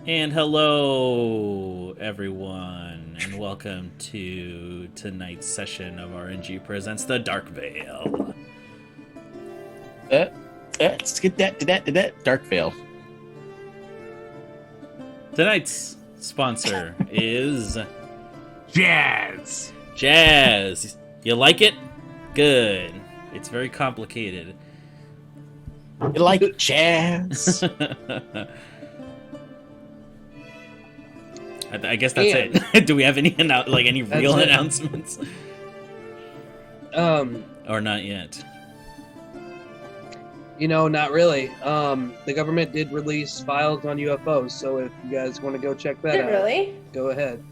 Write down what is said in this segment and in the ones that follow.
And hello, everyone, and welcome to tonight's session of RNG Presents The Dark Veil. Let's get that Dark Veil. Tonight's sponsor is Jazz. Jazz. You like it? Good. It's very complicated. You like jazz? I guess that's it. Do we have any real announcements? Or not yet? Not really. The government did release files on UFOs, so if you guys want to go check that out, really? Go ahead.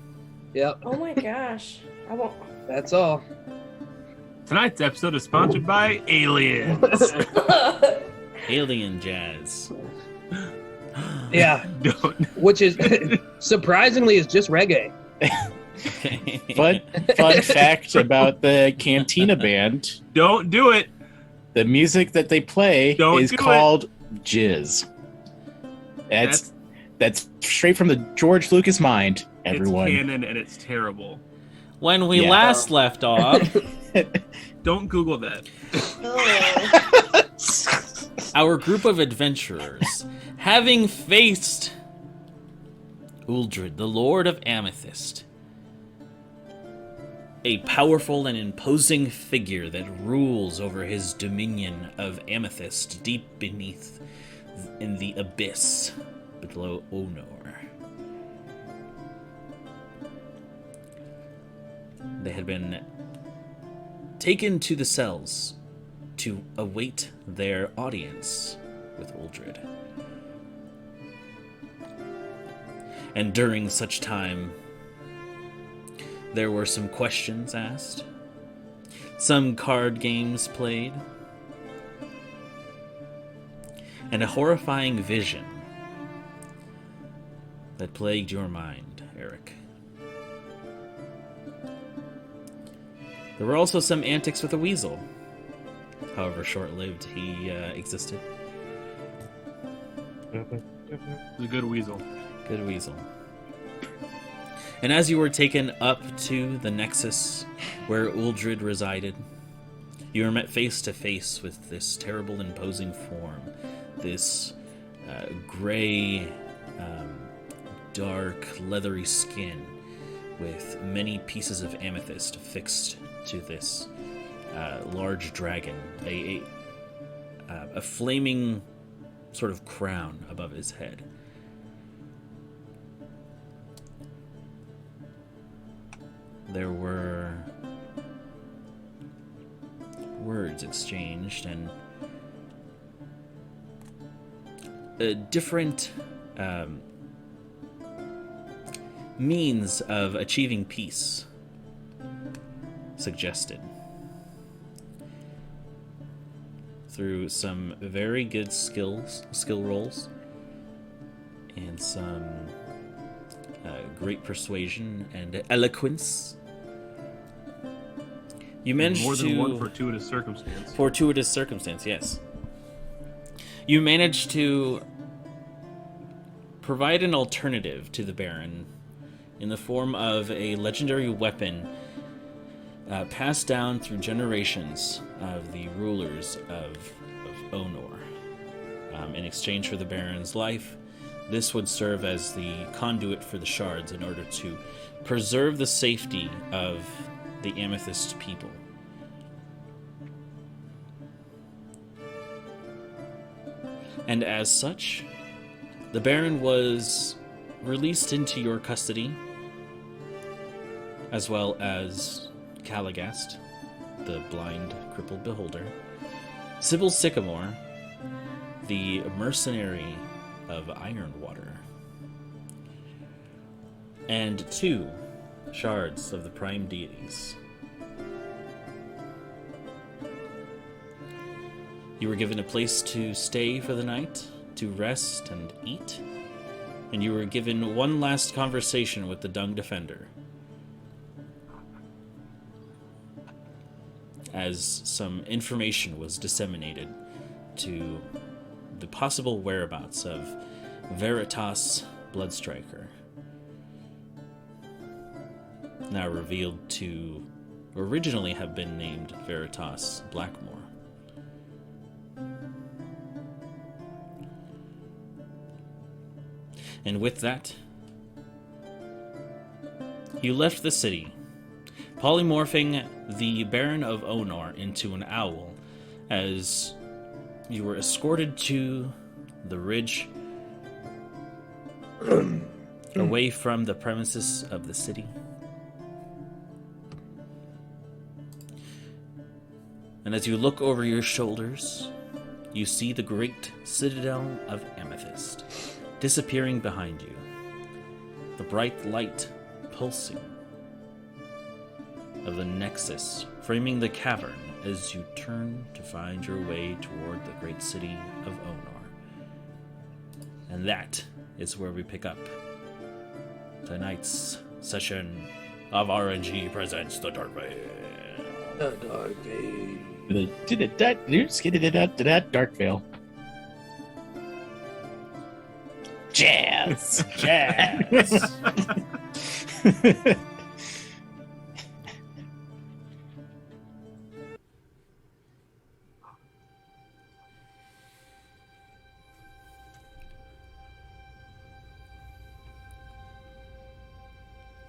Yep. Oh my gosh. I won't. That's all. Tonight's episode is sponsored by Aliens. Alien Jazz. Yeah. Don't. Which is surprisingly is just reggae. Okay. Fun fact about the Cantina band: Don't do it. the music that they play is called jizz. That's straight from the George Lucas mind. Everyone, It's canon and it's terrible. When we last left off, Don't Google that. our group of adventurers, having faced Uldred, the Lord of Amethyst, a powerful and imposing figure that rules over his dominion of Amethyst deep beneath in the abyss below Onor. They had been taken to the cells to await their audience with Uldred. And during such time, there were some questions asked, some card games played, and a horrifying vision that plagued your mind, Eric. There were also some antics with a weasel, however short-lived he existed. It's a good weasel. Good weasel. And as you were taken up to the nexus where Uldred resided, you were met face to face with this terrible, imposing form, this gray, dark, leathery skin with many pieces of amethyst affixed to this large dragon, a flaming sort of crown above his head. There were words exchanged and different means of achieving peace suggested through some very good skill rolls and some great persuasion and eloquence. You managed More than to... one fortuitous circumstance. Fortuitous circumstance, yes. You managed to provide an alternative to the Baron in the form of a legendary weapon passed down through generations of the rulers of Onor. In exchange for the Baron's life, this would serve as the conduit for the shards in order to preserve the safety of the Amethyst people. And as such, the Baron was released into your custody, as well as Caligast, the blind, crippled beholder, Sybil Sycamore, the mercenary of Ironwater, and 2 shards of the prime deities. You were given a place to stay for the night, to rest and eat, and you were given one last conversation with the Dung Defender, as some information was disseminated to the possible whereabouts of Veritas Bloodstriker, now revealed to originally have been named Veritas Blackmore. And with that, you left the city, polymorphing the Baron of Onor into an owl as you were escorted to the ridge away from the premises of the city. And as you look over your shoulders, you see the great citadel of Amethyst disappearing behind you, the bright light pulsing of the nexus framing the cavern as you turn to find your way toward the great city of Onor. And that is where we pick up tonight's session of RNG Presents The Dark Veil. The Dark Veil. Dark Veil. Jazz. Jazz!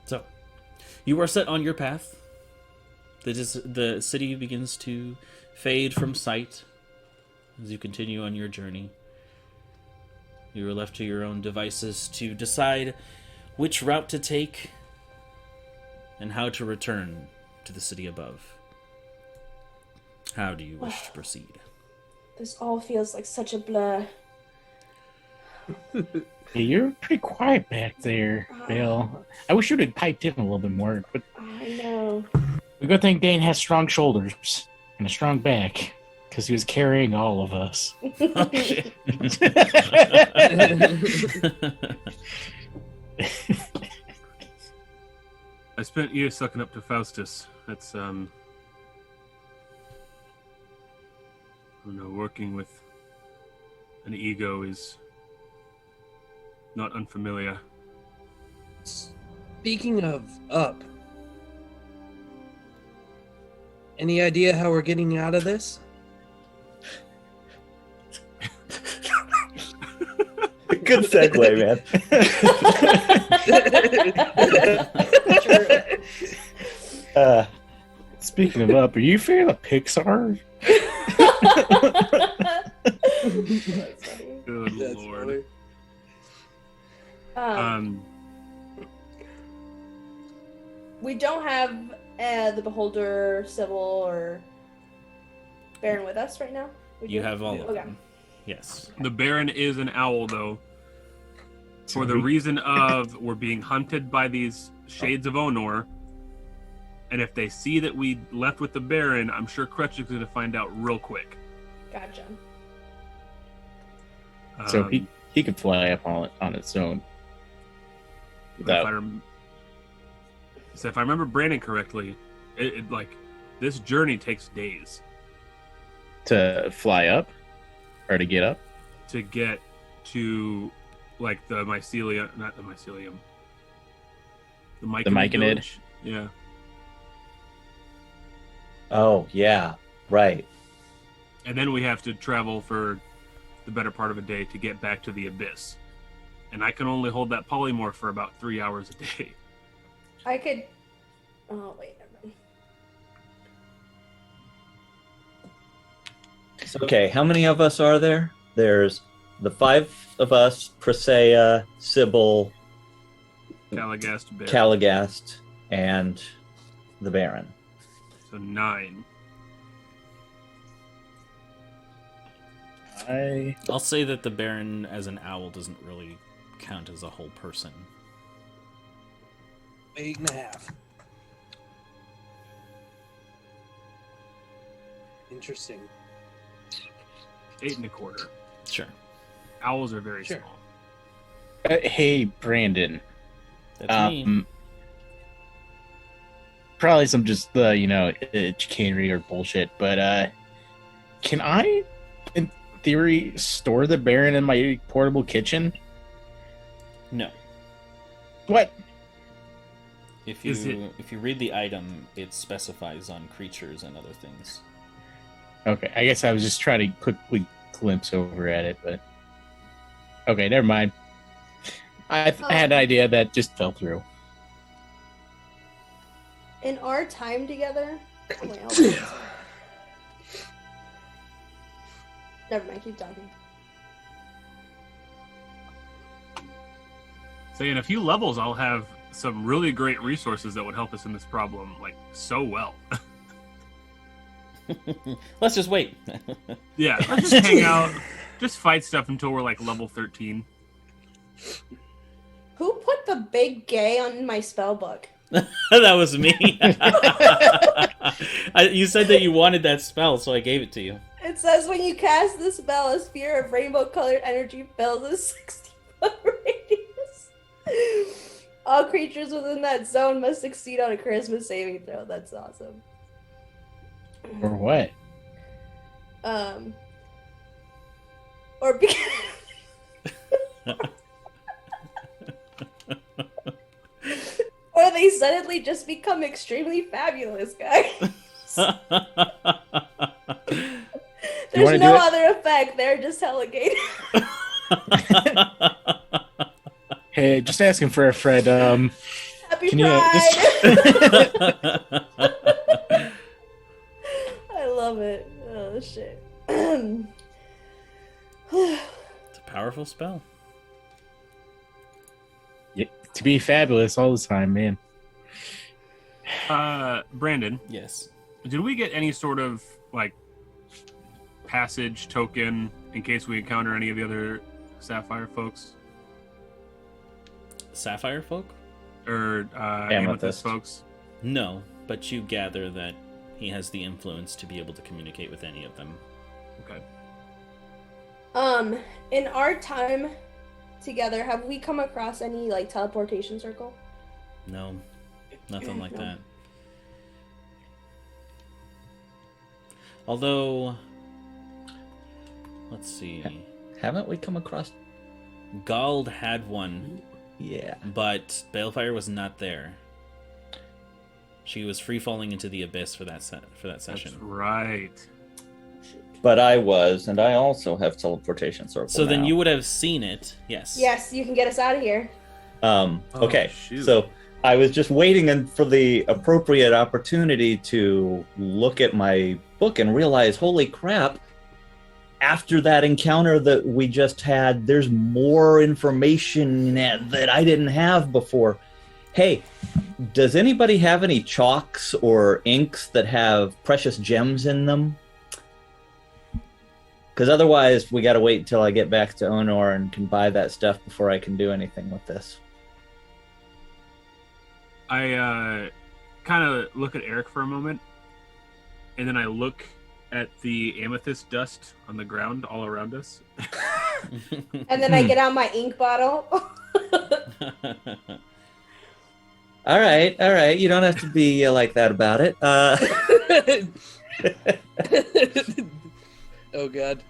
So, you are set on your path. The city begins to fade from sight as you continue on your journey. You are left to your own devices to decide which route to take and how to return to the city above. How do you wish to proceed? This all feels like such a blur. Hey, you're pretty quiet back there, Bill. I wish you'd have piped in a little bit more, but I know. the good thing Dane has strong shoulders and a strong back, because he was carrying all of us. Oh, shit. I spent years sucking up to Faustus. That's, I don't know, working with an ego is not unfamiliar. Speaking of up, any idea how we're getting out of this? Good segue, man. Speaking of up, are you a fan of Pixar? That's funny. Good That's lord. funny. We don't have the Beholder, Sybil, or Baron with us right now. We You do? have all of Okay. them. Yes. The Baron is an owl, though, for the reason of we're being hunted by these Shades of Onor, and if they see that we left with the Baron, I'm sure Crutch is going to find out real quick. Gotcha. So he could fly up on its own. If I remember Brandon correctly, it like this journey takes days To fly up? Or to get up? to get to like the mycelium, not the mycelium, the Myconid? village. Yeah. Oh, yeah, right. And then we have to travel for the better part of a day to get back to the abyss. And I can only hold that polymorph for about 3 hours a day. I could. Oh wait. Never mind. Okay, how many of us are there? There's the 5 of us, Presea, Sybil, Calagast Bear. Calagast, and the Baron. So 9. I'll say that the Baron as an owl doesn't really count as a whole person. 8.5. Interesting. 8 1/4. Sure. Owls are very Sure. small. Hey, Brandon. That's me. Probably some just chicanery or bullshit, but can I, in theory, store the Baron in my portable kitchen? No. What? If Is you read the item, it specifies on creatures and other things. Okay, I guess I was just trying to quickly glimpse over at it, but okay, never mind. I had an idea that just fell through. In our time together. Oh, wait, hold on. Never mind, keep talking. So in a few levels, I'll have some really great resources that would help us in this problem, like, so well. Let's just wait. Yeah, let's just hang out, just fight stuff until we're, like, level 13. Who put the big gay on my spell book? That was me. You said that you wanted that spell, so I gave it to you. It says when you cast this spell, a sphere of rainbow-colored energy fills a 60-foot radius. All creatures within that zone must succeed on a charisma saving throw. That's awesome. Or what? Or because... or they suddenly just become extremely fabulous, guys. There's no other effect. They're just hella gay. Hey, just asking for a friend. Happy Can Pride! you I love it. Oh, shit. It's a powerful spell. to be fabulous all the time, man. Brandon, Yes. did we get any sort of, like, passage token in case we encounter any of the other Sapphire folks? Sapphire folk? Or Amethyst folks? No, but you gather that he has the influence to be able to communicate with any of them. Okay. In our time together, have we come across any, like, teleportation circle? No, nothing like that. Although, let's see. Haven't we come across? Gald had one, Yeah. but Balefire was not there. She was free falling into the abyss for that session. That's right. But I was, and I also have teleportation circle. So then now. you would have seen it. Yes. Yes, you can get us out of here. Okay. shoot. So I was just waiting for the appropriate opportunity to look at my book and realize, holy crap! After that encounter that we just had, there's more information that I didn't have before. Hey, does anybody have any chalks or inks that have precious gems in them? Because otherwise, we got to wait until I get back to Onor and can buy that stuff before I can do anything with this. I kind of look at Eric for a moment, and then I look at the amethyst dust on the ground all around us. And then I get out my ink bottle. All right. You don't have to be like that about it. Oh, God.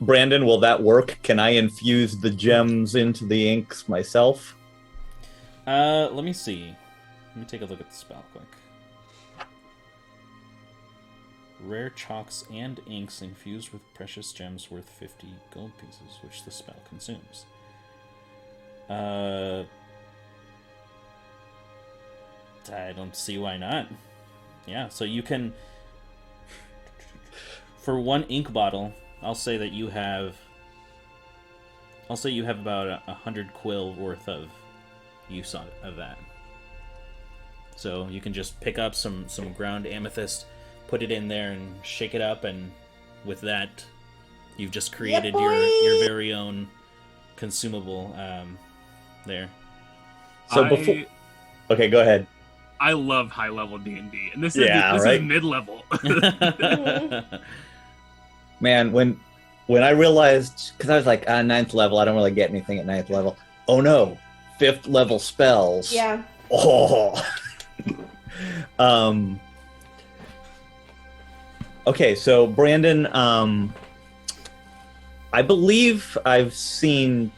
Brandon, will that work? Can I infuse the gems into the inks myself? Let me see. Let me take a look at the spell quick. Rare chalks and inks infused with precious gems worth 50 gold pieces, which the spell consumes. I don't see why not. Yeah, so you can... For one ink bottle, I'll say you have about 100 quill worth of use of that. So you can just pick up some ground amethyst, put it in there, and shake it up, and with that, you've just created your very own consumable there. So before, okay, go ahead. I love high level D&D, and this is mid level. Man, when I realized, because I was like, 9th level, I don't really get anything at 9th level. Oh no, 5th level spells. Yeah. Oh. Okay, so Brandon, I believe I've seen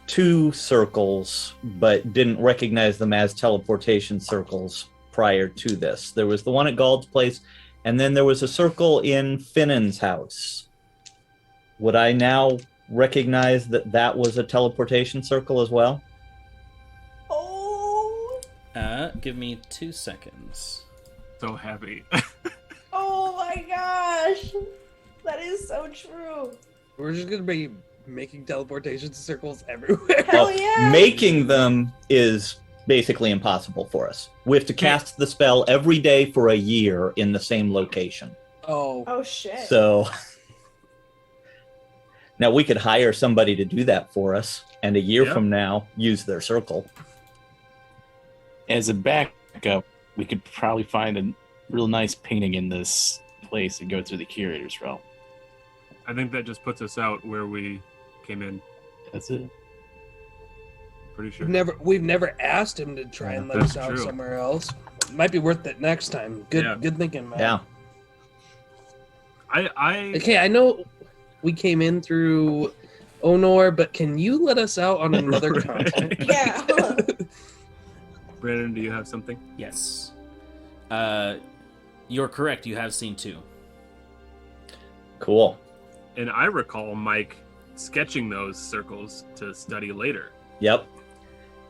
two circles, but didn't recognize them as teleportation circles prior to this. There was the one at Gald's place, and then there was a circle in Finnan's house. Would I now recognize that that was a teleportation circle as well? Oh. Give me 2 seconds. So happy. Oh my gosh. That is so true. We're just gonna be making teleportation circles everywhere. Hell yeah. Making them is basically impossible for us. We have to cast the spell every day for a year in the same location. Oh. Oh shit. So now we could hire somebody to do that for us, and a year from now use their circle. As a backup, we could probably find a real nice painting in this place and go through the curator's realm. I think that just puts us out where we came in. That's it. Pretty sure. We've never asked him to try and let us That's out true. somewhere else. Might be worth it next time. Good thinking, man. Yeah. Okay, I know we came in through Onor, but can you let us out on another Right. continent? Yeah. Brandon, do you have something? Yes. You're correct. You have seen 2. Cool. And I recall Mike sketching those circles to study later. Yep.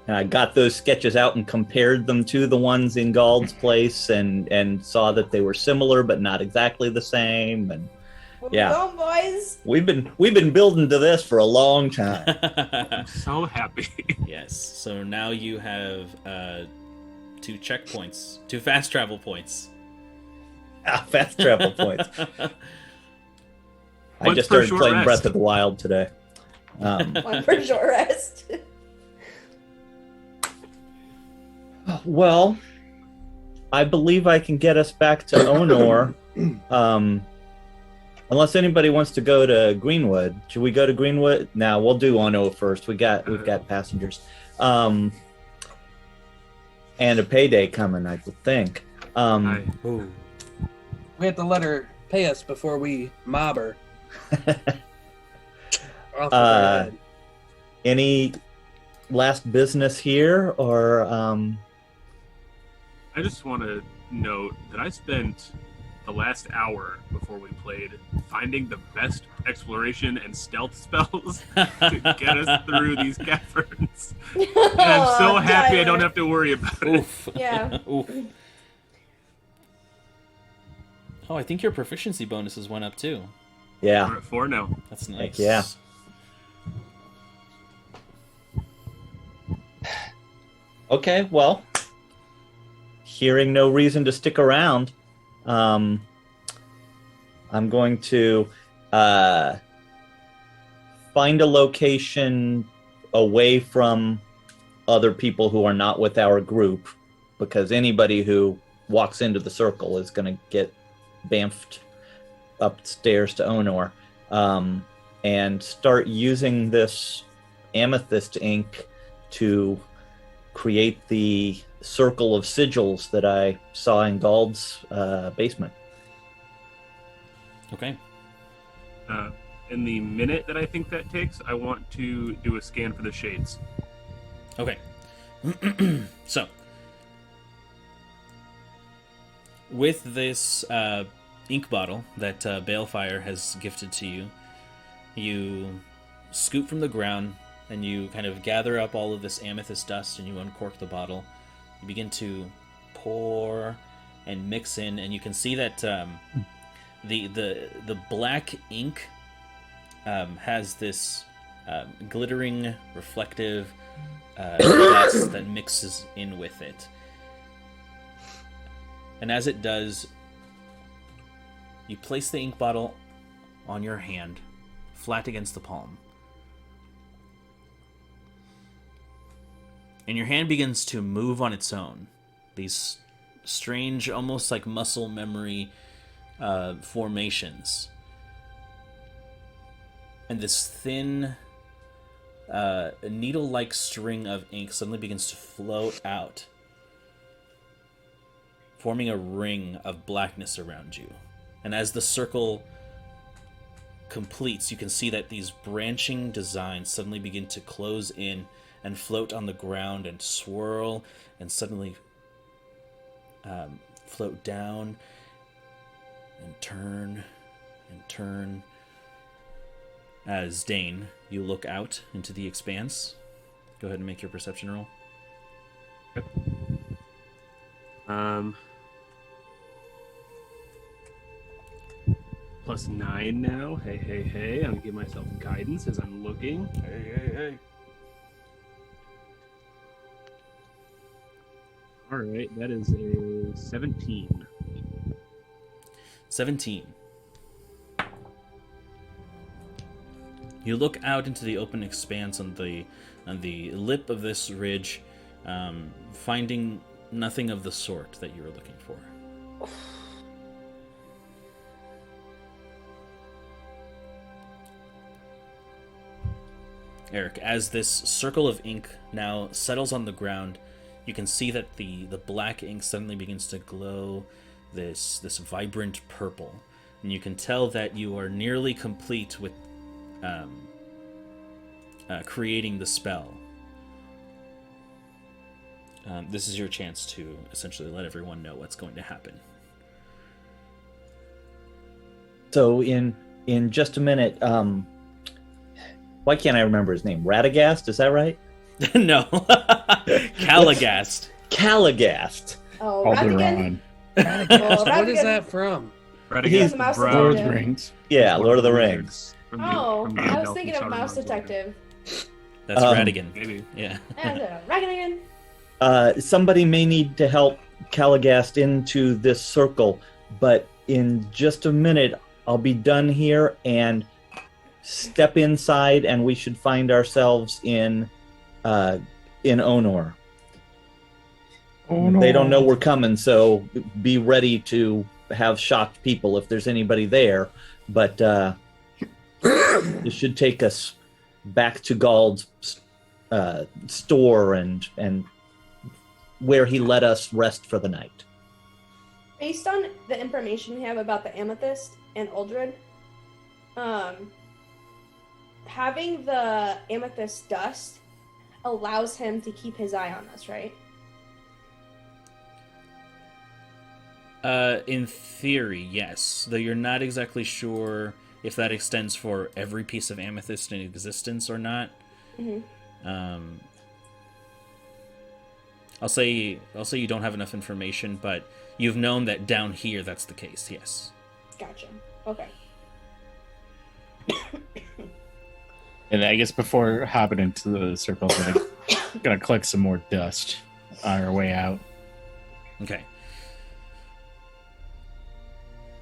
And I got those sketches out and compared them to the ones in Gald's place, and saw that they were similar but not exactly the same. And yeah, Go, boys. we've been building to this for a long time. I'm so happy. Yes. So now you have 2 checkpoints, 2 fast travel points. Fast travel points. I Once just per started short playing rest. Breath of the Wild today. One for short rest. Well, I believe I can get us back to Onor. Unless anybody wants to go to Greenwood. Should we go to Greenwood? No, we'll do Ono first. We've got passengers. And a payday coming, I would think. Hi. We have to let her pay us before we mob her. Off of her head. Any last business here, or I just want to note that I spent the last hour before we played finding the best exploration and stealth spells to get us through these caverns. And I'm so happy I don't have to worry about it. Oof. Yeah. Oof. Oh, I think your proficiency bonuses went up too. yeah. We're at 4 now. That's nice. yeah. Okay, well, hearing no reason to stick around, I'm going to find a location away from other people who are not with our group, because anybody who walks into the circle is going to get bamfed upstairs to Onor, and start using this amethyst ink to create the circle of sigils that I saw in Gald's basement. Okay. In the minute that I think that takes, I want to do a scan for the shades. Okay. So, with this ink bottle that Balefire has gifted to you, you scoop from the ground and you kind of gather up all of this amethyst dust and you uncork the bottle. You begin to pour and mix in, and you can see that the black ink has this glittering, reflective dust that mixes in with it. And as it does, you place the ink bottle on your hand, flat against the palm. And your hand begins to move on its own. These strange, almost like muscle memory formations. And this thin, needle-like string of ink suddenly begins to float out, forming a ring of blackness around you. And as the circle completes, you can see that these branching designs suddenly begin to close in and float on the ground and swirl and suddenly float down and turn and turn. As Dane, you look out into the expanse. Go ahead and make your perception roll. +9 now. Hey. I'm gonna give myself guidance as I'm looking. Hey. All right, that is a 17. 17. You look out into the open expanse on the lip of this ridge, finding nothing of the sort that you were looking for. Eric, as this circle of ink now settles on the ground, you can see that the black ink suddenly begins to glow this vibrant purple. And you can tell that you are nearly complete with creating the spell. This is your chance to essentially let everyone know what's going to happen. So in just a minute, why can't I remember his name? Radagast, is that right? No. Callagast. Callagast. Oh, Alderaan. Radagast. What is that from? He's Mouse Lord of the Detective. Rings. Yeah, Lord of the Rings. I was thinking of Mouse Detective. That's Radigan. Maybe. Yeah. Radigan. Somebody may need to help Callagast into this circle, but in just a minute, I'll be done here and step inside, and we should find ourselves in Onor. Oh, no. They don't know we're coming, so be ready to have shocked people if there's anybody there. But this should take us back to Gald's store and where he let us rest for the night. Based on the information we have about the amethyst and Uldred, having the amethyst dust allows him to keep his eye on us, right? In theory, yes. Though you're not exactly sure if that extends for every piece of amethyst in existence or not. Mm-hmm. I'll say you don't have enough information, but you've known that down here that's the case, yes. Gotcha. Okay. And I guess before hopping into the circle, I'm gonna collect some more dust on our way out. Okay.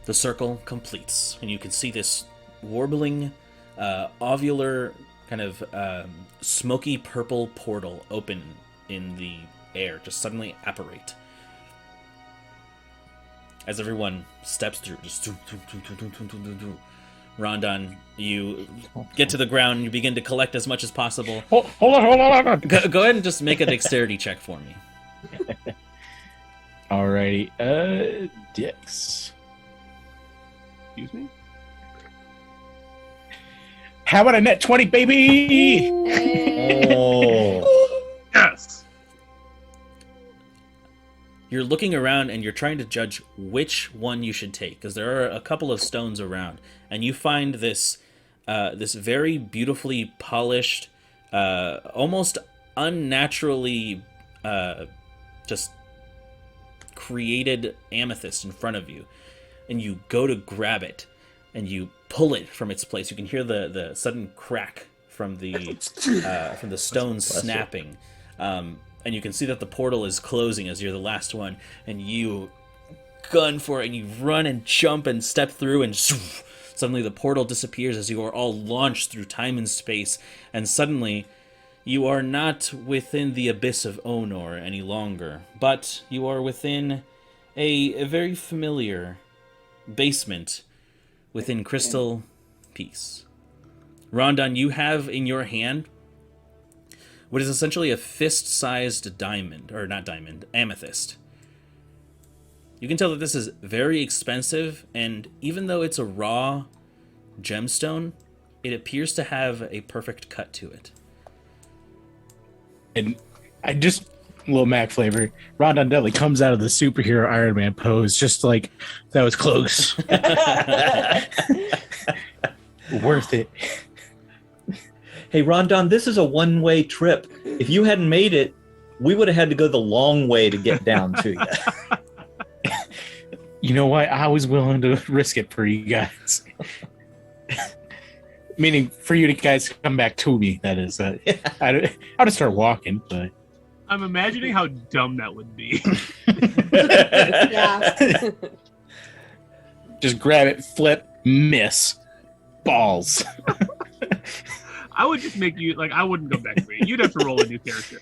The circle completes, and you can see this warbling, ovular, kind of smoky purple portal open in the air, just suddenly apparate. As everyone steps through, just Rondon, you get to the ground and you begin to collect as much as possible. Hold on. Go ahead and just make a dexterity check for me. Alrighty, Dix. Excuse me? How about a net 20, baby? Oh. Yes! You're looking around and you're trying to judge which one you should take, because there are a couple of stones around, and you find this this very beautifully polished, almost unnaturally just created amethyst in front of you, and you go to grab it and you pull it from its place. You can hear the sudden crack from the stone snapping. And you can see that the portal is closing as you're the last one, and you gun for it, and you run and jump and step through, and suddenly the portal disappears as you are all launched through time and space, and suddenly you are not within the abyss of Onor any longer, but you are within a very familiar basement within Crystal Peace. Rondon, you have in your hand what is essentially a fist-sized diamond, or not diamond, amethyst. You can tell that this is very expensive, and even though it's a raw gemstone, it appears to have a perfect cut to it. And I just, little Mac flavor, Rondon Dudley comes out of the superhero Iron Man pose, just like, that was close. Worth it. Hey, Rondon, this is a one-way trip. If you hadn't made it, we would have had to go the long way to get down to you. You know what? I was willing to risk it for you guys. Meaning for you guys to come back to me, that is. I'd have start walking, but... I'm imagining how dumb that would be. Yeah. Just grab it, flip, miss. Balls. I would just make you, like, I wouldn't go back for you. You'd have to roll a new character.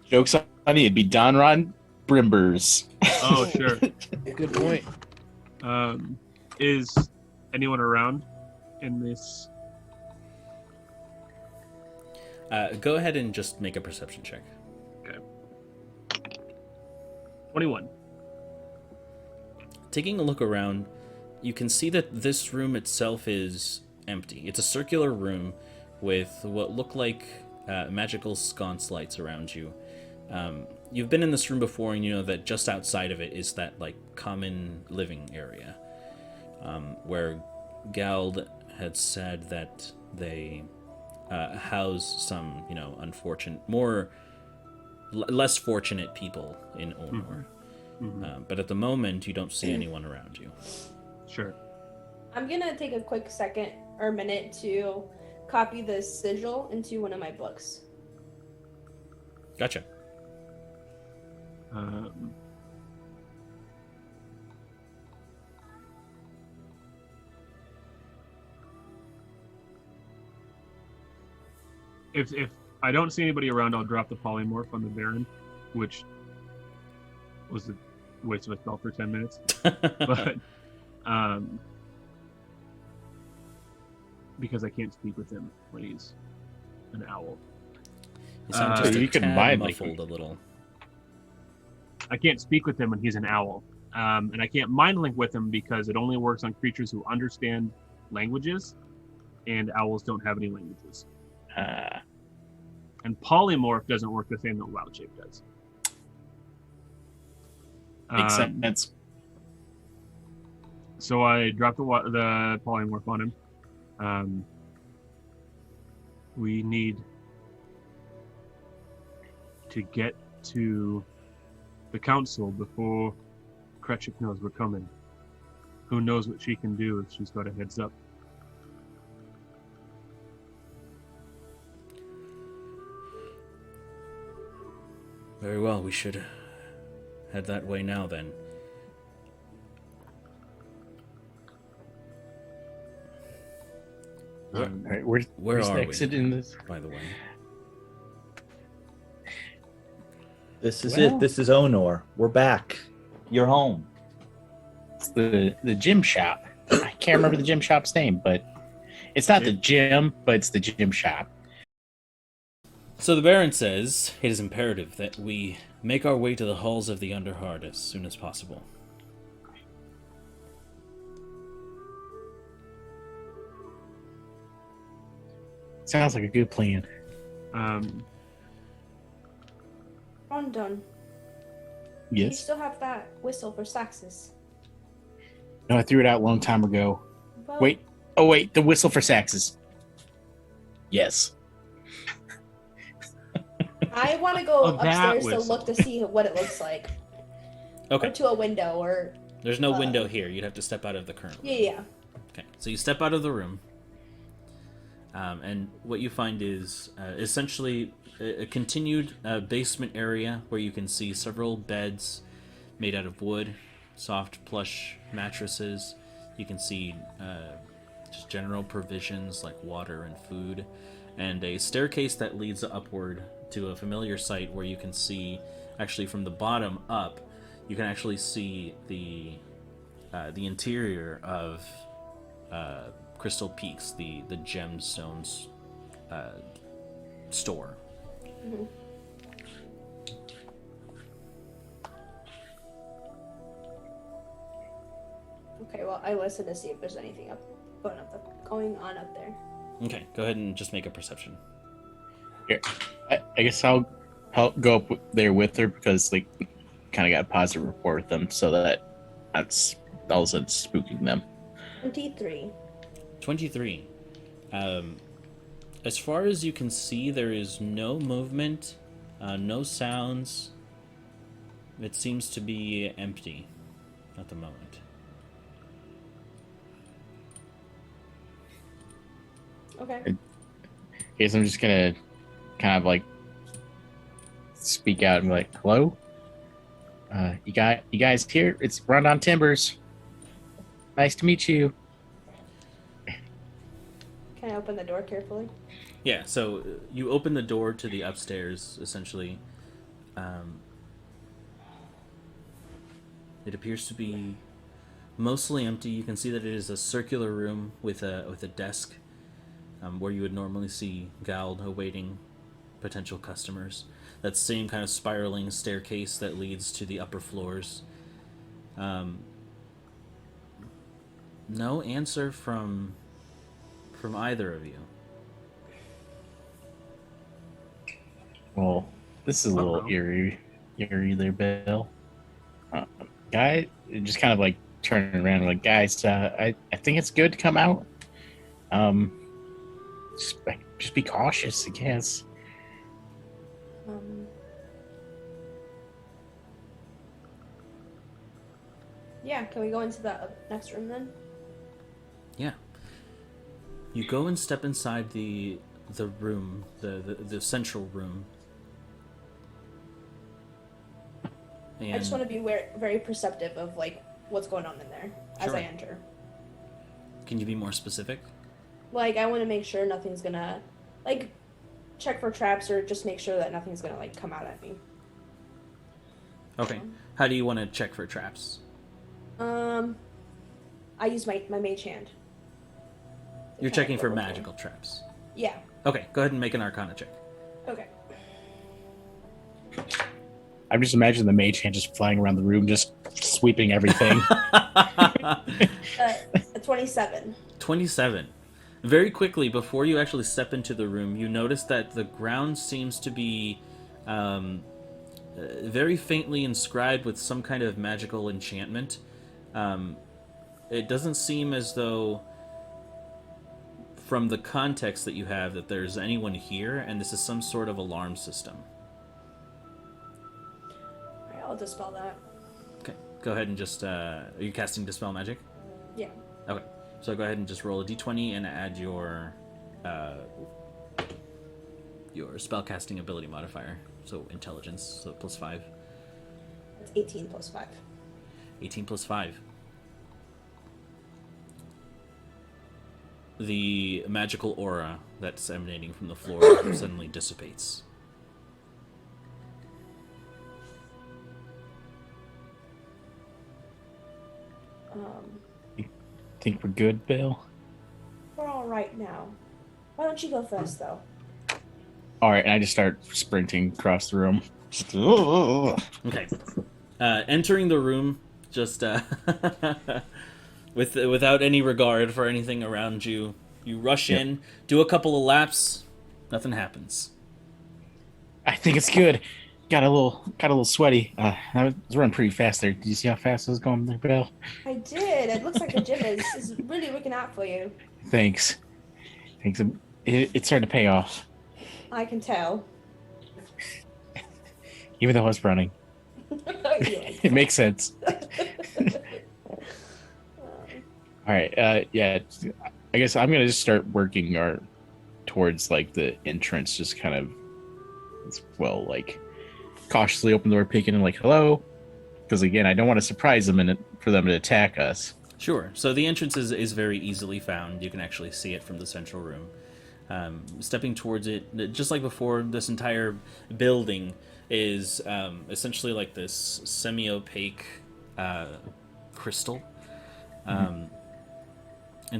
Joke's on you. It'd be Donron Brimbers. Oh, sure. Good point. Is anyone around in this? Go ahead and just make a perception check. Okay. 21. Taking a look around, you can see that this room itself is empty. It's a circular room with what look like magical sconce lights around you. You've been in this room before, and you know that just outside of it is that like common living area, where Gald had said that they house some, unfortunate, less fortunate people in Onor. Mm-hmm. But at the moment, you don't see anyone around you. Sure. I'm gonna take a quick second or minute to copy the sigil into one of my books. Gotcha. If I don't see anybody around, I'll drop the polymorph on the Baron, which was a waste of a spell for 10 minutes. But because I can't speak with him when he's an owl. You sound just a you can tad mind muffled a little. I can't speak with him when he's an owl. And I can't mind link with him because it only works on creatures who understand languages, and owls don't have any languages. And polymorph doesn't work the same that wild shape does. Makes sense. So I dropped the polymorph on him. We need to get to the council before Kretchik knows we're coming. Who knows what she can do if she's got a heads up. Very well, we should head that way now then. Alright, Where where's are the we, exit in this? by the way? This is Well- it. This is Onor. We're back. You're home. It's the gym shop. I can't remember the gym shop's name, but it's not the gym, but it's the gym shop. So the Baron says it is imperative that we make our way to the halls of the Underheart as soon as possible. Sounds like a good plan. Rondon, you Yes. still have that whistle for saxes. No, I threw it out a long time ago. Well, Wait. Oh, wait. The whistle for saxes. Yes. I want to go Oh, that upstairs to whistle. look to see what it looks like. Okay. Or to a window, or... There's no window here. You'd have to step out of the current room. Yeah. Okay. So you step out of the room. And what you find is essentially a continued basement area where you can see several beds made out of wood, soft plush mattresses. You can see just general provisions like water and food, and a staircase that leads upward to a familiar sight where you can see, actually from the bottom up, you can actually see the interior of Crystal Peaks, the gemstones store. Mm-hmm. Okay, well, I listen to see if there's anything going on up there. Okay, go ahead and just make a perception. Here, I guess I'll go up there with her because like kind of got a positive rapport with them, so that's all of a sudden spooking them. 23. 23. As far as you can see, there is no movement, no sounds. It seems to be empty at the moment. Okay. I guess I'm just gonna kind of like speak out and be like, "Hello, you guys here? It's Rondon Timbers. Nice to meet you." Can I open the door carefully? Yeah, so you open the door to the upstairs, essentially. It appears to be mostly empty. You can see that it is a circular room with a desk where you would normally see Gald awaiting potential customers. That same kind of spiraling staircase that leads to the upper floors. No answer from either of you. Well, this is a little eerie there, Bill. Guy, just kind of like turning around, like, guys, I think it's good to come out. Just be cautious, I guess. Yeah, can we go into the next room then? Yeah. You go and step inside the room, the central room. And I just want to be very perceptive of like what's going on in there as I enter. Can you be more specific? Like, I want to make sure nothing's gonna, like, check for traps or just make sure that nothing's gonna like come out at me. Okay. How do you want to check for traps? I use my mage hand. You're checking for magical traps. Yeah. Okay, go ahead and make an Arcana check. Okay. I'm just imagining the mage hand just flying around the room, just sweeping everything. 27. 27. Very quickly, before you actually step into the room, you notice that the ground seems to be very faintly inscribed with some kind of magical enchantment. It doesn't seem as though, from the context that you have, that there's anyone here, and this is some sort of alarm system. Alright, I'll dispel that. Okay, go ahead and just... are you casting Dispel Magic? Yeah. Okay, so go ahead and just roll a d20 and add your spellcasting ability modifier. So intelligence, so +5. It's 18 plus 5. 18 plus 5. The magical aura that's emanating from the floor suddenly dissipates. Think we're good, Bill? We're all right now. Why don't you go first, though? All right, and I just start sprinting across the room. Okay. Entering the room, just without any regard for anything around you, you rush in, do a couple of laps, nothing happens. I think it's good. Got a little sweaty. I was running pretty fast there. Did you see how fast I was going there, Bill? I did. It looks like the gym is really working out for you. Thanks. It's starting to pay off. I can tell. Even though I was running. It makes sense. All right. Yeah. I guess I'm gonna just start working towards like the entrance, just kind of, like cautiously open the door, peeking and like, hello, because again, I don't want to surprise them and for them to attack us. Sure. So the entrance is very easily found. You can actually see it from the central room. Stepping towards it, just like before, this entire building is essentially like this semi-opaque crystal. And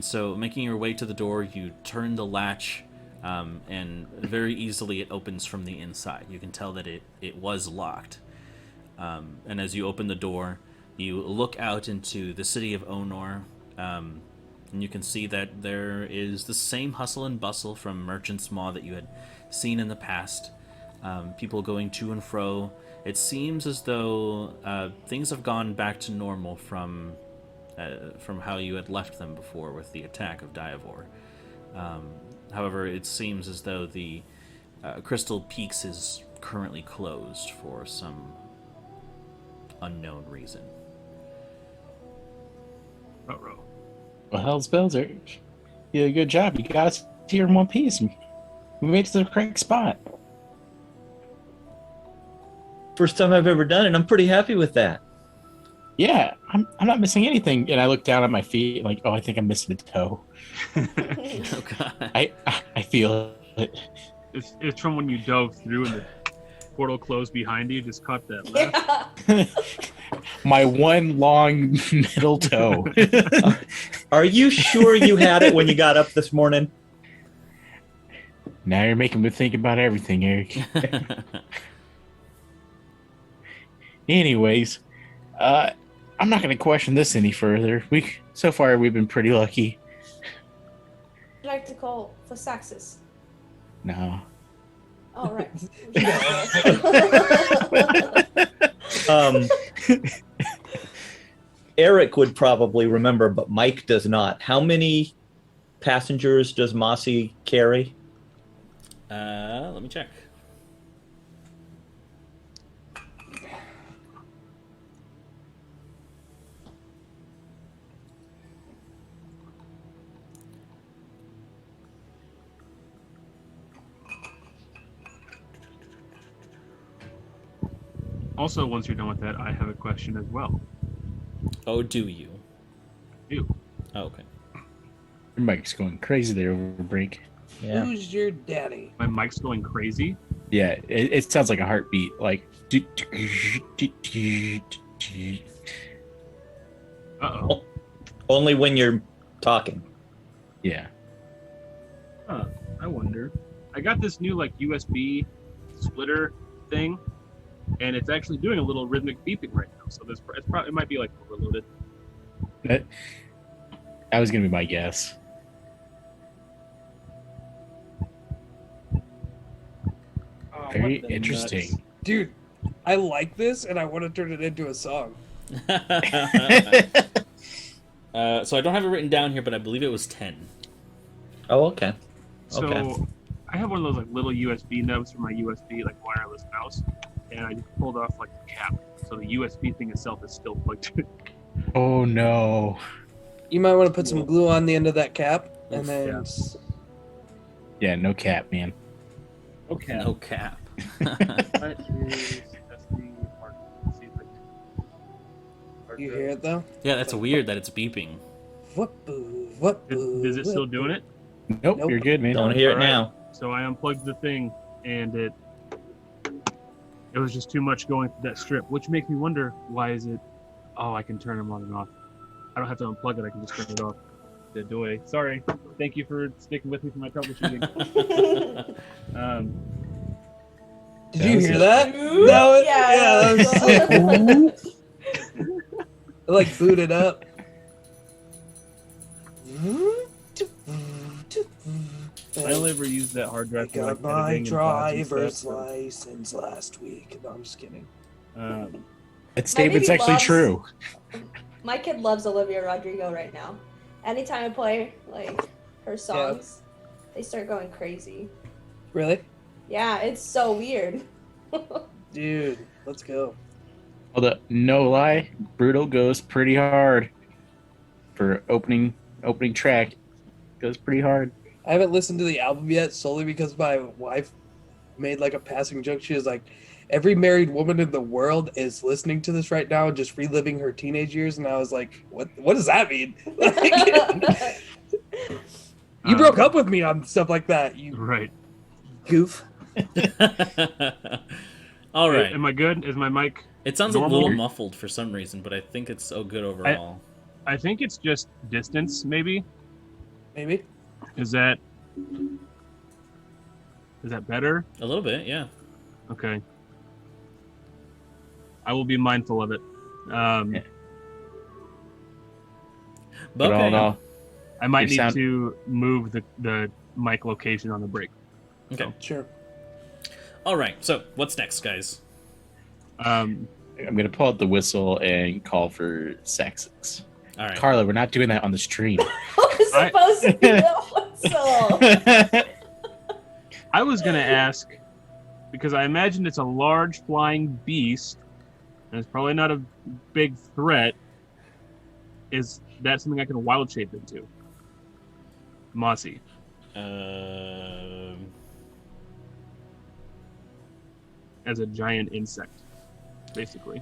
so making your way to the door, you turn the latch, and very easily it opens from the inside. You can tell that it was locked. And as you open the door, You look out into the city of Onor, and you can see that there is the same hustle and bustle from Merchant's Maw that you had seen in the past. People going to and fro. It seems as though things have gone back to normal from how you had left them before with the attack of Diavor. However, it seems as though the Crystal Peaks is currently closed for some unknown reason. Ruh-roh. Well, hell's bells, you did a good job. You got us here in one piece. We made it to the correct spot. First time I've ever done it. I'm pretty happy with that. Yeah, I'm not missing anything. And I look down at my feet like, oh, I think I'm missing a toe. Oh, God. I feel it. It's from when you dove through and the portal closed behind you. Just caught that left. Yeah. My one long middle toe. Are you sure you had it when you got up this morning? Now you're making me think about everything, Eric. Anyways, I'm not going to question this any further. So far we've been pretty lucky. Would you like to call for Saxus? No. All right. Eric would probably remember, but Mike does not. How many passengers does Mossy carry? Let me check. Also, once you're done with that, I have a question as well. Oh, do you? You. Oh, okay. Your mic's going crazy there over break. Yeah. Who's your daddy? My mic's going crazy. Yeah, it sounds like a heartbeat. Like. Uh-oh. Only when you're talking. Yeah. Huh. I wonder. I got this new like USB splitter thing, and it's actually doing a little rhythmic beeping right now. So it might be like overloaded. That was gonna be my guess. Oh, Very what the interesting. nuts. Dude, I like this and I want to turn it into a song. So I don't have it written down here, but I believe it was 10. Oh, okay. So Okay. I have one of those like little USB nubs for my USB like wireless mouse, and I just pulled off like the cap, so the USB thing itself is still plugged in. Oh no. You might want to put some glue on the end of that cap and then. Yeah. Yeah, no cap, man. Okay. No cap. What is SD part? Let's see if I can- You hear it though? Yeah, that's weird that it's beeping. What boo? What boo? Is it still doing it? Nope, Nope. you're good, man. Don't hear it All right. now. So I unplugged the thing, and it was just too much going through that strip, which makes me wonder why is it? Oh, I can turn them on and off. I don't have to unplug it. I can just turn it off. Doy. Sorry. Thank you for sticking with me for my troubleshooting. Did you hear That that? That was, Yeah. that was sick. I like booted up. I only ever used that hard I drive for got like my editing and plots and driver's stuff, license last week. No, I'm just kidding. so, That statement's baby actually loves- true. My kid loves Olivia Rodrigo right now. Anytime I play like her songs, they start going crazy. Really? Yeah, it's so weird. Dude, let's go. Although, no lie, Brutal goes pretty hard for opening track. Goes pretty hard. I haven't listened to the album yet solely because my wife made like a passing joke. She was like, every married woman in the world is listening to this right now and just reliving her teenage years. And I was like, what does that mean? You broke up with me on stuff like that, you right. goof. All right. Am I good? Is my mic? It sounds normal? a little muffled for some reason, but I think it's so good overall. I think it's just distance, maybe. Maybe. Is that better? A little bit, yeah. Okay. I will be mindful of it. But all in Okay. all, I might You need sound- to move the mic location on the break. Okay. Sure. All right. So what's next, guys? Um, I'm going to pull out the whistle and call for Saxix. All right. Carla, we're not doing that on the stream. I was supposed to be the whistle. I was gonna ask because I imagine it's a large flying beast, and it's probably not a big threat. Is that something I can wild shape into? Mossy. As a giant insect, basically.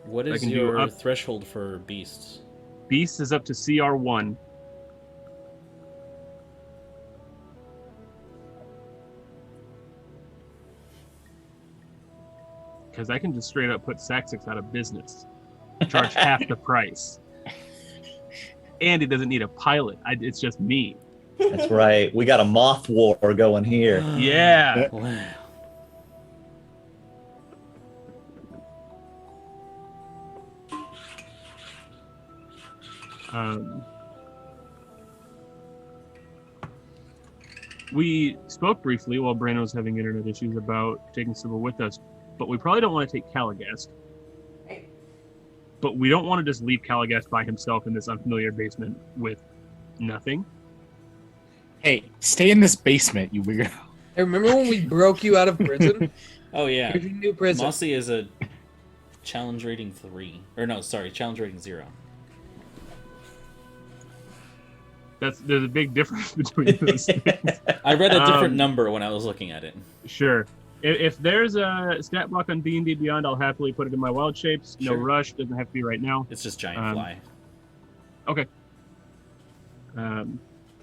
What I is can do your up- threshold for beasts? Beast is up to CR1. Because I can just straight up put Saxix out of business. Charge half the price. And he doesn't need a pilot. It's just me. That's right. We got a moth war going here. Yeah. Wow. We spoke briefly while Brandon was having internet issues about taking Sybil with us, but we probably don't want to take Caligast. Right. But we don't want to just leave Caligast by himself in this unfamiliar basement with nothing. Hey, stay in this basement, you weirdo. Hey, remember when we broke you out of prison? Oh yeah. Here's your new prison. Mossy is a challenge rating 3. Or no, sorry, challenge rating 0. There's a big difference between those things. I read a different Um, number when I was looking at it. Sure. If there's a stat block on D&D Beyond, I'll happily put it in my wild shapes. No Sure. rush. Doesn't have to be right now. It's just giant Um, fly. Okay.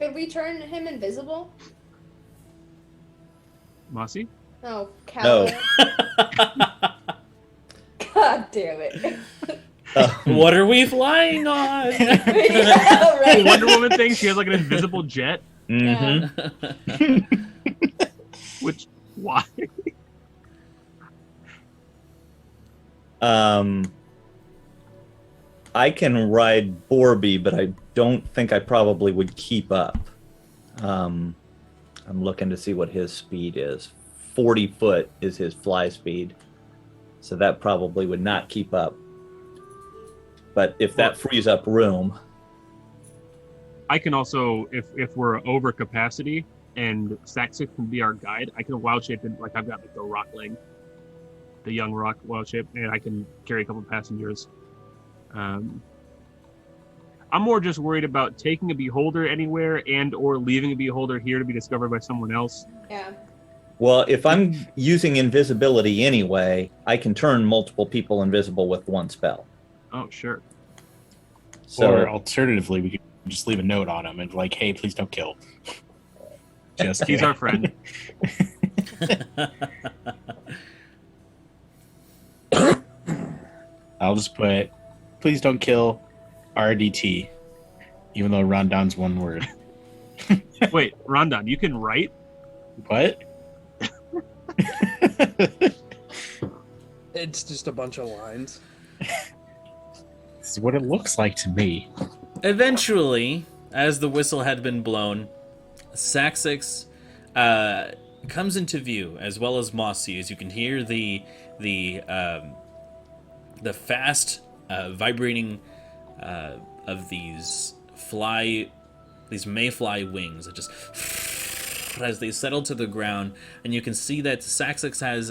Could we turn him invisible? Mossy? No, No. Cal. God damn it. What are we flying on? Yeah, The right. Wonder Woman thing, she has like an invisible jet. Mhm. Which, why? I can ride Borby, but I don't think I probably would keep up. I'm looking to see what his speed is. 40 foot is his fly speed. So that probably would not keep up. But if that frees up room, I can also, if we're over capacity and Saxix can be our guide, I can wild shape it like I've got like the rock leg, the young rock wild shape, and I can carry a couple passengers. I'm more just worried about taking a beholder anywhere and or leaving a beholder here to be discovered by someone else. Yeah. well, if I'm using invisibility anyway, I can turn multiple people invisible with one spell. Oh, sure. So Or alternatively, we could just leave a note on him and be like, hey, please don't kill. Just He's kidding. our friend. I'll just put, please don't kill RDT, even though rundown's one word. Wait, Rondon, you can write? What? It's just a bunch of lines. This is what it looks like to me. Eventually, as the whistle had been blown, Saxix comes into view, as well as Mossy, as you can hear the fast vibrating of these mayfly wings that just as they settle to the ground, and you can see that Saxix has,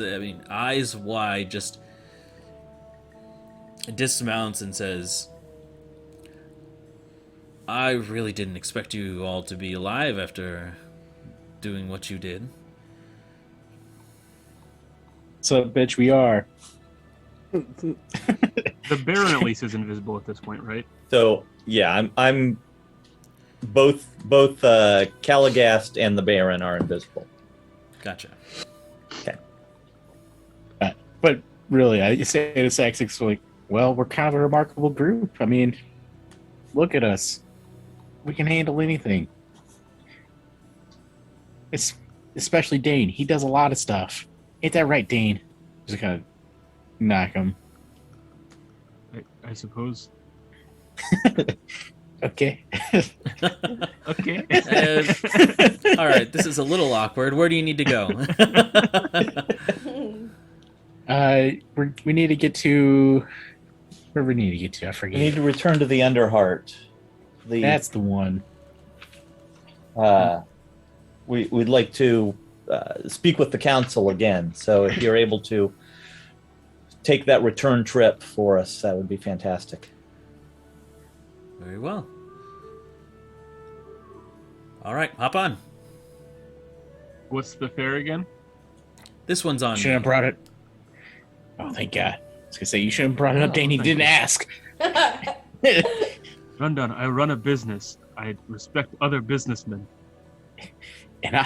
eyes wide, just dismounts and says, I really didn't expect you all to be alive after doing what you did. So, bitch, we are. The Baron at least is invisible at this point, right? So yeah, I'm both Caligast and the Baron are invisible. Gotcha. But really, I say to Saxix, like, well, we're kind of a remarkable group. I mean, look at us. We can handle anything. It's especially Dane. He does a lot of stuff. Ain't that right, Dane? Just kind of knock him. I suppose. Okay. Okay. All right, this is a little awkward. Where do you need to go? We need to get to where we need to get to. I We forget. need to return to the Underheart. That's the one. We'd like to speak with the council again. So if you're able to take that return trip for us, that would be fantastic. Very well. All right, hop on. What's the fare again? This one's on. Shouldn't have brought it. Oh, thank God. I was gonna say you shouldn't have brought it up, Danny. thank Didn't you. ask. Rundown, I run a business. I respect other businessmen. And I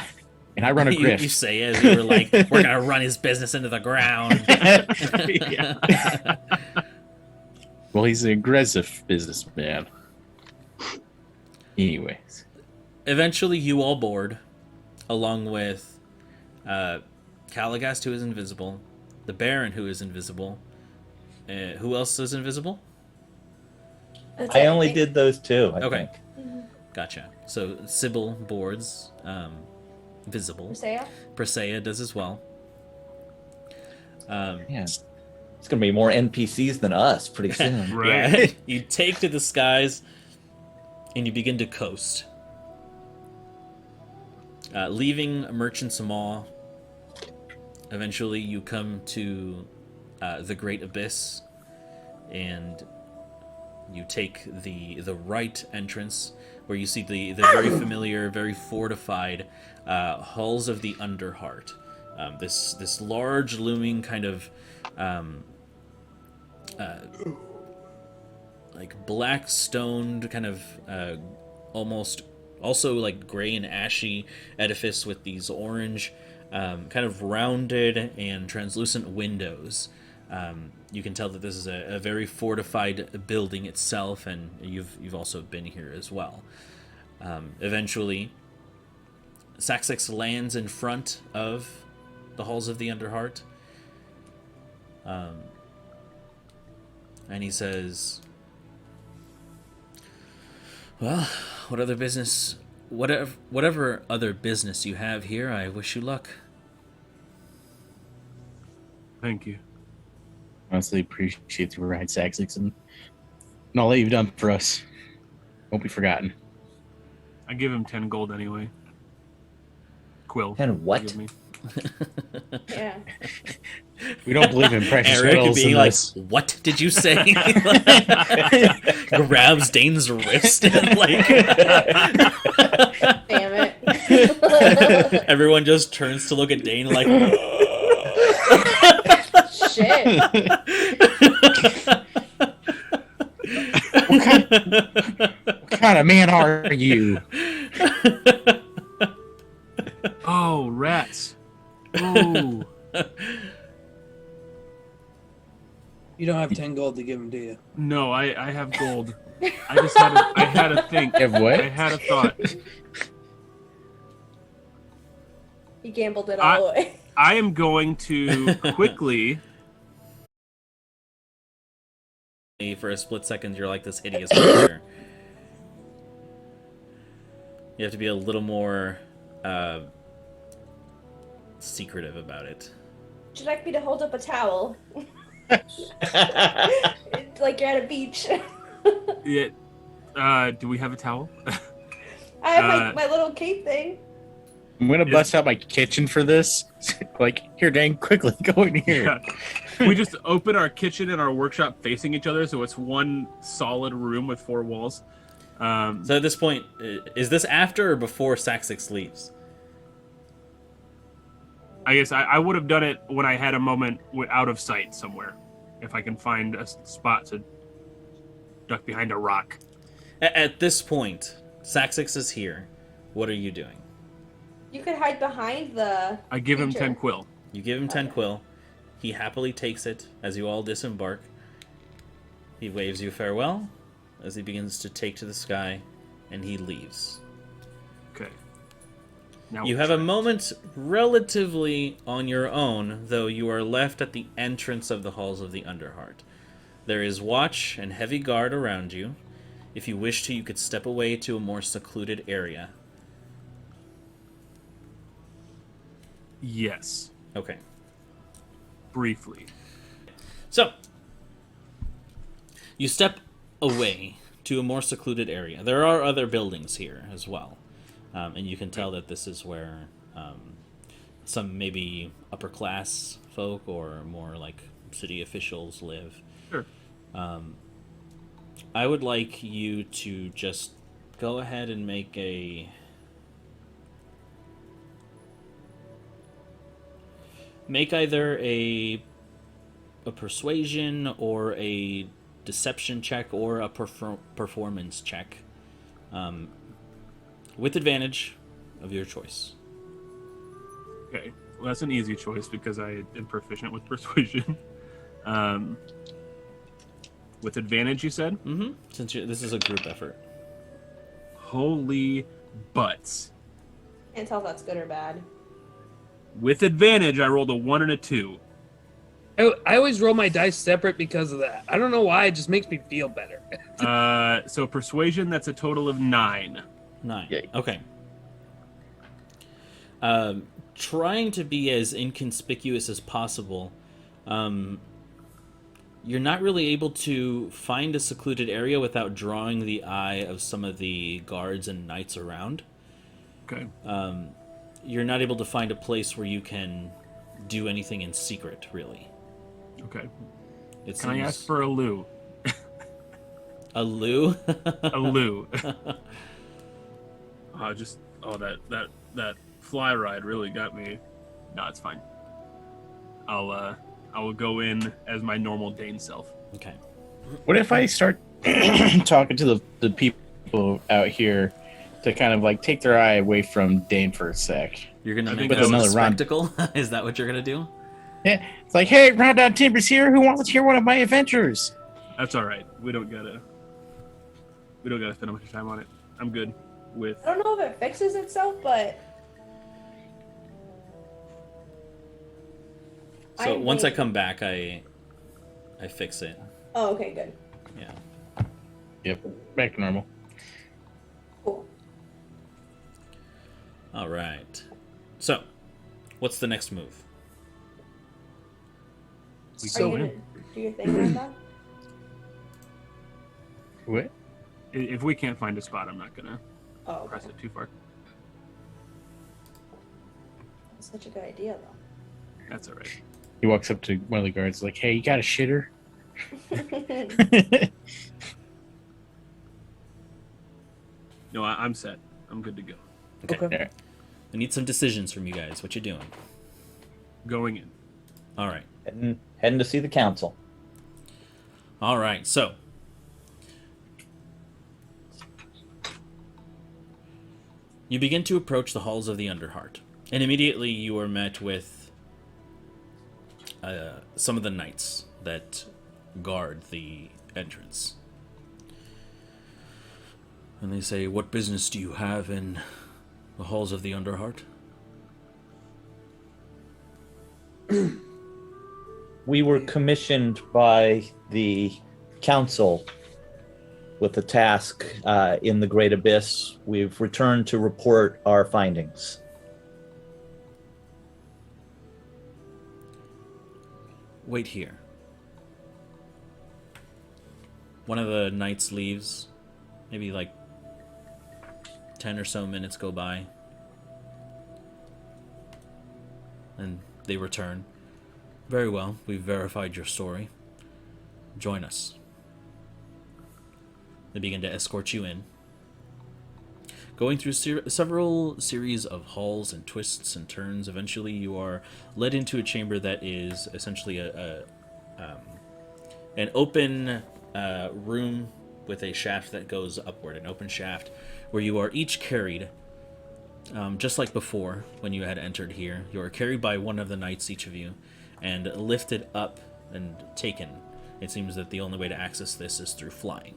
run a you grift. say as you were like, we're gonna run his business into the ground. Yeah. Well, he's an aggressive businessman. Anyways. Eventually, you all board, along with Caligast, who is invisible, the Baron, who is invisible. Who else is invisible? That's I it, only think. did those two, I Okay. think. Gotcha. So Sybil boards, visible. Presea? Presea does as well. Yeah. It's going to be more NPCs than us pretty soon. Right. Yeah. You take to the skies, and you begin to coast. Leaving Merchant's Mall, eventually you come to the Great Abyss, and you take the right entrance, where you see the very familiar, very fortified halls of the Underheart. This large, looming kind of like black stoned, kind of almost also like gray and ashy edifice with these orange, kind of rounded and translucent windows. You can tell that this is a very fortified building itself, and you've also been here as well. Eventually, Saxix lands in front of the halls of the Underheart, and he says, "Well, whatever other business you have here, I wish you luck." Thank you. Honestly, appreciate the ride, Saxix, and all that you've done for us. Won't be forgotten. I give him 10 gold anyway. Quill. And what? Give me. Yeah. We don't believe in precious Eric metals being in like, this. "What did you say?" Grabs Dane's wrist and like Damn it. everyone just turns to look at Dane like Shit. What kind of man are you? Oh, rats. Oh. You don't have 10 gold to give him, do you? No, I have gold. I just had a think. You have what? I had a thought. He gambled it all away. I am going to quickly. for a split second you're like this hideous monster. You have to be a little more secretive about it. Would you like me to hold up a towel? It's like you're at a beach. Yeah. Do we have a towel? I have my little cape thing. I'm gonna bust out my kitchen for this. Like, here, Dane, quickly go in here. Yeah. We just open our kitchen and our workshop facing each other, so it's one solid room with 4 walls. So at this point, is this after or before Saxix leaves? I guess I would have done it when I had a moment out of sight somewhere, if I can find a spot to duck behind a rock. At this point, Saxix is here. What are you doing? You could hide behind the. I give him creature. 10 quill. You give him 10 quill. He happily takes it as you all disembark. He waves you farewell as he begins to take to the sky, and he leaves. Okay. Now You have a moment relatively on your own, though you are left at the entrance of the halls of the Underheart. There is watch and heavy guard around you. If you wish to, you could step away to a more secluded area. Yes. Okay. Briefly. So, you step away to a more secluded area. There are other buildings here as well. And you can tell that this is where some maybe upper class folk or more like city officials live. Sure. I would like you to just go ahead and make either a persuasion or a deception check or a performance check, with advantage of your choice. Okay. Well, that's an easy choice because I am proficient with persuasion. With advantage, you said? Mm-hmm. Since this is a group effort. Holy butts. Can't tell if that's good or bad. With advantage, I rolled a 1 and a 2. I always roll my dice separate because of that. I don't know why. It just makes me feel better. So persuasion, that's a total of 9. 9. Yay. Okay. Trying to be as inconspicuous as possible, you're not really able to find a secluded area without drawing the eye of some of the guards and knights around. Okay. You're not able to find a place where you can do anything in secret, really. Okay. It Can I seems- ask for a loo? a loo? A loo. That fly ride really got me. No, it's fine. I will go in as my normal Dane self. Okay. What if I start talking to the people out here to kind of like take their eye away from Dane for a sec? You're gonna I make think this a another run. spectacle? Is that what you're gonna do? Yeah, it's like, hey, Round Down Timbers here. Who wants to hear one of my adventures? That's all right. We don't gotta spend much time on it. I'm good with. I don't know if it fixes itself, but So I once I think- come back, I fix it. Oh, okay, good. Yeah. Yep, back to normal. Cool. All right. So, what's the next move? We Are go you in. gonna do your thing right now? What? If we can't find a spot, I'm not gonna Oh, okay. press it too far. That's such a good idea, though. That's all right. He walks up to one of the guards, like, hey, you got a shitter? No, I'm set. I'm good to go. Okay. Okay. I need some decisions from you guys. What you doing? Going in. All right. Heading to see the council. All right. So, you begin to approach the halls of the Underheart, and immediately you are met with some of the knights that guard the entrance. And they say, "What business do you have in the halls of the Underheart?" We were commissioned by the council with a task in the Great Abyss. We've returned to report our findings. Wait here. One of the knights leaves. Maybe like 10 or so minutes go by. And they return. Very well, we've verified your story. Join us. They begin to escort you in. Going through several series of halls and twists and turns, eventually you are led into a chamber that is essentially an open room with a shaft that goes upward, an open shaft, where you are each carried, just like before when you had entered here. You are carried by one of the knights, each of you, and lifted up and taken. It seems that the only way to access this is through flying.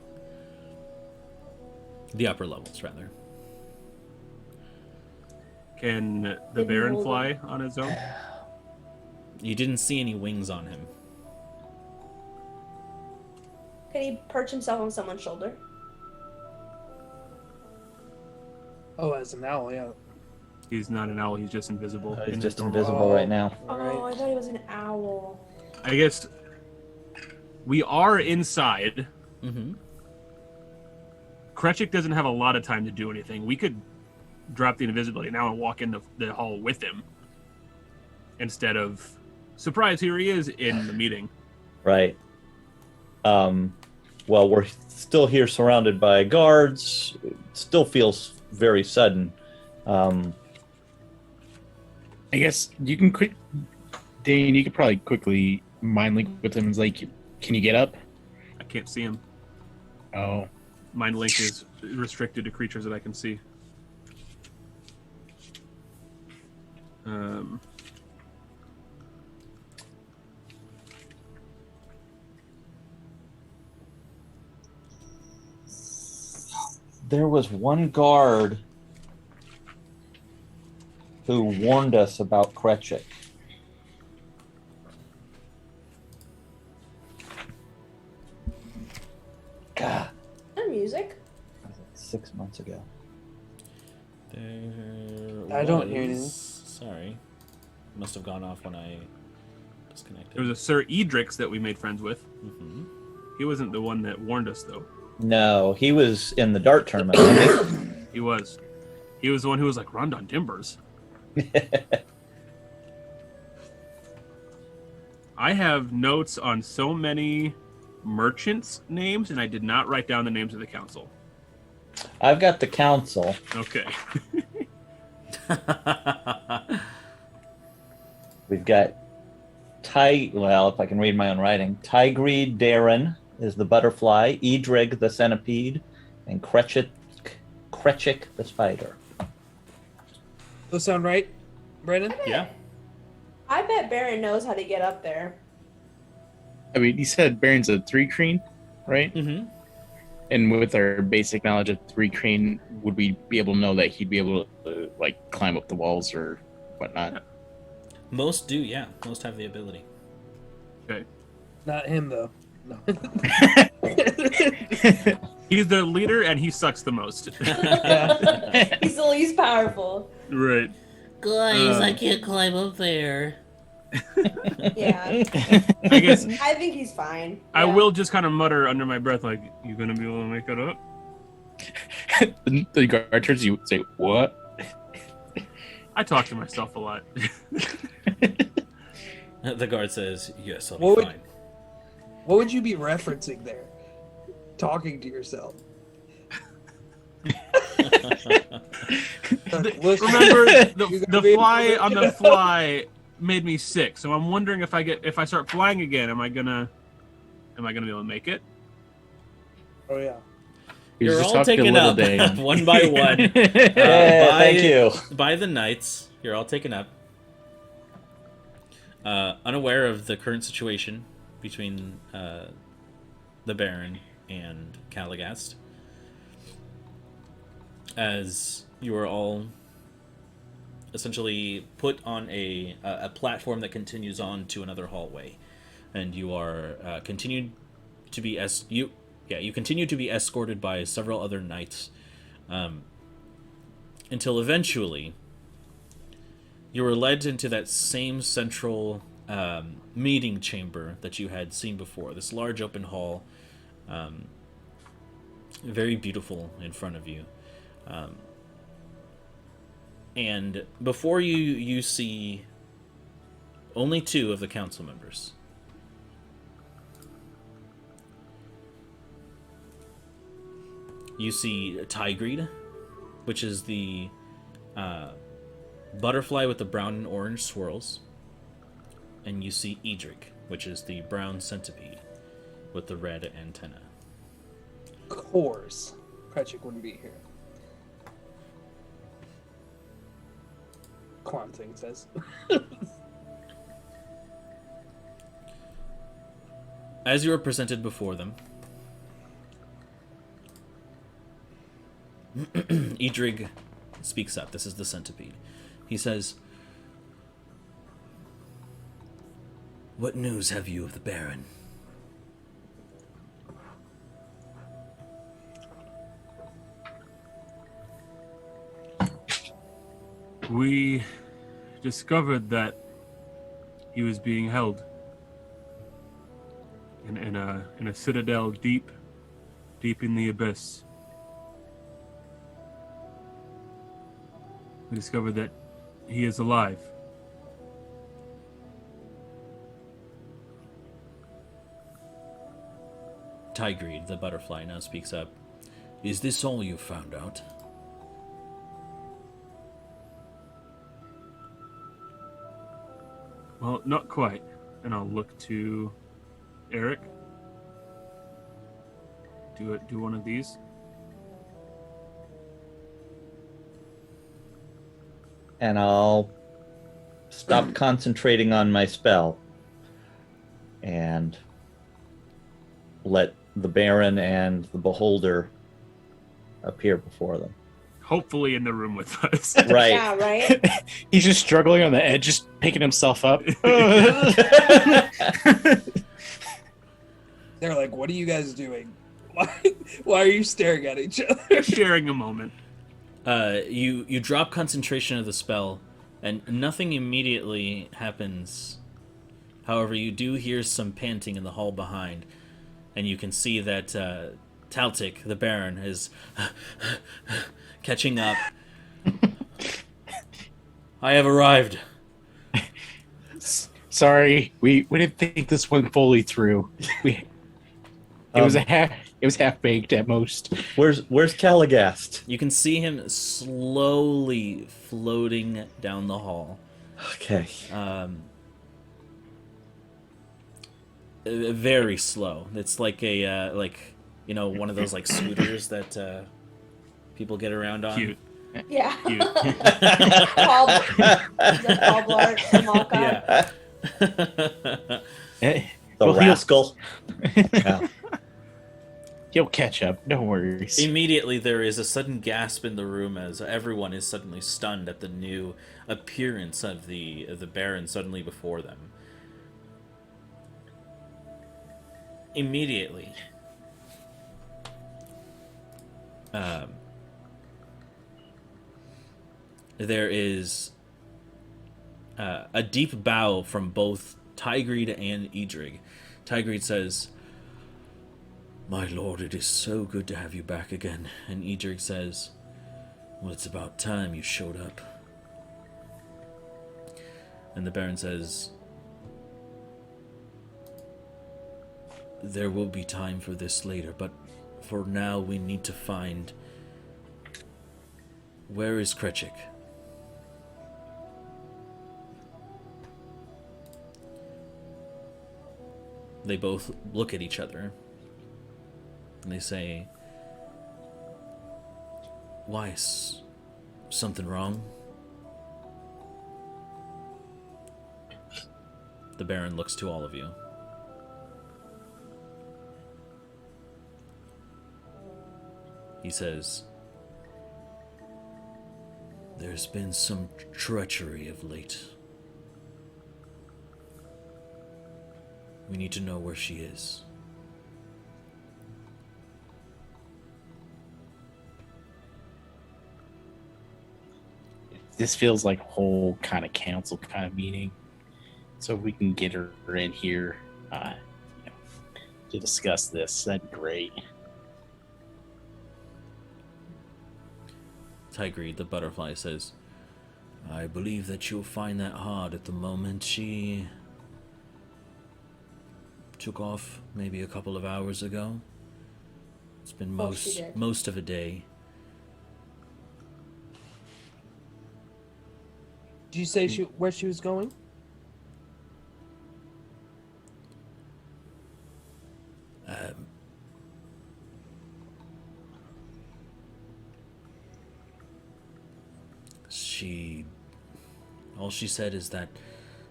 The upper levels, rather. Can the Didn't Baron hold fly on his own? You didn't see any wings on him. Can he perch himself on someone's shoulder? Oh, as an owl, yeah. He's not an owl. He's just invisible. He's in just his normal- invisible right now. Oh, I Right. thought he was an owl. I guess we are inside. Mm-hmm. Projekt doesn't have a lot of time to do anything. We could drop the invisibility now and walk into the hall with him instead of surprise. Here he is in the meeting. Right. Well, we're still here surrounded by guards. It still feels very sudden. I guess you can quick, Dane. You could probably quickly mind link with him. And like, can you get up? I can't see him. Oh, Mind link is restricted to creatures that I can see. There was one guard who warned us about Projekt. God, And music. 6 months ago. I don't hear anything. Sorry. Must have gone off when I disconnected. There was a Sir Edrix that we made friends with. Mm-hmm. He wasn't the one that warned us, though. No, he was in the dart tournament. wasn't He was. He was the one who was like, Rondon Timbers. he? I have notes on so many merchants' names, and I did not write down the names of the council. I've got the council. Okay. We've got well, if I can read my own writing, Tigreed Darren is the butterfly, Edrig the centipede, and Kretchik the spider. Those sound right, Brandon? Yeah. I bet Baron knows how to get up there. I mean, he said Baron's a 3-crane, right? Mm-hmm. And with our basic knowledge of 3-crane, would we be able to know that he'd be able to like climb up the walls or whatnot? Most do, yeah. Most have the ability. Okay. Not him, though. No. He's the leader, and he sucks the most. Yeah. He's the least powerful. Right. Guys, I can't climb up there. Yeah. I guess I think he's fine. I Yeah. will just kind of mutter under my breath, like, you gonna be able to make it up? The guard turns you say, "What?" I talk to myself a lot. The guard says, yes, I'll What be would- fine. What would you be referencing there? Talking to yourself. Listen, Remember, You the gotta be able fly to- on the fly made me sick. So I'm wondering if I start flying again, am I gonna be able to make it? Oh, yeah. He was You're just all talking to taken little up Dane. one by one. Yeah, thank you. By the knights. You're all taken up. Unaware of the current situation between the Baron and Caligast. As you are all essentially put on a platform that continues on to another hallway. And you are continued to be you continue to be escorted by several other knights until eventually you were led into that same central meeting chamber that you had seen before. This large open hall, very beautiful in front of you. And before you see only 2 of the council members. You see Tigreed, which is the butterfly with the brown and orange swirls. And you see Edric, which is the brown centipede with the red antenna. Of course. Projekt wouldn't be here. Quan thing says. As you are presented before them, Edrig speaks up. This is the centipede. He says, "What news have you of the Baron?" We discovered that he was being held in a citadel deep in the abyss. We discovered that he is alive. Tigreed, the butterfly, now speaks up. Is this all you found out? Well, not quite. And I'll look to Eric. Do one of these. And I'll stop concentrating on my spell and let the Baron and the Beholder appear before them. Hopefully in the room with us. Right. Yeah, right? He's just struggling on the edge, just picking himself up. They're like, "What are you guys doing? Why are you staring at each other?" Sharing a moment. You drop concentration of the spell, and nothing immediately happens. However, you do hear some panting in the hall behind, and you can see that Taltic, the Baron, is catching up. I have arrived. Sorry, we didn't think this one fully through. It was half baked at most. Where's Caligast? You can see him slowly floating down the hall. Okay. Very slow. It's like a one of those like scooters that people get around on. Cute. Yeah. Cute. Paul Blart from Hawkeye. Yeah. The rascal. Yeah. He'll catch up. No worries. Immediately, there is a sudden gasp in the room as everyone is suddenly stunned at the new appearance of the Baron suddenly before them. Immediately, there is a deep bow from both Tigreed and Edrig. Tigreed says, "My lord, it is so good to have you back again." And Edrig says, "Well, it's about time you showed up." And the Baron says, "There will be time for this later, but for now we need to find... Where is Krechik?" They both look at each other. And they say, "Why, is something wrong?" The Baron looks to all of you. He says, "There's been some treachery of late. We need to know where she is." This feels like a whole kind of council kind of meeting. So if we can get her in here to discuss this, that'd be great. Tigreed, the butterfly, says, "I believe that you'll find that hard at the moment. She took off maybe a couple of hours ago. It's been most of a day." Did you say where she was going? All she said is that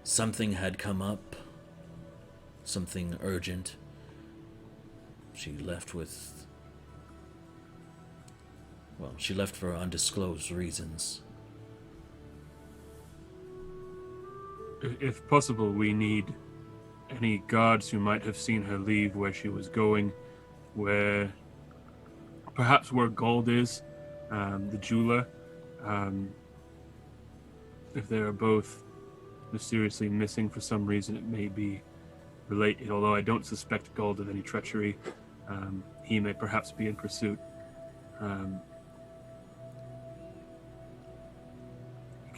something had come up, something urgent. She left for undisclosed reasons. If possible, we need any guards who might have seen her leave where she was going, perhaps where Gold is, the jeweler. If they are both mysteriously missing for some reason, it may be related, although I don't suspect Gold of any treachery. He may perhaps be in pursuit.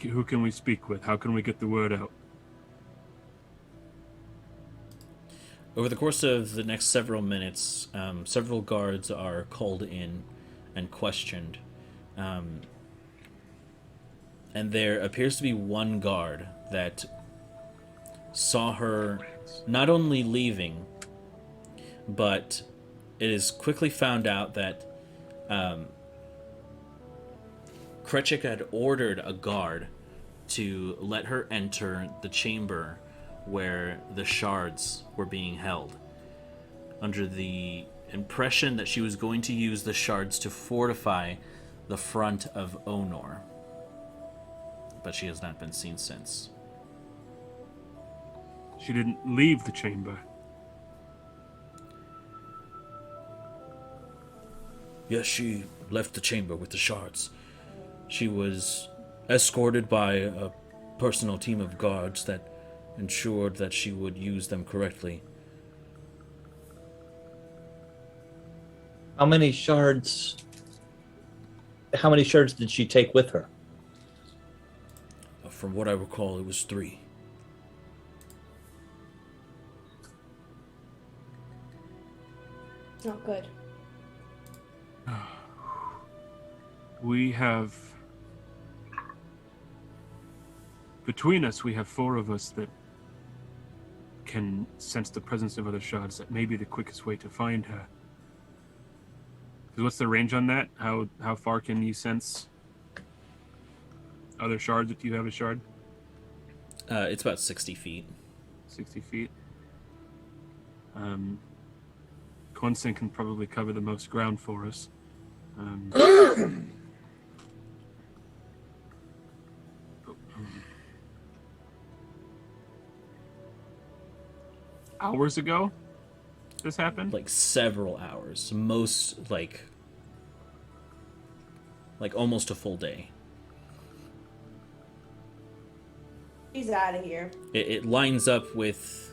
Who can we speak with? How can we get the word out? Over the course of the next several minutes, several guards are called in and questioned. And there appears to be one guard that saw her not only leaving, but it is quickly found out that Projekt had ordered a guard to let her enter the chamber where the shards were being held, under the impression that she was going to use the shards to fortify the front of Onor. But she has not been seen since. She didn't leave the chamber. Yes, she left the chamber with the shards. She was escorted by a personal team of guards that ensured that she would use them correctly. How many shards did she take with her? From what I recall, it was 3. Not good. We have... Between us, we have 4 of us that can sense the presence of other shards. That may be the quickest way to find her. 'Cause what's the range on that? How far can you sense other shards if you have a shard? It's about 60 feet. 60 feet. Quonsen can probably cover the most ground for us. Hours ago, this happened? Like several hours. Most, like almost a full day. He's out of here. It lines up with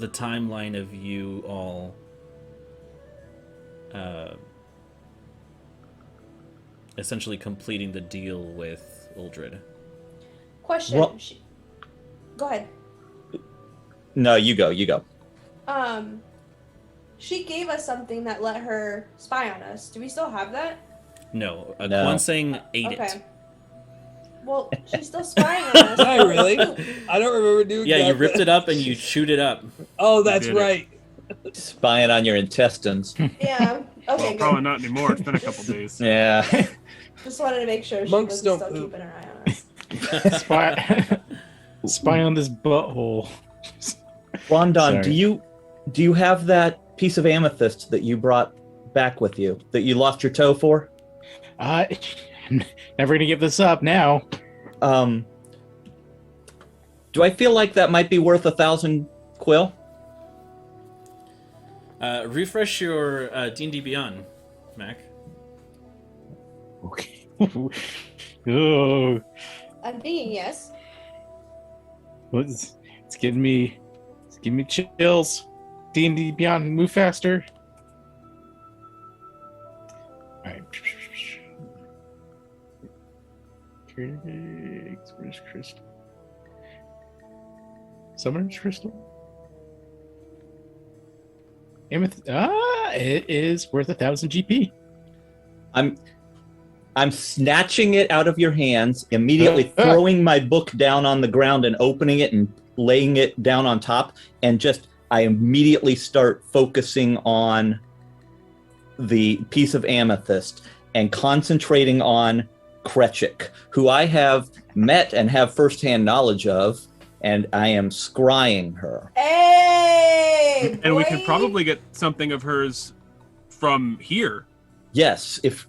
the timeline of you all essentially completing the deal with Uldred. Question. Well- Go ahead. No, you go. She gave us something that let her spy on us. Do we still have that? No, No. Quonsang ate Okay. it. Well, she's still spying on us. Did I really? I don't remember doing that. Yeah, you ripped it up and you chewed it up. Oh, that's did it. right. Spying on your intestines. Yeah. Well, Okay, probably good. not anymore. It's been a couple days. Yeah. Just wanted to make sure she Monks was don't still poop. keeping her eye on us. Spy on this butthole. Rondon, Sorry. do you have that piece of amethyst that you brought back with you that you lost your toe for? I'm never gonna give this up now. Do I feel like that might be worth 1,000 quill? Refresh your D&D Beyond, Mac. Okay. Oh, I'm thinking yes. it's giving me chills. D&D Beyond, move faster. All right. Where's Crystal? Summoner's Crystal? Amethyst. It is worth 1,000 GP. I'm snatching it out of your hands, immediately throwing my book down on the ground and opening it and laying it down on top, and I immediately start focusing on the piece of amethyst and concentrating on Projekt, who I have met and have firsthand knowledge of, and I am scrying her. Hey, And we can boy. probably get something of hers from here. Yes, if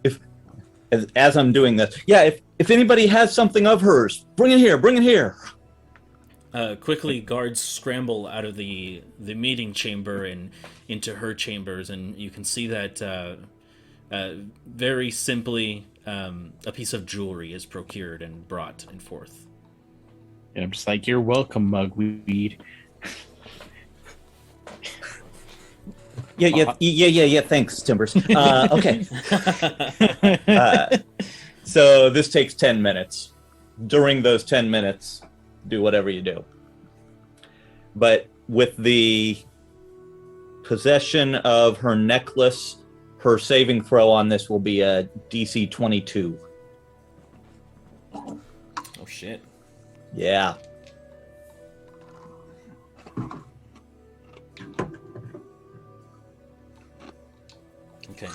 as I'm doing this, yeah. If anybody has something of hers, bring it here. Bring it here. Quickly, guards scramble out of the meeting chamber and into her chambers, and you can see that very simply a piece of jewelry is procured and brought and forth. And I'm just like, you're welcome, mugweed. Yeah. Thanks, Timbers. Okay. So this takes 10 minutes. During those 10 minutes, do whatever you do. But with the possession of her necklace, her saving throw on this will be a DC 22. Oh, shit. Yeah. Okay.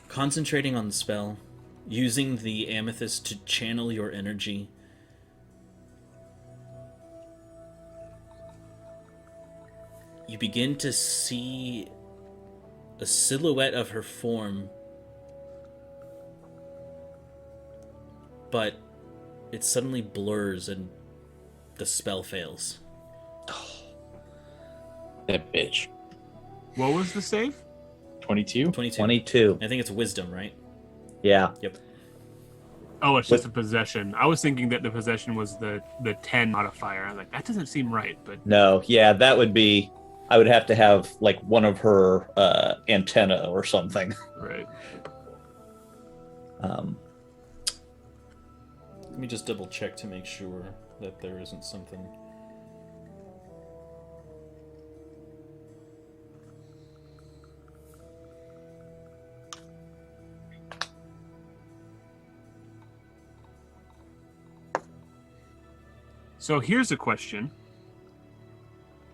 Concentrating on the spell, using the amethyst to channel your energy. You begin to see a silhouette of her form, but it suddenly blurs and the spell fails. That bitch. What was the save? 22? 22. I think it's wisdom, right? Yeah. Yep. Oh, it's just a possession. I was thinking that the possession was the 10 modifier. I was like, that doesn't seem right, but No, yeah, that would be... I would have to have, like, one of her antenna or something. right. Let me just double check to make sure that there isn't something. So here's a question.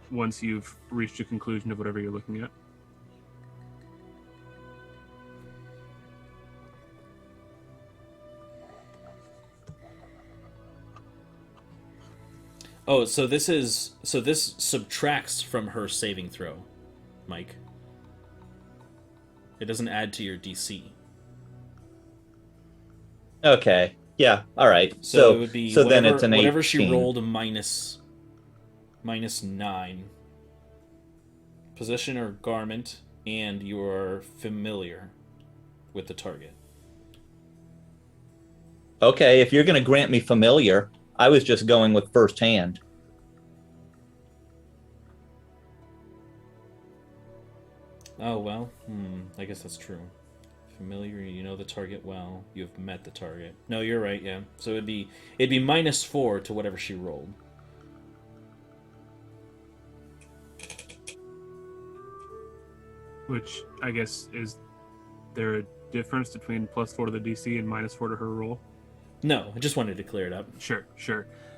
Once you've reached a conclusion of whatever you're looking at. Oh, so this subtracts from her saving throw, Mike. It doesn't add to your DC. Okay. Yeah, all right. So it would be so whatever, then it's an 18. whatever she rolled minus 9. Possession or garment, and you are familiar with the target. Okay, if you're going to grant me familiar, I was just going with first hand. Oh, well, I guess that's true. Familiar, you know the target well. You have met the target. No, you're right, yeah. So it'd be -4 to whatever she rolled. Which, I guess, is there a difference between +4 to the DC and -4 to her roll? No, I just wanted to clear it up. Sure.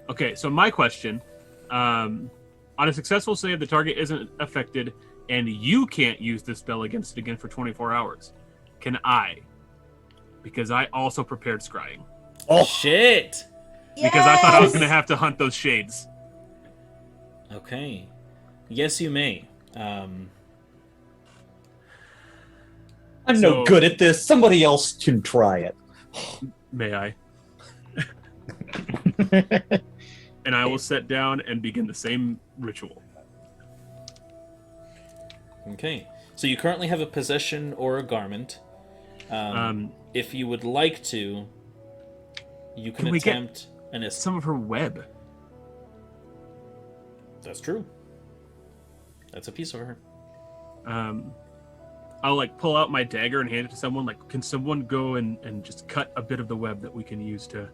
Okay, so my question, on a successful save, the target isn't affected, and you can't use this spell against it again for 24 hours. Can I? Because I also prepared scrying. Oh, shit! Because I thought I was going to have to hunt those shades. Okay. Yes, you may. I'm no good at this. Somebody else can try it. May I? And I will sit down and begin the same ritual. Okay. So you currently have a possession or a garment. If you would like to, you can attempt an... Some of her web. That's true. That's a piece of her. I'll pull out my dagger and hand it to someone. Can someone go and just cut a bit of the web that we can use to...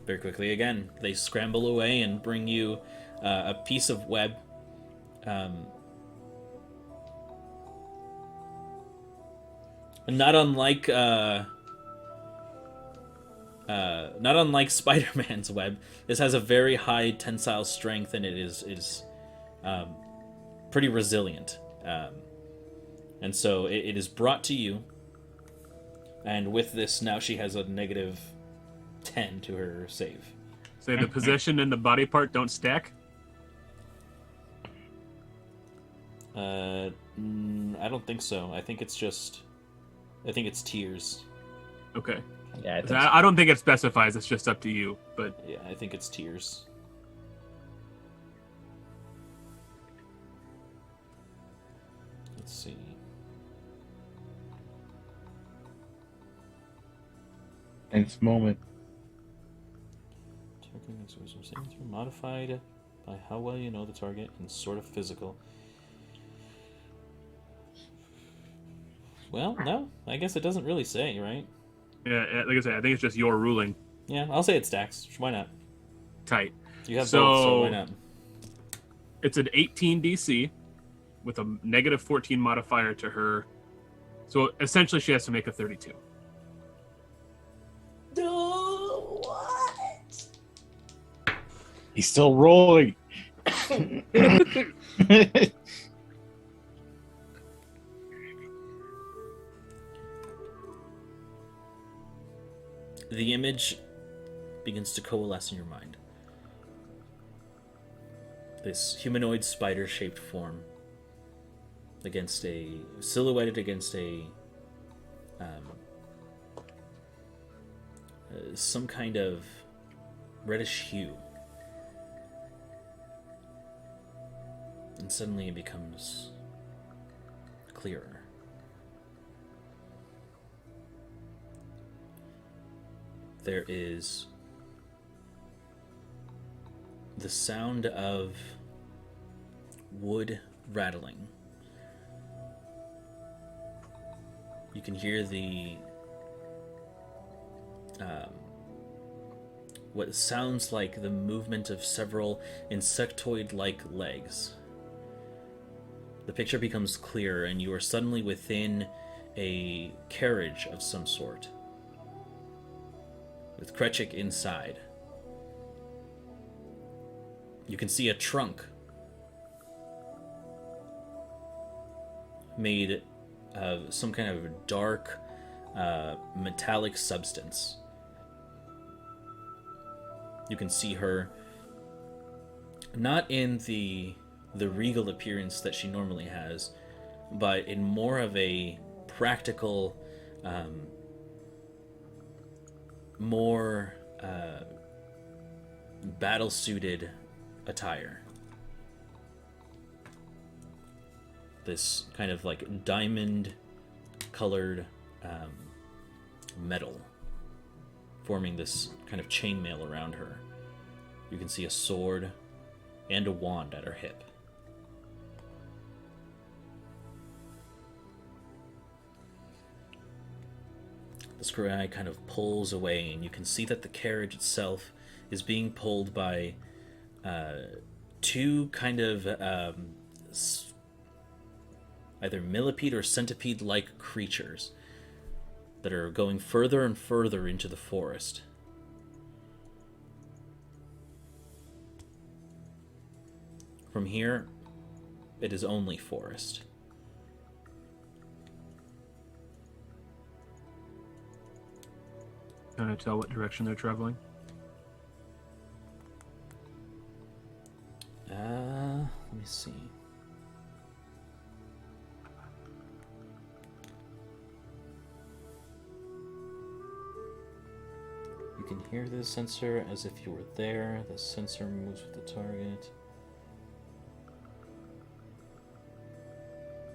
Very quickly again, they scramble away and bring you a piece of web. Not unlike Spider-Man's web, this has a very high tensile strength, and it is pretty resilient. And so it is brought to you, and with this now she has a -10 to her save. Say the possession and the body part don't stack? I don't think so. I think it's tiers. Okay. Yeah, I think so. I don't think it specifies. It's just up to you. But Yeah, I think it's tears. Let's see. Tense moment. Target makes wisdom saving throw modified by how well you know the target and sort of physical. Well, no, I guess it doesn't really say, right? yeah, like I said, I think it's just your ruling. Yeah, I'll say it stacks. Why not? Tight. You have both, so why not? It's an 18 DC with a negative 14 modifier to her. So essentially, she has to make a 32. No, what? He's still rolling. The image begins to coalesce in your mind. This humanoid spider-shaped form silhouetted against some kind of reddish hue. And suddenly it becomes clearer. There is the sound of wood rattling. You can hear the what sounds like the movement of several insectoid-like legs. The picture becomes clearer, and you are suddenly within a carriage of some sort, with Projekt inside. You can see a trunk made of some kind of dark, metallic substance. You can see her not in the regal appearance that she normally has, but in more of a practical, more battle-suited attire. This kind of like diamond-colored metal forming this kind of chainmail around her. You can see a sword and a wand at her hip. The scry kind of pulls away, and you can see that the carriage itself is being pulled by two kind of either millipede or centipede-like creatures that are going further and further into the forest. From here, it is only forest. Can I tell what direction they're traveling? Let me see. You can hear the sensor as if you were there. The sensor moves with the target.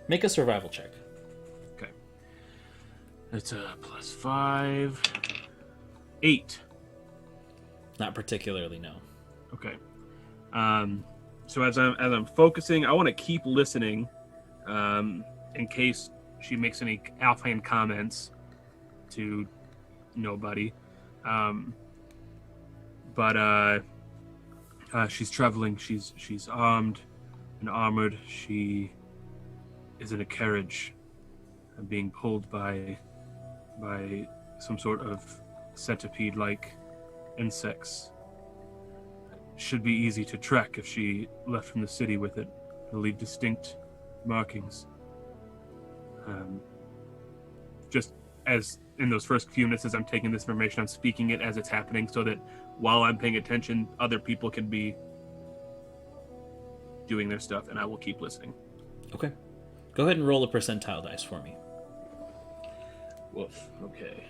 Make a survival check. Okay. That's a +5. 8. Not particularly, no. Okay. So as I'm focusing, I want to keep listening, in case she makes any offhand comments to nobody. But she's traveling. She's armed and armored. She is in a carriage, being pulled by some sort of centipede-like insects. Should be easy to track if she left from the city with it. It'll leave distinct markings. Just as in those first few minutes as I'm taking this information, I'm speaking it as it's happening so that while I'm paying attention, other people can be doing their stuff, and I will keep listening. Okay. Go ahead and roll a percentile dice for me. Woof. Okay.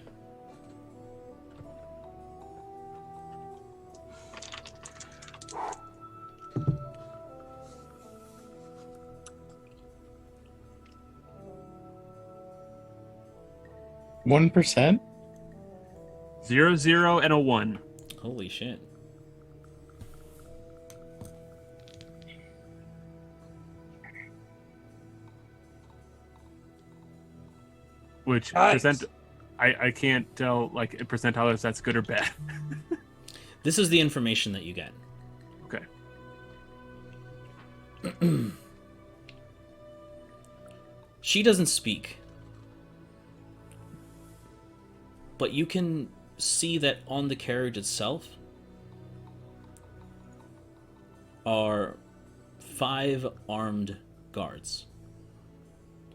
1%? 0, 0, and a 1. Holy shit. Which Nice. I can't tell like in percentile if that's good or bad. This is the information that you get. Okay. She doesn't speak. But you can see that on the carriage itself are 5 armed guards.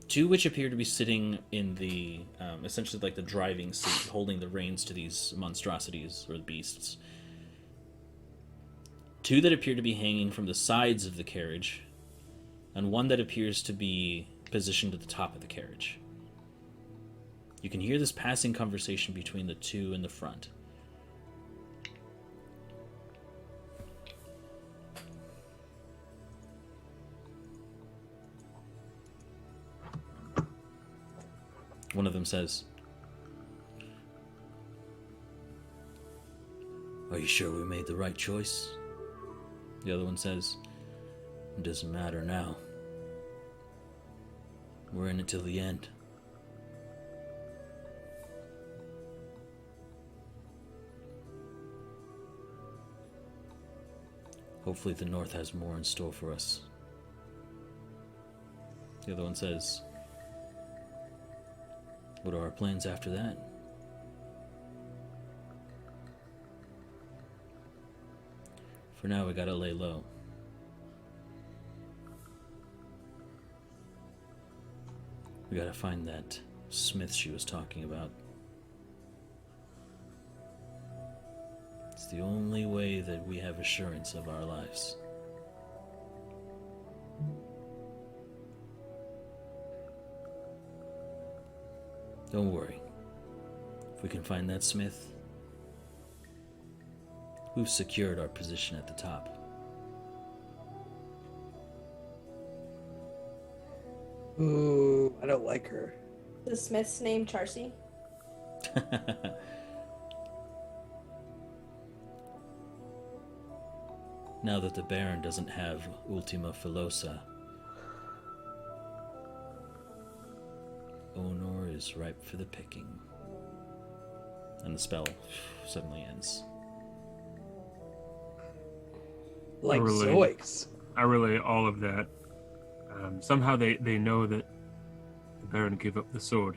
2 which appear to be sitting in the, essentially like the driving seat, holding the reins to these monstrosities or beasts. 2 that appear to be hanging from the sides of the carriage, and 1 that appears to be positioned at the top of the carriage. You can hear this passing conversation between the 2 in the front. One of them says, "Are you sure we made the right choice?" The other one says, "It doesn't matter now. We're in it till the end." Hopefully the North has more in store for us. The other one says, "What are our plans after that?" For now, we gotta lay low. We gotta find that smith she was talking about. It's the only way that we have assurance of our lives. Don't worry. If we can find that smith, we've secured our position at the top. Ooh, I don't like her. The smith's name Charcy. Now that the Baron doesn't have Ultima Filosa, Onor is ripe for the picking. And the spell suddenly ends. Like Really? Zoics. I relay all of that. Somehow they know that the Baron gave up the sword.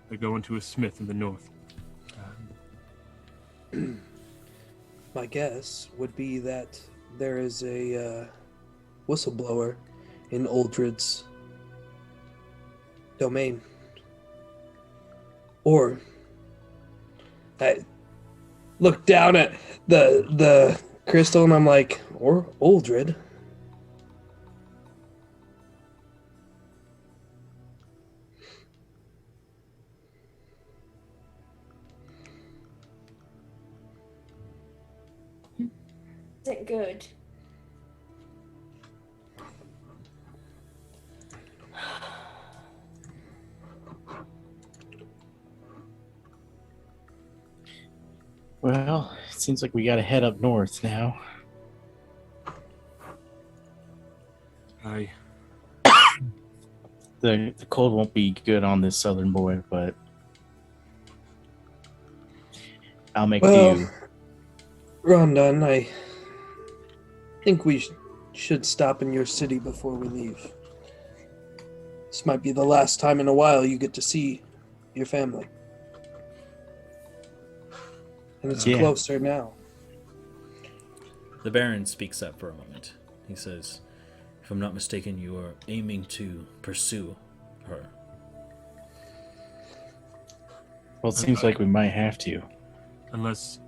They go into a smith in the north. My guess would be that there is a whistleblower in Uldred's domain. Or I look down at the crystal and I'm like, or Uldred. Isn't good. Well, it seems like we gotta head up north now. I The cold won't be good on this southern boy, but I'll make Well, do. Rondon, I think we should stop in your city before we leave. This might be the last time in a while you get to see your family. And it's Yeah. closer now. The Baron speaks up for a moment. He says, "If I'm not mistaken, you are aiming to pursue her." Well, it seems like we might have to. unless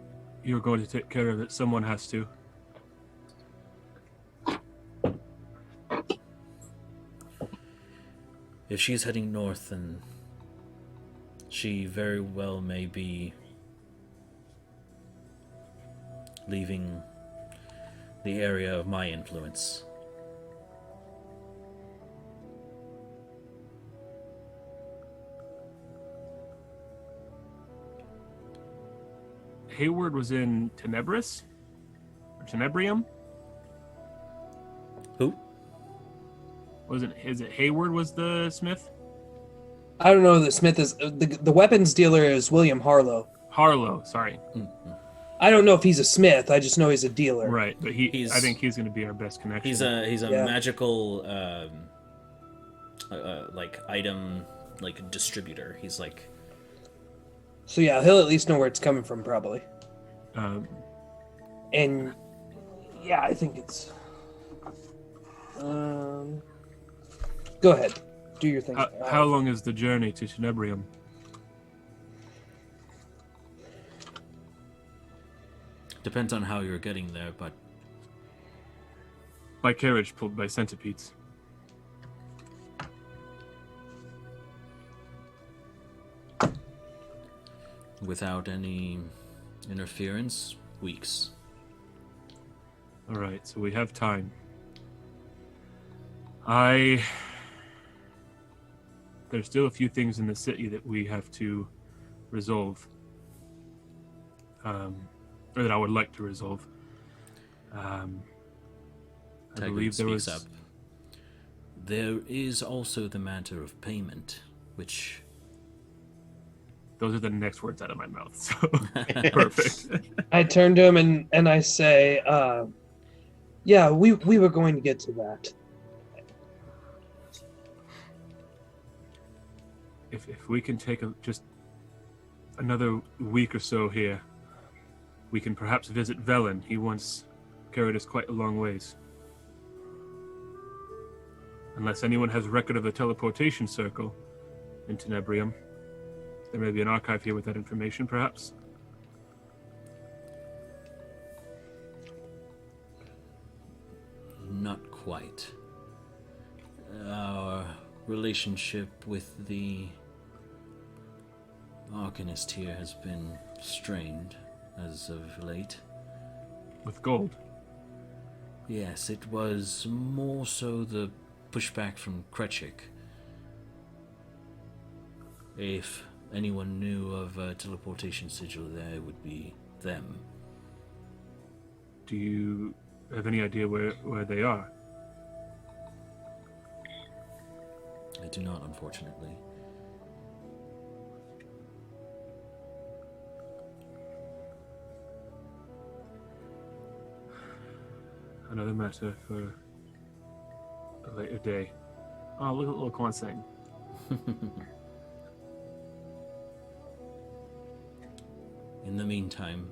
you're going to take care of it, someone has to. If she's heading north, then she very well may be leaving the area of my influence. Hayward was in Tenebris? Or Tenebrium? Who? Is it Hayward was the smith? I don't know who the smith is. The weapons dealer is William Harlow. Harlow, sorry. I don't know if he's a smith. I just know he's a dealer. Right, but I think he's going to be our best connection. He's a Yeah. magical like item like distributor. He's like So yeah, he'll at least know where it's coming from, probably. And yeah, I think it's. Go ahead, do your thing. How long is the journey to Tenebrium? depends on how you're getting there, but By carriage pulled by centipedes. without any interference, weeks. All right, so we have time. There's still a few things in the city that we have to resolve. Or that I would like to resolve. I Tiger believe there speaks was... up. There is also the matter of payment, which Those are the next words out of my mouth, so perfect. I turn to him and I say, yeah, we were going to get to that. If we can take just another week or so here, we can perhaps visit Velen. He once carried us quite a long ways. Unless anyone has record of the teleportation circle in Tenebrium. There may be an archive here with that information, perhaps. not quite. Our relationship with the Arcanist here has been strained as of late. With gold. Yes, it was more so the pushback from Projekt. If anyone knew of a teleportation sigil there, it would be them. Do you have any idea where they are? I do not, unfortunately. Another matter for a later day. Oh, look at little Kwansang. In the meantime,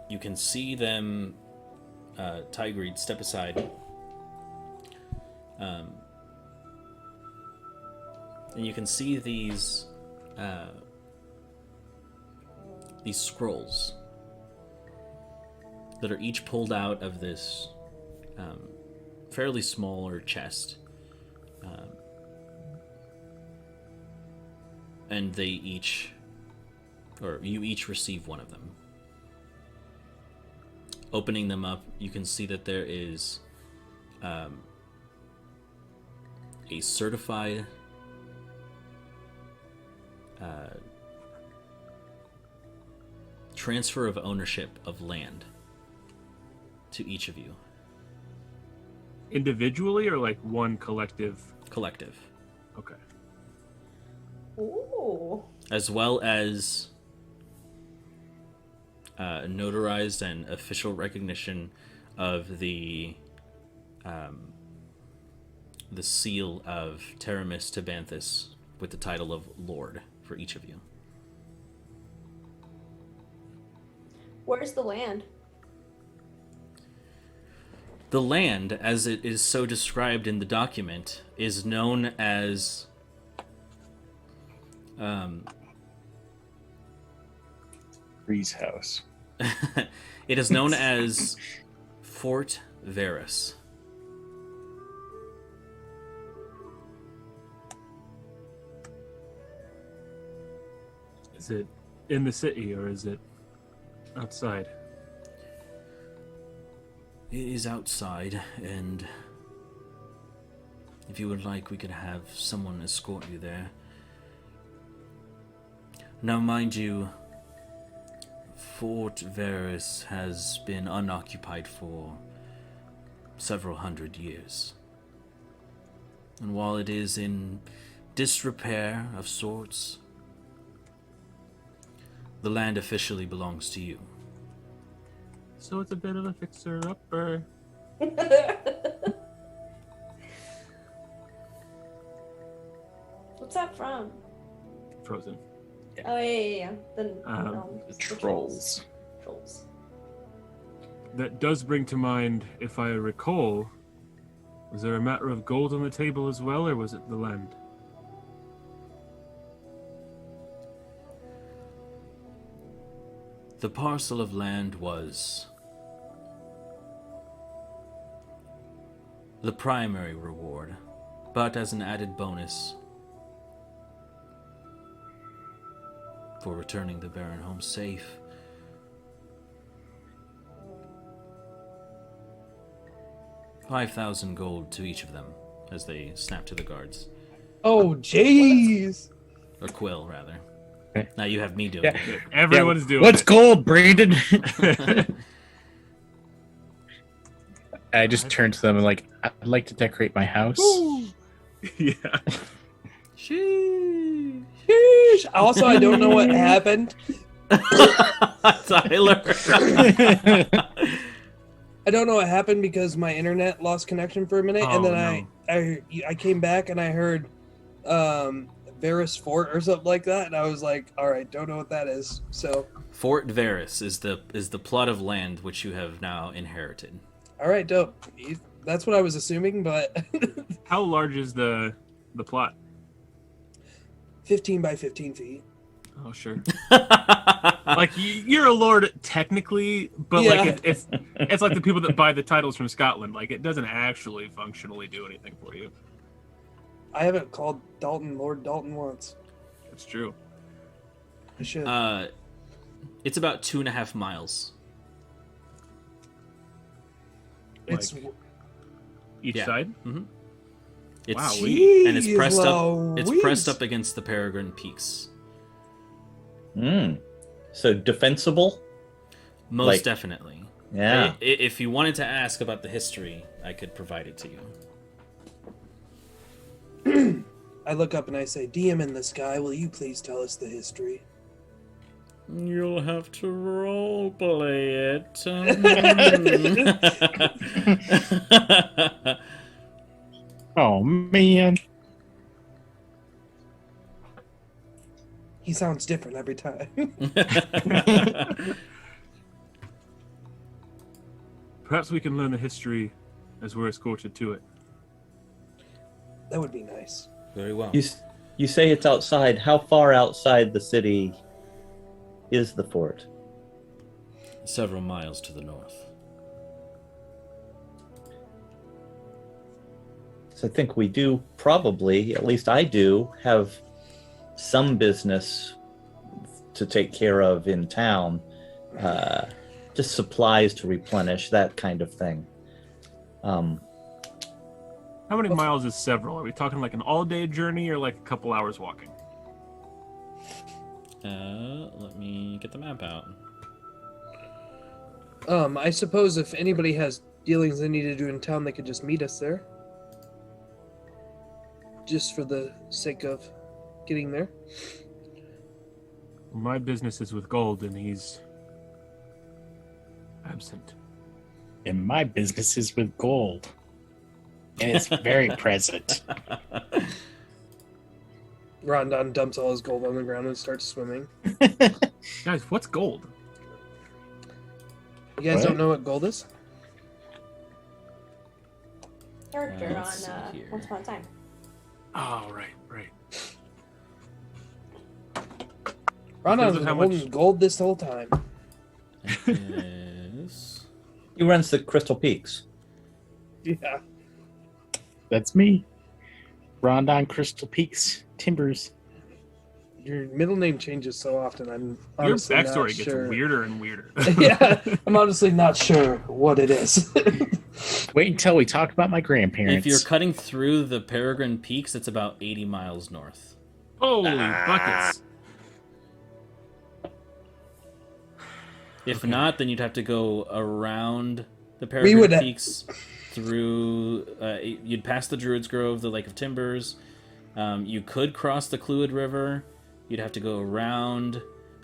you can see them, Tigreed, step aside. And you can see these scrolls that are each pulled out of this fairly smaller chest. And they each, or you each receive one of them. Opening them up, you can see that there is a certified transfer of ownership of land to each of you. Individually or like one collective? Collective. Okay. Ooh. As well as notarized and official recognition of the seal of Teramis Tabanthus with the title of Lord for each of you. Where's the land? The land, as it is so described in the document, is known as Bree's house. it is known as Fort Varus. Is it in the city or is it outside? It is outside, and if you would like, we could have someone escort you there. Now, mind you, Fort Varys has been unoccupied for several hundred years. And while it is in disrepair of sorts, the land officially belongs to you. So it's a bit of a fixer-upper. What's that from? Frozen. Oh yeah. The Trolls. Trolls. That does bring to mind, if I recall, was there a matter of gold on the table as well, or was it the land? The parcel of land was the primary reward, but as an added bonus for returning the Baron home safe, $5,000 gold to each of them, as they snap to the guards. Oh, jeez. Or Quill, rather. Okay. Now you have me doing Yeah. it. Everyone's doing What's it. gold, Brandon? I just turned to them and like, I'd like to decorate my house. Yeah. Sheesh. Sheesh. Also, I don't know what happened. Tyler. I don't know what happened because my internet lost connection for a minute, and Oh, then I came back and I heard Varys Fort or something like that, and I was like, all right, don't know what that is. So, Fort Varys is the plot of land which you have now inherited. all right, dope. That's what I was assuming, but How large is the plot? 15 by 15 feet. Oh, sure. Like, you're a lord technically, but Yeah. like it's like the people that buy the titles from Scotland. Like, it doesn't actually functionally do anything for you. I haven't called Dalton Lord Dalton once. It's true. I should. It's about 2.5 miles. It's Each Yeah. side? Mm-hmm. It's Wow, and it's pressed up. It's Louise. pressed up against the Peregrine Peaks. So defensible? Most Like- definitely. Yeah. If you wanted to ask about the history, I could provide it to you. I look up and I say, DM in the sky, will you please tell us the history? You'll have to roleplay it. Oh man. He sounds different every time. Perhaps we can learn the history as we're escorted to it. That would be nice. Very well. You say it's outside. How far outside the city is the fort? Several miles to the north. So I think we do probably, at least I do, have some business to take care of in town. Just supplies to replenish, that kind of thing. How many miles is several? Are we talking like an all-day journey or like a couple hours walking? Let me get the map out. I suppose if anybody has dealings they need to do in town, they could just meet us there. Just for the sake of getting there. My business is with gold, and he's absent. And my business is with gold. And it's very present. Rondon dumps all his gold on the ground and starts swimming. Guys, what's gold? You guys What? don't know what gold is? Character Let's see on here. Once Upon a Time. Oh, right. Rondon's Because of been how holding much- gold this whole time. Yes. He runs the Crystal Peaks. Yeah. That's me. Rondon Crystal Peaks Timbers. Your middle name changes so often. I'm Your honestly not backstory gets sure. weirder and weirder. Yeah, I'm honestly not sure what it is. Wait until we talk about my grandparents. If you're cutting through the Peregrine Peaks, it's about 80 miles north. Holy buckets. If Okay. not, then you'd have to go around the We would- Peregrine Peaks through. You'd pass the Druid's Grove, the Lake of Timbers. You could cross the Clwyd River. You'd have to go around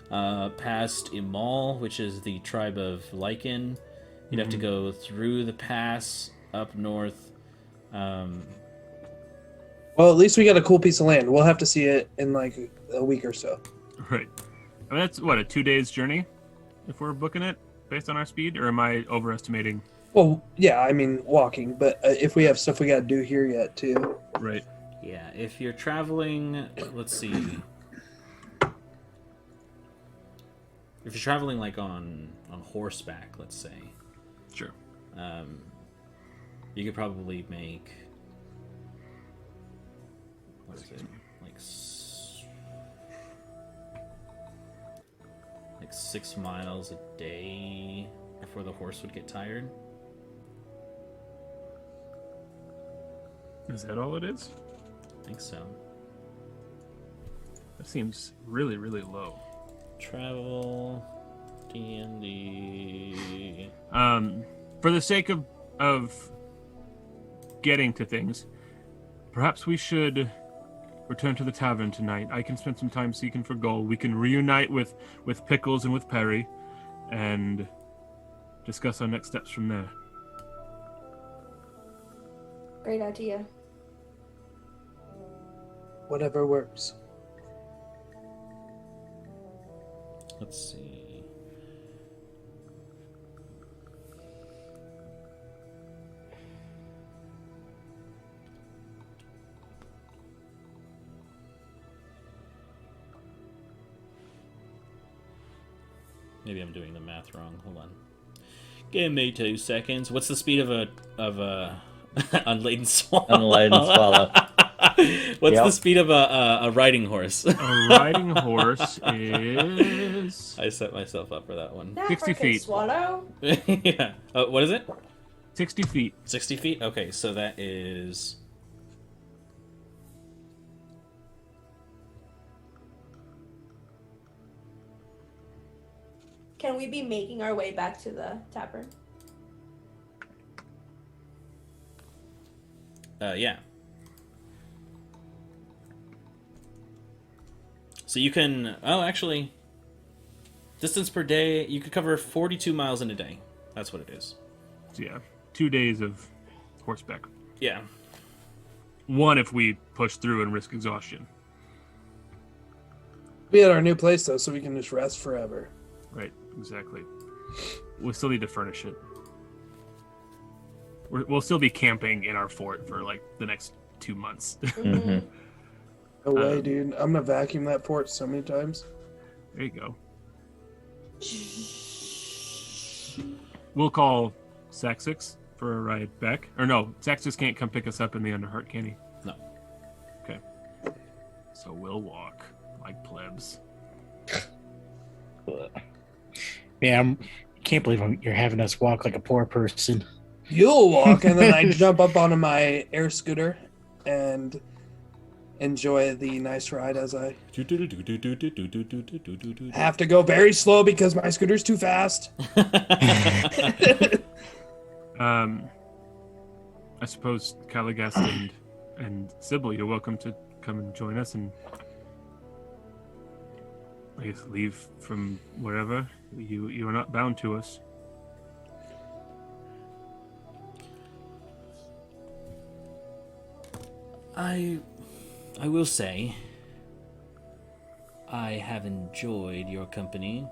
past Imal, which is the tribe of Larkin. You'd have to go through the pass up north. Well, at least we got a cool piece of land. We'll have to see it in like a week or so. Right. I mean, that's what, a 2 days journey if we're booking it based on our speed, or am I overestimating? Well, yeah, I mean walking, but if we have stuff we got to do here yet too. Right. Yeah, if you're traveling, let's see. If you're traveling like on horseback, let's say, Sure. you could probably make what is it like 6 miles a day before the horse would get tired. Is that all it is? I think so. That seems really, really low. Travel D&D. For the sake of getting to things, perhaps we should return to the tavern tonight. I can spend some time seeking for gold. We can reunite with Pickles and with Perry and discuss our next steps from there. Great idea. Whatever works. Let's see. Maybe I'm doing the math wrong. Hold on. Give me 2 seconds. What's the speed of a unladen swallow? Unladen swallow. What's Yep. the speed of a riding horse? A riding horse is I set myself up for that one. That 60 frickin' feet. Swallow. Yeah. What is it? 60 feet. 60 feet? Okay, so that is... Can we be making our way back to the tavern? Yeah. So you can... Oh, actually... Distance per day, you could cover 42 miles in a day. That's what it is. So yeah, 2 days of horseback. Yeah. One if we push through and risk exhaustion. We had our new place though, so we can just rest forever. Right, exactly. We still need to furnish it. We'll still be camping in our fort for like the next 2 months. Mhm. No way, dude. I'm gonna vacuum that fort so many times. There you go. We'll call Saxix for a ride back. Or no, Saxix can't come pick us up in the Underheart, can he? No. Okay. So we'll walk like plebs. Man, I can't believe you're having us walk like a poor person. You'll walk, and then I jump up onto my air scooter and enjoy the nice ride as I have to go very slow because my scooter's too fast. I suppose Caligas and Sybil, you're welcome to come and join us and I guess leave from wherever. You are not bound to us. I will say, I have enjoyed your company,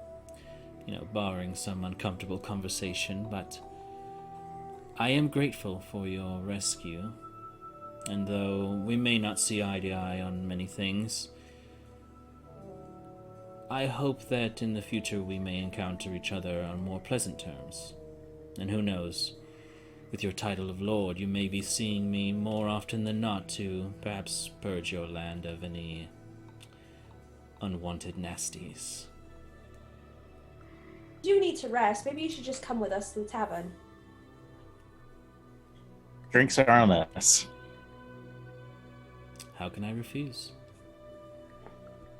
barring some uncomfortable conversation, but I am grateful for your rescue. And though we may not see eye to eye on many things, I hope that in the future we may encounter each other on more pleasant terms. And who knows, with your title of Lord, you may be seeing me more often than not to perhaps purge your land of any unwanted nasties. You need to rest. Maybe you should just come with us to the tavern. Drinks are on us. How can I refuse?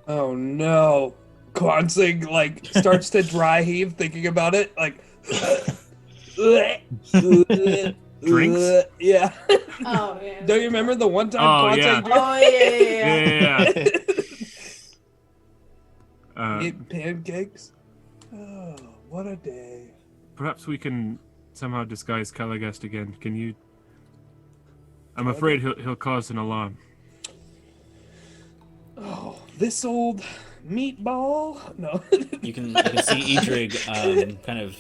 Oh no. Kwansing like starts to dry heave thinking about it, like Drinks? Yeah. Oh man. Don't you remember the one time Oh, Kwansing yeah. Oh yeah. ate pancakes? Oh, what a day. Perhaps we can somehow disguise Caligast again. Can you? I'm afraid he'll cause an alarm. Oh, this old meatball? No. You can see Edrig kind of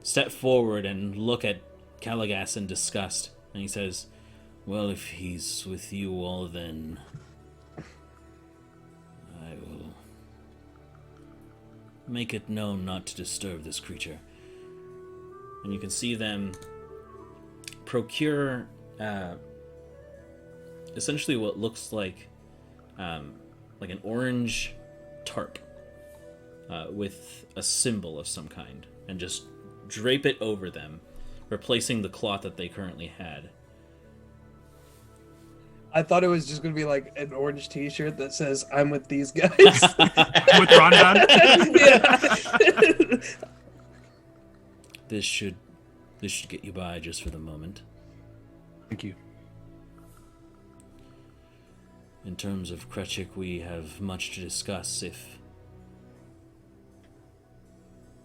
step forward and look at Caligas in disgust, and he says, "Well, if he's with you all, then I will make it known not to disturb this creature." And you can see them procure essentially what looks like an orange tarp with a symbol of some kind, and just drape it over them, replacing the cloth that they currently had. I thought it was just gonna be like an orange T-shirt that says "I'm with these guys." With Rondon? Yeah. This should get you by just for the moment. Thank you. In terms of Krechik, we have much to discuss. If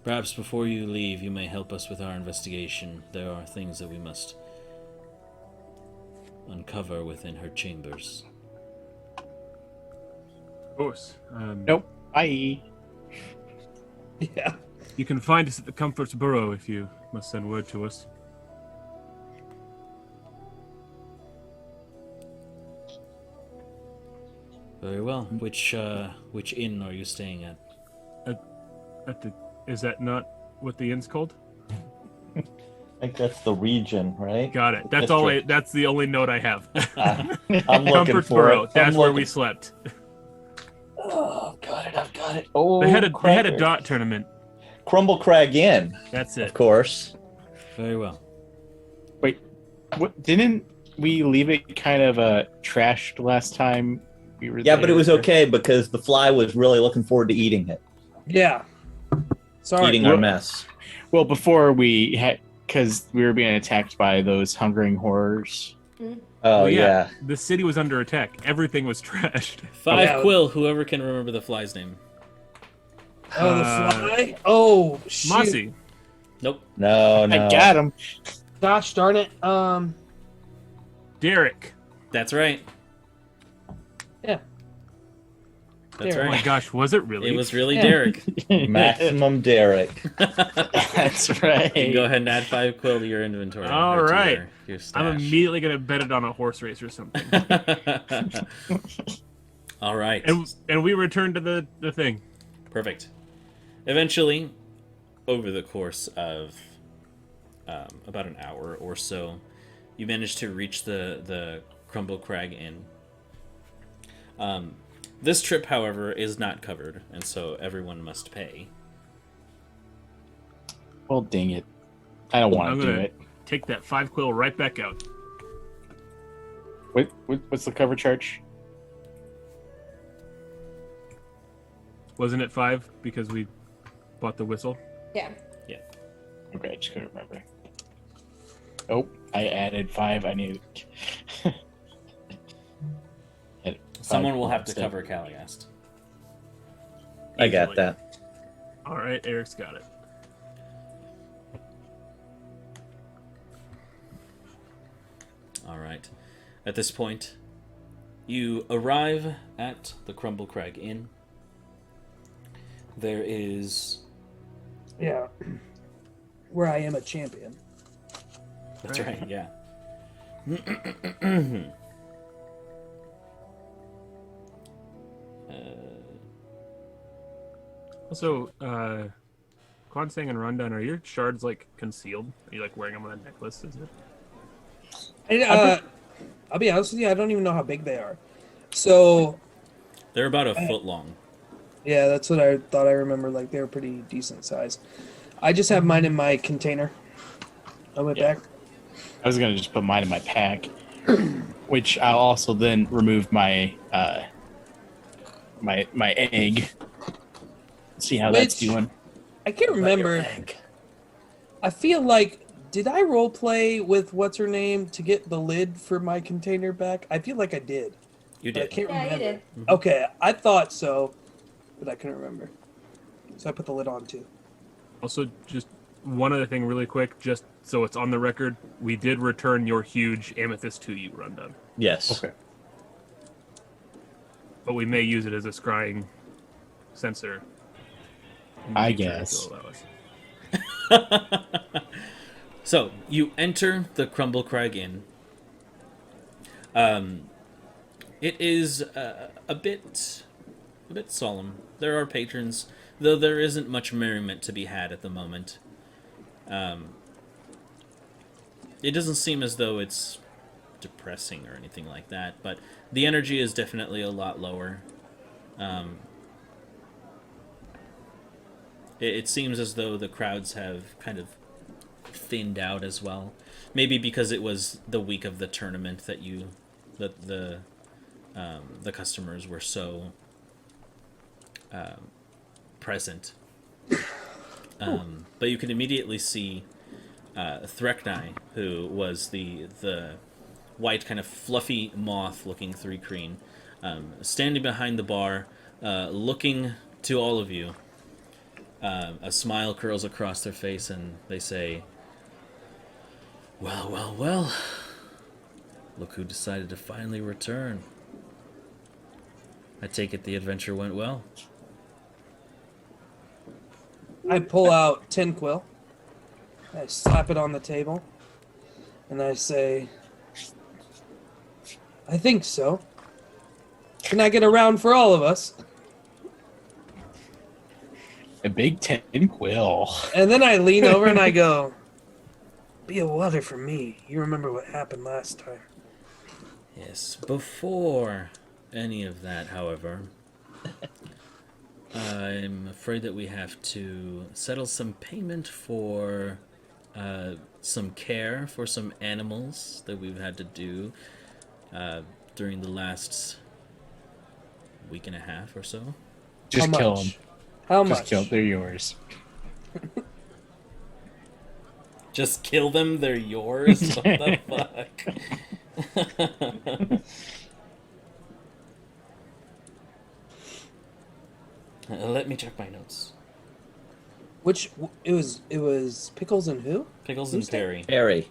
perhaps before you leave, you may help us with our investigation. There are things that we must uncover within her chambers. Of course. Nope. Bye. Yeah. You can find us at the Comforts Burrow if you must send word to us. Very well. Which inn are you staying at? Is that not what the inn's called? I think that's the region, right? Got it. That's all. That's the only note I have. I'm looking Comforts for Burrow. it. That's where we slept. Oh, got it. I've got it. Oh, They had a crackers. dot tournament. Crumble Crag Inn, That's it. of course. Very well. Wait, what? Didn't we leave it kind of trashed last time we were Yeah, there? but it was okay because the fly was really looking forward to eating it, Yeah. Sorry. eating our mess. Well, before we had, because we were being attacked by those hungering horrors. Oh, Well, yeah. The city was under attack. Everything was trashed. 5 Yeah. Quill, whoever can remember the fly's name. Oh, the fly. Oh, shoot. Mossy. Nope. No. I got him. Gosh darn it. Derek. That's right. Yeah. That's Oh my right. gosh, was it really? It was really Yeah. Derek. Maximum Derek. That's right. You can go ahead and add 5 Quill to your inventory. All or to right. your stash. I'm immediately gonna bet it on a horse race or something. All right. and we return to the thing. Perfect. Eventually, over the course of about an hour or so, you manage to reach the Crumble Crag Inn. This trip, however, is not covered, and so everyone must pay. Well, dang it. I don't want I'm to do gonna it. take that 5 quill right back out. What's the cover charge? Wasn't it 5 because we bought the whistle? Yeah. Okay, I just couldn't remember. Oh, I added 5. I need. Someone will have to cover Caligast. I got Easily. that. All right, Eric's got it. All right. At this point, you arrive at the Crumble Crag Inn. There is... Yeah. Where I am a champion. That's right, yeah. Also, Kwansang and Rundown, are your shards like concealed? Are you like wearing them on a necklace? Is it? And, I'll be honest with you, I don't even know how big they are. So, They're about a foot long. yeah, that's what I thought I remember. Like, they were pretty decent size. I just have mine in my container on my back. I was gonna just put mine in my pack, which I'll also then remove my my egg See how that's Which- doing. I can't remember. I feel like, did I role play with what's her name to get the lid for my container back? I feel like I did. You But I did. can't Yeah, you remember. did. Okay, I thought so, but I couldn't remember. So I put the lid on too. Also, just one other thing, really quick, just so it's on the record, we did return your huge amethyst to you, Rundown, Yes. Okay. but we may use it as a scrying sensor. in the I future if guess. you'll allow us. So you enter the Crumble Crag Inn. It is a bit solemn. There are patrons, though there isn't much merriment to be had at the moment. It doesn't seem as though it's depressing or anything like that, but the energy is definitely a lot lower. It seems as though the crowds have kind of thinned out as well. Maybe because it was the week of the tournament that the customers were so present. But you can immediately see Threknai, who was the white kind of fluffy moth-looking three-creen, standing behind the bar, looking to all of you. A smile curls across their face, and they say, "Well, well, well. Look who decided to finally return. I take it the adventure went well." I pull out tin quill. I slap it on the table, and I say, "I think so. Can I get a round for all of us?" A big tin quill. And then I lean over and I go, "Be a water for me. You remember what happened last time." Yes, before any of that, however, I'm afraid that we have to settle some payment for some care for some animals that we've had to do during the last week and a half or so. Just How kill much? them. How Just much? kill. They're yours. Just kill them, they're yours? What the fuck? Let me check my notes. It was Pickles and who? Pickles Who's and that? Perry. Perry.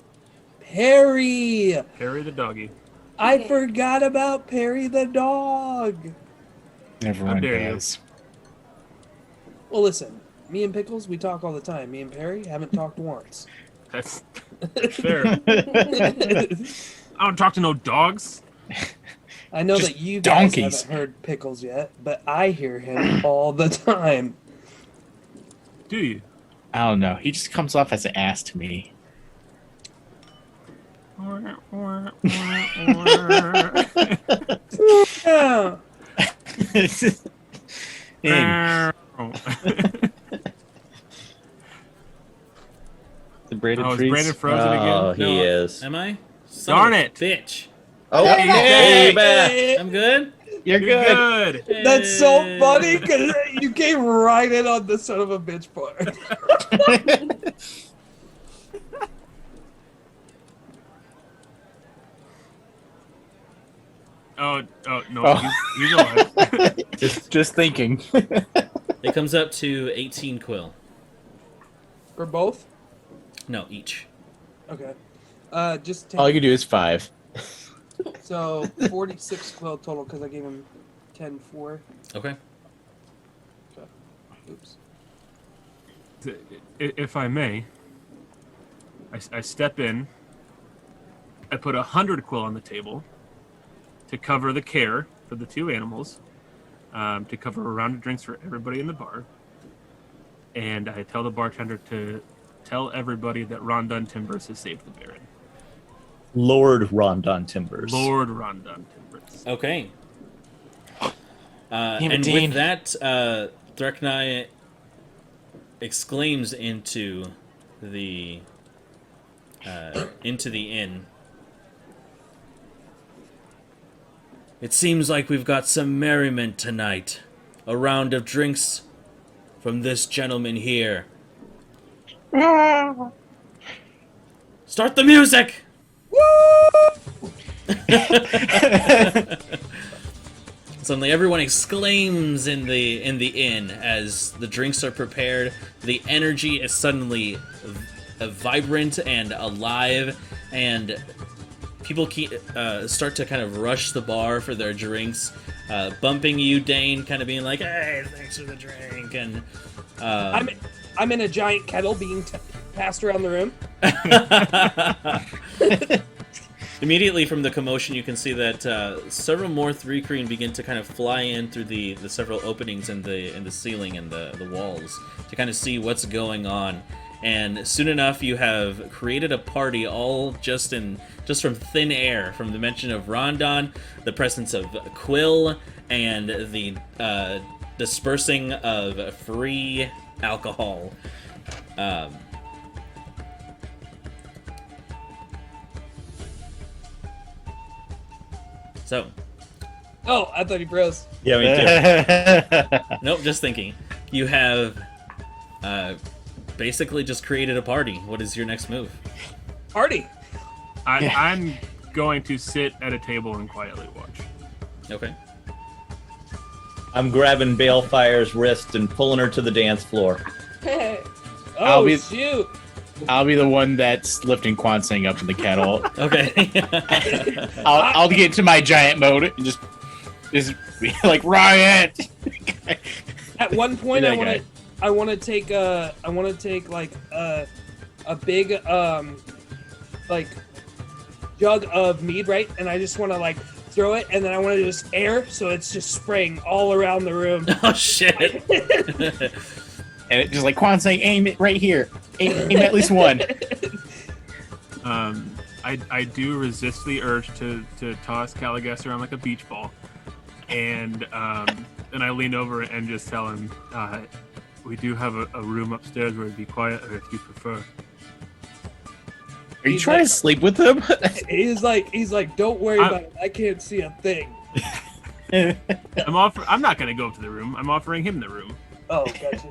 Perry! Harry the doggy. I forgot about Perry the dog. Everyone dare you. does. Well, listen, me and Pickles, we talk all the time. Me and Perry haven't talked once. That's fair. I don't talk to no dogs. I know Just that you guys donkeys. haven't heard Pickles yet, but I hear him all the time. Do you? I don't know. He just comes off as an ass to me. Yeah. Dang. The braided Oh, is trees. Brandon frozen Oh, again? he No. is. Am I? Son Darn of a it. bitch. Oh, Hey, hey, back. I'm good? You're You're good. good. That's so funny because you came right in on the son of a bitch part. Oh no, Oh. he's alive. Just thinking. It comes up to 18 quill. For both? No, each. Okay. Just take, All you can do is 5. so 46 quill total because I gave him 10-4. Okay. Oops. If I may, I step in. I put 100 quill on the table to cover the care for the two animals, to cover a round of drinks for everybody in the bar. And I tell the bartender to tell everybody that Rondon Timbers has saved the Baron. Lord Rondon Timbers. Lord Rondon Timbers. Okay. Damn it, And Dean. with that, Threknai exclaims into the inn. It seems like we've got some merriment tonight. A round of drinks from this gentleman here. Start the music! Suddenly, everyone exclaims in the inn as the drinks are prepared. The energy is suddenly vibrant and alive, and people start to kind of rush the bar for their drinks, bumping you, Dane, kind of being like, "Hey, thanks for the drink." And I'm in a giant kettle being passed around the room. Immediately from the commotion, you can see that several more 3-Kreen begin to kind of fly in through the several openings in the ceiling and the walls to kind of see what's going on. And soon enough, you have created a party all just from thin air, from the mention of Rondon, the presence of Quill, and the dispersing of free alcohol. So. Oh, I thought he froze. Yeah, me too. Nope, just thinking. You have basically just created a party. What is your next move? Party. I'm going to sit at a table and quietly watch. Okay. I'm grabbing Balefire's wrist and pulling her to the dance floor. Oh, be- shoot. I'll be the one that's lifting Kwansang up in the kettle. Okay. I'll get into my giant mode and just be like, Riot! At one point, Be I that want to take like a big like jug of mead, right? And I just want to like throw it, and then I want to just air, so it's just spraying all around the room. Oh shit. And it just like Kwansang, aim it right here. Aim at least one. I do resist the urge to toss Caligas around like a beach ball, and I lean over and just tell him, we do have a room upstairs where it'd be quieter if you prefer. Are you trying to sleep with him? He's like, don't worry about it. I can't see a thing. I'm not gonna go to the room. I'm offering him the room. Oh, gotcha.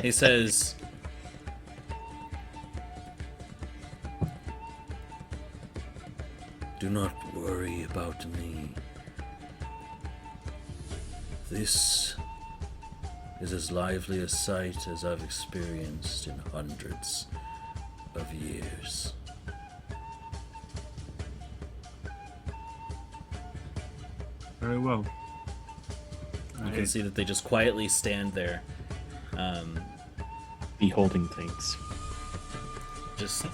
He says, "Do not worry about me. This is as lively a sight as I've experienced in hundreds of years." Very well. You can see that they just quietly stand there, Beholding things. just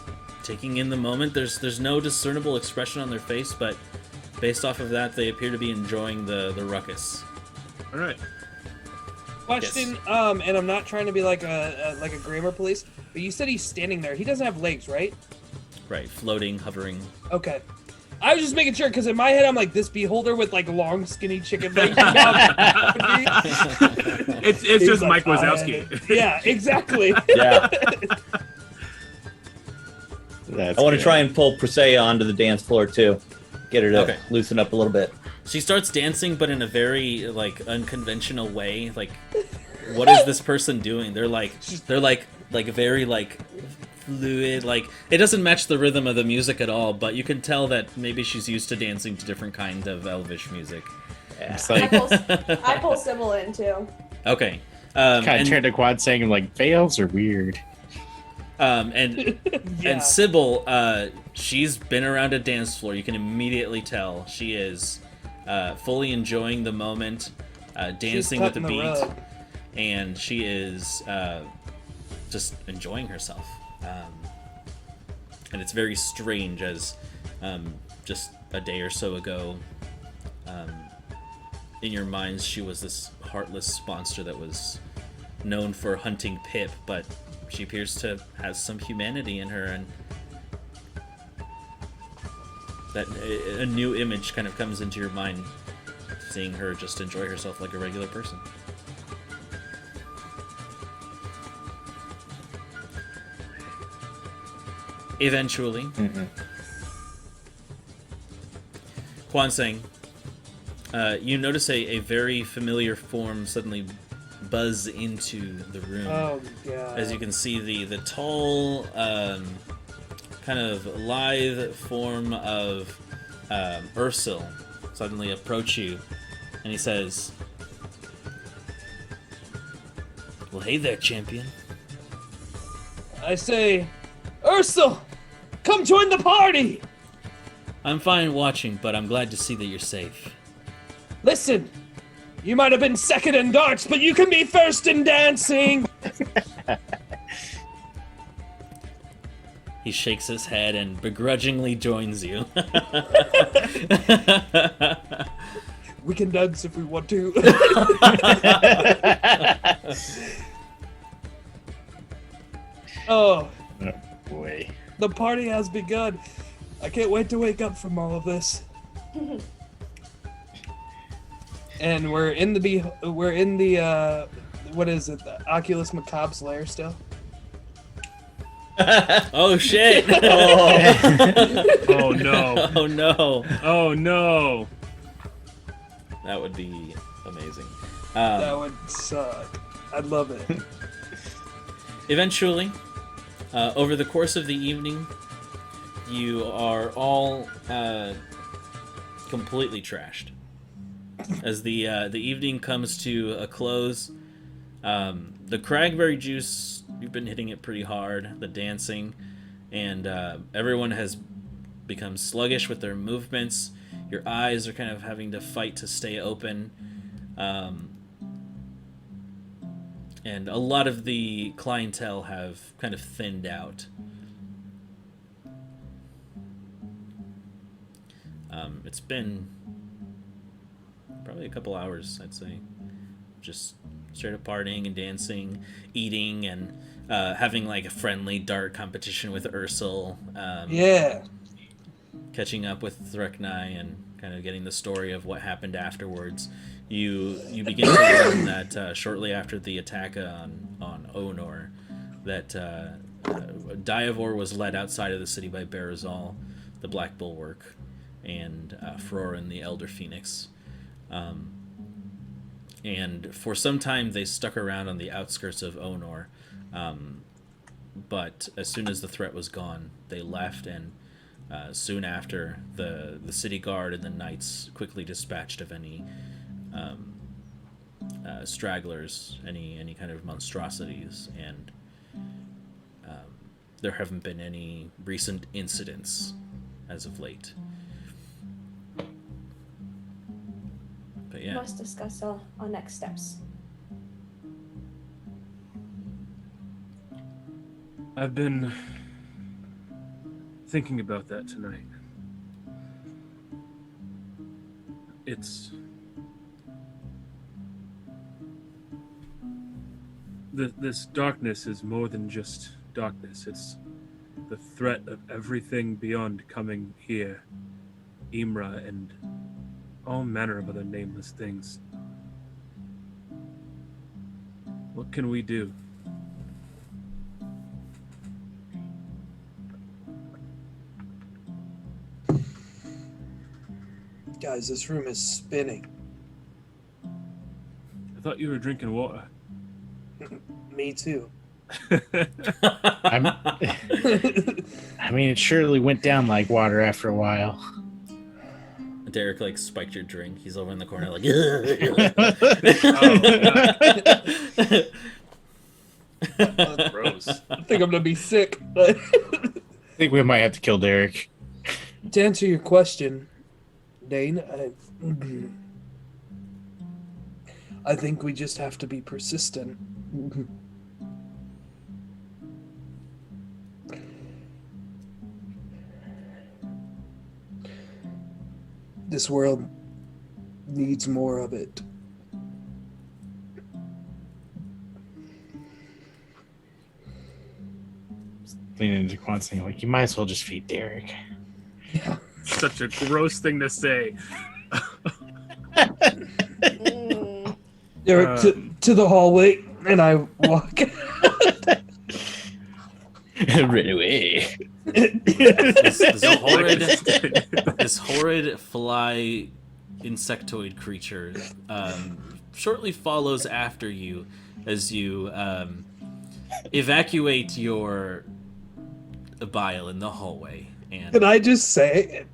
taking in the moment. There's no discernible expression on their face, but based off of that, they appear to be enjoying the ruckus. All right. Question, and I'm not trying to be like a grammar police, but you said he's standing there. He doesn't have legs, right? Right, floating, hovering. Okay. I was just making sure, because in my head, I'm like, this beholder with like long, skinny chicken legs. It's He's just like, Mike Wazowski. Yeah, exactly. Yeah. That's I want to good. try and pull Presea onto the dance floor too. Get her to Okay. loosen up a little bit. She starts dancing, but in a very like unconventional way. Like, what is this person doing? They're like very like fluid. Like, it doesn't match the rhythm of the music at all. But you can tell that maybe she's used to dancing to different kind of Elvish music. It's I like, pull Sybil in too. Okay. kind And of turned to Kwansang and like, veils are weird. and Yeah. Sybil, she's been around a dance floor. You can immediately tell she is fully enjoying the moment, dancing with the cutting beat, rug. and she is just enjoying herself. And it's very strange, as just a day or so ago, in your minds, she was this heartless monster that was known for hunting Pip, but she appears to have some humanity in her, and that a new image kind of comes into your mind, seeing her just enjoy herself like a regular person. Eventually, Kwansang, you notice a very familiar form suddenly buzz into the room. Oh god. As you can see, the tall, kind of lithe form of Ursul suddenly approach you, and he says, "Well, hey there, champion." I say, Ursul, come join the party! I'm fine watching, but I'm glad to see that you're safe. Listen, you might have been second in darts, but you can be first in dancing! He shakes his head and begrudgingly joins you. We can dance if we want to. Oh, Oh, boy. the party has begun. I can't wait to wake up from all of this. And we're in the what is it? The Oculus Macabre's lair still. Oh shit! Oh no! Oh no! Oh no! That would be amazing. That would suck. I'd love it. Eventually, over the course of the evening, you are all completely trashed. As the evening comes to a close, the crackberry juice, you've been hitting it pretty hard, the dancing, and everyone has become sluggish with their movements. Your eyes are kind of having to fight to stay open. And a lot of the clientele have kind of thinned out. It's been probably a couple hours, I'd say. Just straight up partying and dancing, eating, and having like a friendly dart competition with Ursul. Yeah. Catching up with Threknai and kind of getting the story of what happened afterwards. You begin to learn that shortly after the attack on Onor, that Diavor was led outside of the city by Barazal, the Black Bulwark, and Frorin, the Elder Phoenix. And for some time they stuck around on the outskirts of Onor, but as soon as the threat was gone, they left, and soon after, the city guard and the knights quickly dispatched of any stragglers, any kind of monstrosities, and there haven't been any recent incidents as of late. But We yeah, must discuss our next steps. I've been thinking about that tonight. It's this darkness is more than just darkness. It's the threat of everything beyond coming here. Imra and all manner of other nameless things. What can we do? Guys, this room is spinning. I thought you were drinking water. Me too. I mean, it surely went down like water after a while. Derek like spiked your drink. He's over in the corner like. Gross. I think I'm gonna be sick. I think we might have to kill Derek. To answer your question, Dane, I think we just have to be persistent. This world needs more of it. Leaning into Quan saying, like, you might as well just feed Derek. Yeah. Such a gross thing to say. Derek, to the hallway, and I walk. Right away. This horrid fly insectoid creature shortly follows after you as you evacuate your bile in the hallway. And Can I just say,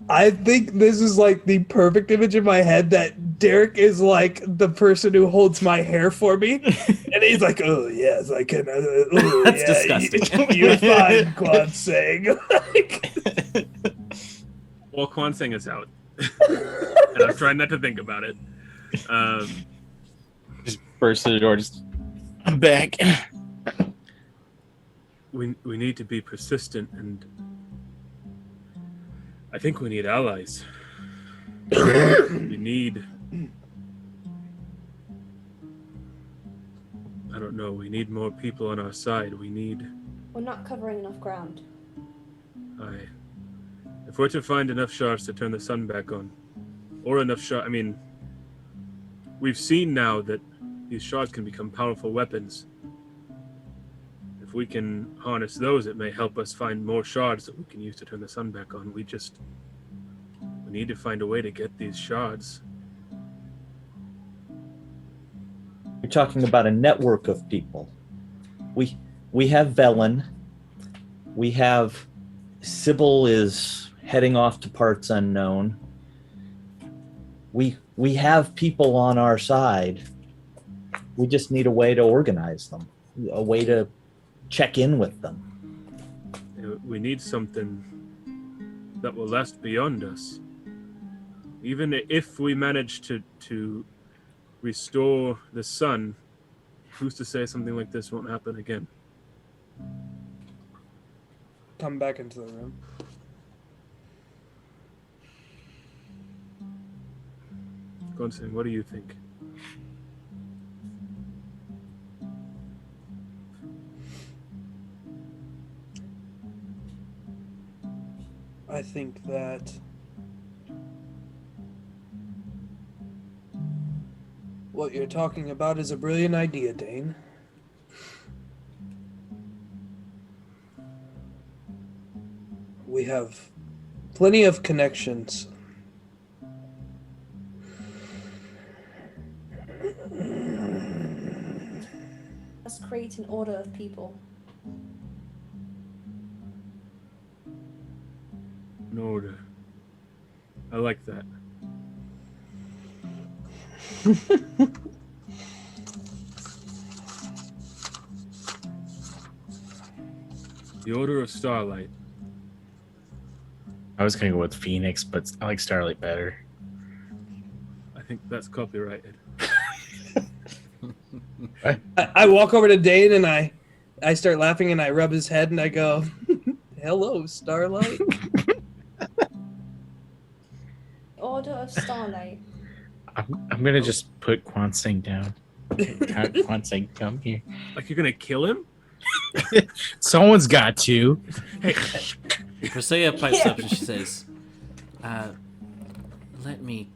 I think this is like the perfect image in my head that Derek is like the person who holds my hair for me, and he's like, "Oh yes, I can." That's yeah, disgusting. You're fine, Quan saying. While Kwanseng is out, and I'm trying not to think about it. Just burst through the door. Just, I'm back. We need to be persistent, and I think we need allies. We need. I don't know. We need more people on our side. We're not covering enough ground. If we're to find enough shards to turn the sun back on, or enough shards, I mean, we've seen now that these shards can become powerful weapons. If we can harness those, it may help us find more shards that we can use to turn the sun back on. We need to find a way to get these shards. You're talking about a network of people. We have Velen. We have Sybil is heading off to parts unknown. We have people on our side. We just need a way to organize them, a way to check in with them. We need something that will last beyond us. Even if we manage to restore the sun, who's to say something like this won't happen again? Come back into the room. Kwanseng, what do you think? I think that what you're talking about is a brilliant idea, Dane. We have plenty of connections. Let's create an order of people. An order. I like that. The Order of Starlight. I was gonna go with Phoenix, but I like Starlight better. I think that's copyrighted. I walk over to Dane and I start laughing and I rub his head and I go, "Hello, Starlight." Order of Starlight. I'm gonna just put Kwanseng down. Kwanseng, come here. Like you're gonna kill him? Someone's got to. Hey, Presea pipes up and she says, let me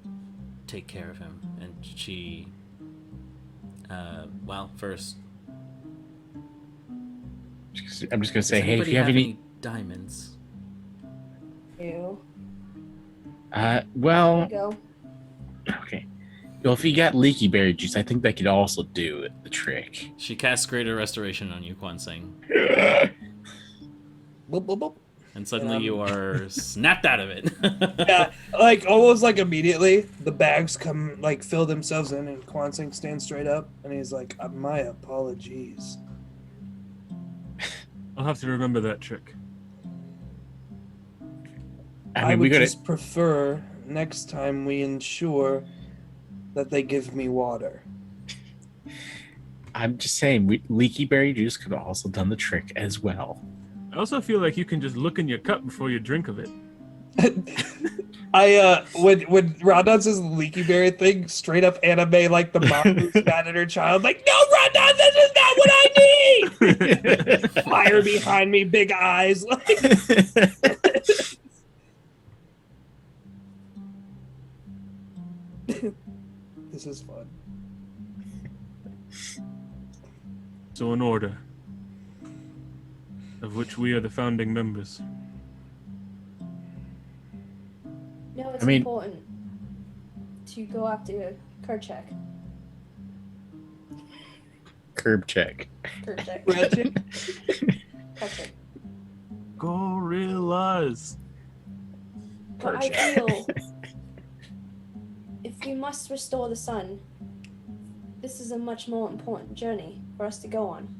take care of him. And she, well, first, I'm just gonna say, does hey, if anybody you have any diamonds? Ew. well, There you go. okay. Well, if you got leaky berry juice, I think that could also do the trick. She casts Greater Restoration on you, Kwanseng. Boop, boop, boop. And suddenly you are snapped out of it. Yeah, like almost like immediately the bags come like fill themselves in and Kwanseng stands straight up and he's like, "My apologies." I'll have to remember that trick. I we would gotta. just prefer next time we ensure that they give me water. I'm just saying, leaky berry juice could have also done the trick as well. I also feel like you can just look in your cup before you drink of it. When Rondon says the leaky berry thing, straight up anime like the mom who's mad at her child, like, "No, Rondon, this is not what I need!" Fire behind me, big eyes. This is fun. So an order, of which we are the founding members. No, it's I mean- important to go after Kerchak. curb check. Project. Ratchet. Project. Gorillas. But I feel if we must restore the sun, this is a much more important journey for us to go on.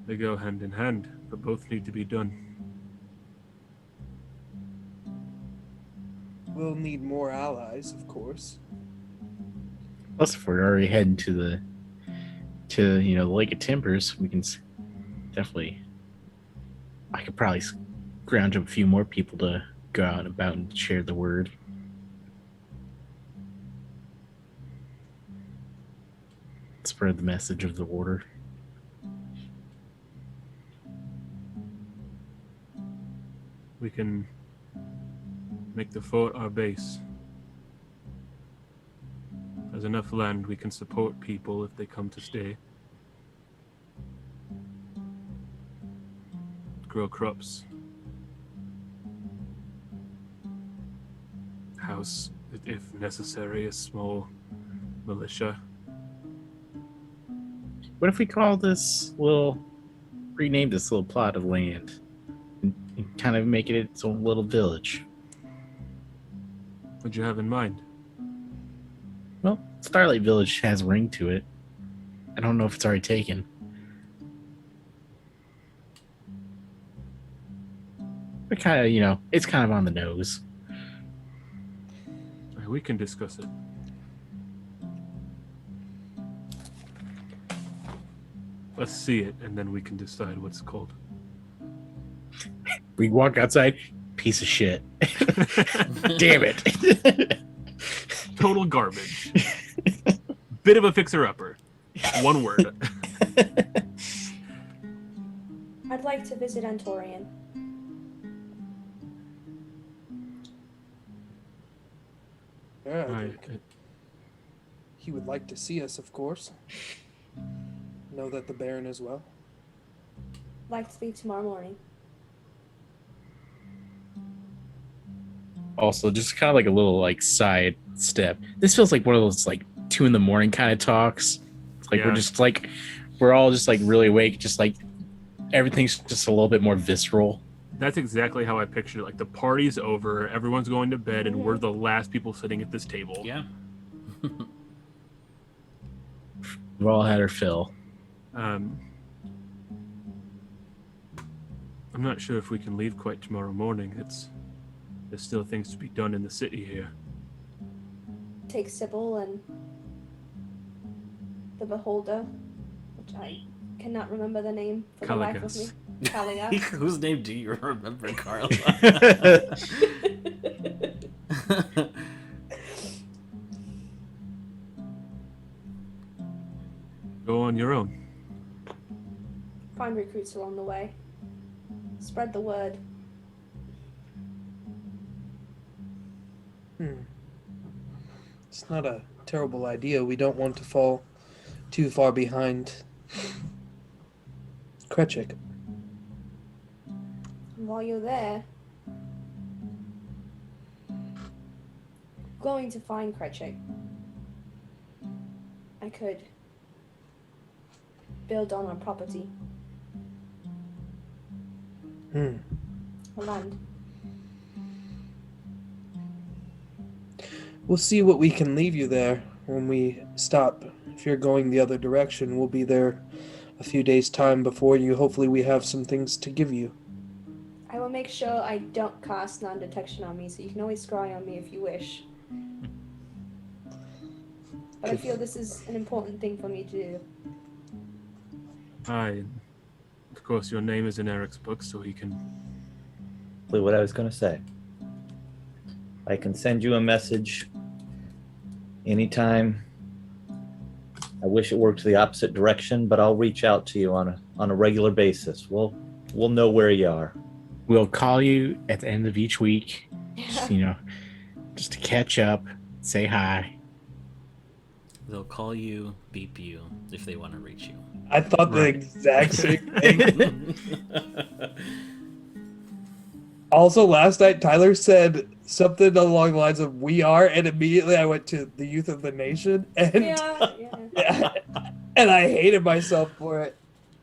They go hand in hand, but both need to be done. We'll need more allies, of course. Plus, if we're already heading to the the Lake of Timbers, we can definitely. I could probably scrounge up a few more people to go out and about and share the word. Spread the message of the order. We can make the fort our base. There's enough land we can support people if they come to stay. Grow crops. House, if necessary, a small militia. What if we rename this little plot of land and kind of make it its own little village? What'd you have in mind? Well, Starlight Village has a ring to it. I don't know if it's already taken. But kind of, it's kind of on the nose. We can discuss it. Let's see it, and then we can decide what it's called. We walk outside, piece of shit. Damn it. Total garbage. Bit of a fixer-upper. One word. I'd like to visit Antorian. Yeah, I Right. think he would like to see us, of course. Know that the Baron as well. Like to leave tomorrow morning. Also, just kind of like a little side step. This feels like one of those 2 a.m. kind of talks. It's like Yeah. we're all just really awake, just everything's just a little bit more visceral. That's exactly how I pictured it. Like the party's over, everyone's going to bed, and we're the last people sitting at this table. Yeah. We've all had our fill. I'm not sure if we can leave quite tomorrow morning. There's still things to be done in the city here. Take Sybil and the Beholder, which I cannot remember the name for the life of me. Caligas. Whose name do you remember, Carla? Go on your own. Find recruits along the way. Spread the word. It's not a terrible idea. We don't want to fall too far behind Kretchik. And while you're there, going to find Kretchik, I could build on our property. The land. We'll see what we can leave you there when we stop. If you're going the other direction, we'll be there a few days' time before you. Hopefully we have some things to give you. I will make sure I don't cast non-detection on me, so you can always scry on me if you wish. But I feel this is an important thing for me to do. Aye. Of course, your name is in Eric's book, so he can... What I was going to say. I can send you a message anytime. I wish it worked the opposite direction, but I'll reach out to you on a regular basis. We'll know where you are. We'll call you at the end of each week, just to catch up, say hi. They'll call you, beep you, if they want to reach you. I thought the exact same thing. Also, last night, Tyler said something along the lines of "we are," and immediately I went to the Youth of the Nation, and Yeah. Yeah. And I hated myself for it.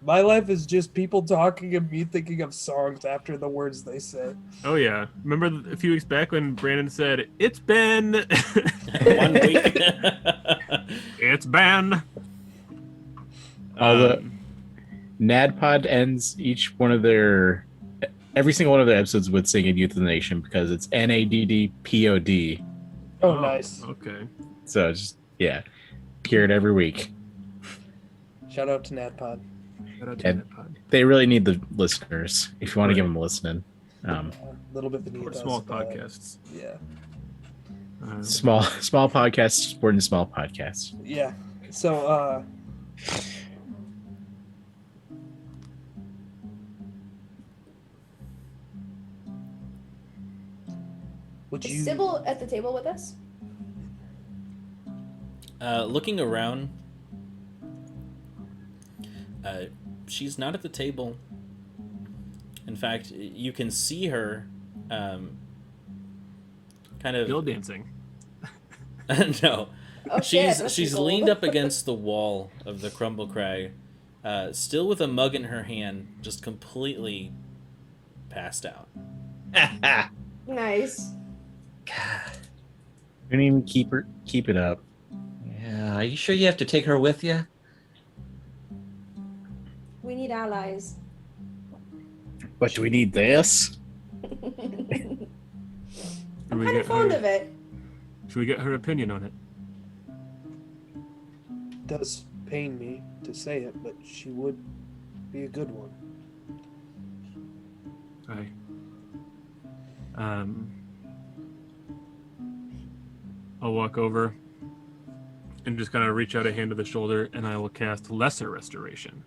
My life is just people talking and me thinking of songs after the words they say. Oh yeah, remember a few weeks back when Brandon said, "It's been 1 week. it's been." Although NADPOD ends every single one of their episodes with singing Euthanasia because it's NADDPOD. Oh, nice. Okay. So just hear it every week. Shout out to NADPOD. Shout out to And NetPod. they really need the listeners if you want to give them a listen. A little bit beneath Or us, small but, podcasts. Yeah. Small podcasts supporting small podcasts. Yeah. So, would Is you... Sybil at the table with us? Looking around, she's not at the table. In fact, you can see her kind of... Bill dancing. No. Oh, shit, that's She's old. leaned up against the wall of the crumble crag, still with a mug in her hand, just completely passed out. Nice. You didn't even keep it up. Yeah, are you sure you have to take her with you? We need allies. But do we need this? I'm Should we kind of get fond her- of it. Should we get her opinion on it? does pain me to say it, but she would be a good one. Aye. I'll walk over and just kind of reach out a hand to the shoulder, and I will cast Lesser Restoration,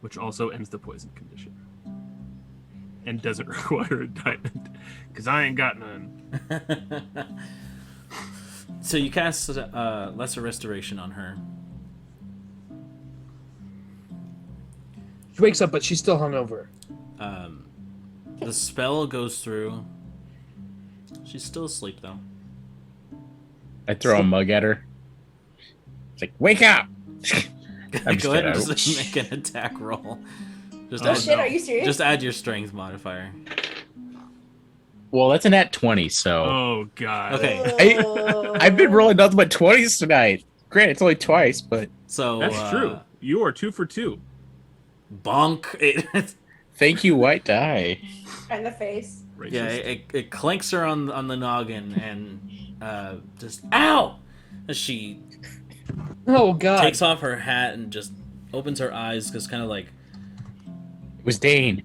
which also ends the poison condition. And doesn't require a diamond, because I ain't got none. So you cast Lesser Restoration on her. She wakes up, but she's still hungover. The spell goes through. She's still asleep, though. I throw a mug at her. It's like, wake up! I'm just Go ahead and kidding. just make an attack roll. Just Oh, Oh shit, are you serious? Just add your strength modifier. Well, that's an at 20, so Oh, God. Okay. I've been rolling nothing but 20s tonight. Granted, it's only twice, but So That's true. You are 2 for 2. Bonk. thank you, white die. Right in the face. Racist. Yeah, it clanks her on the noggin and just ow. As she Oh god. takes off her hat and just opens her eyes, because kind of like It was Dane.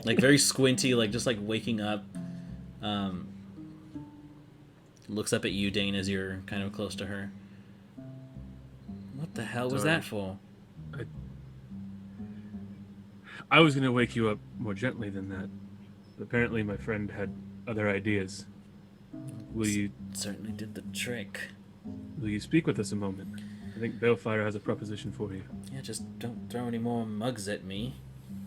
very squinty, just like waking up. Looks up at you, Dane, as you're kind of close to her. What the hell was Sorry. that for? I was going to wake you up more gently than that. But apparently my friend had other ideas. Will you Certainly did the trick. speak with us a moment? I think Balefire has a proposition for you. Yeah, just don't throw any more mugs at me.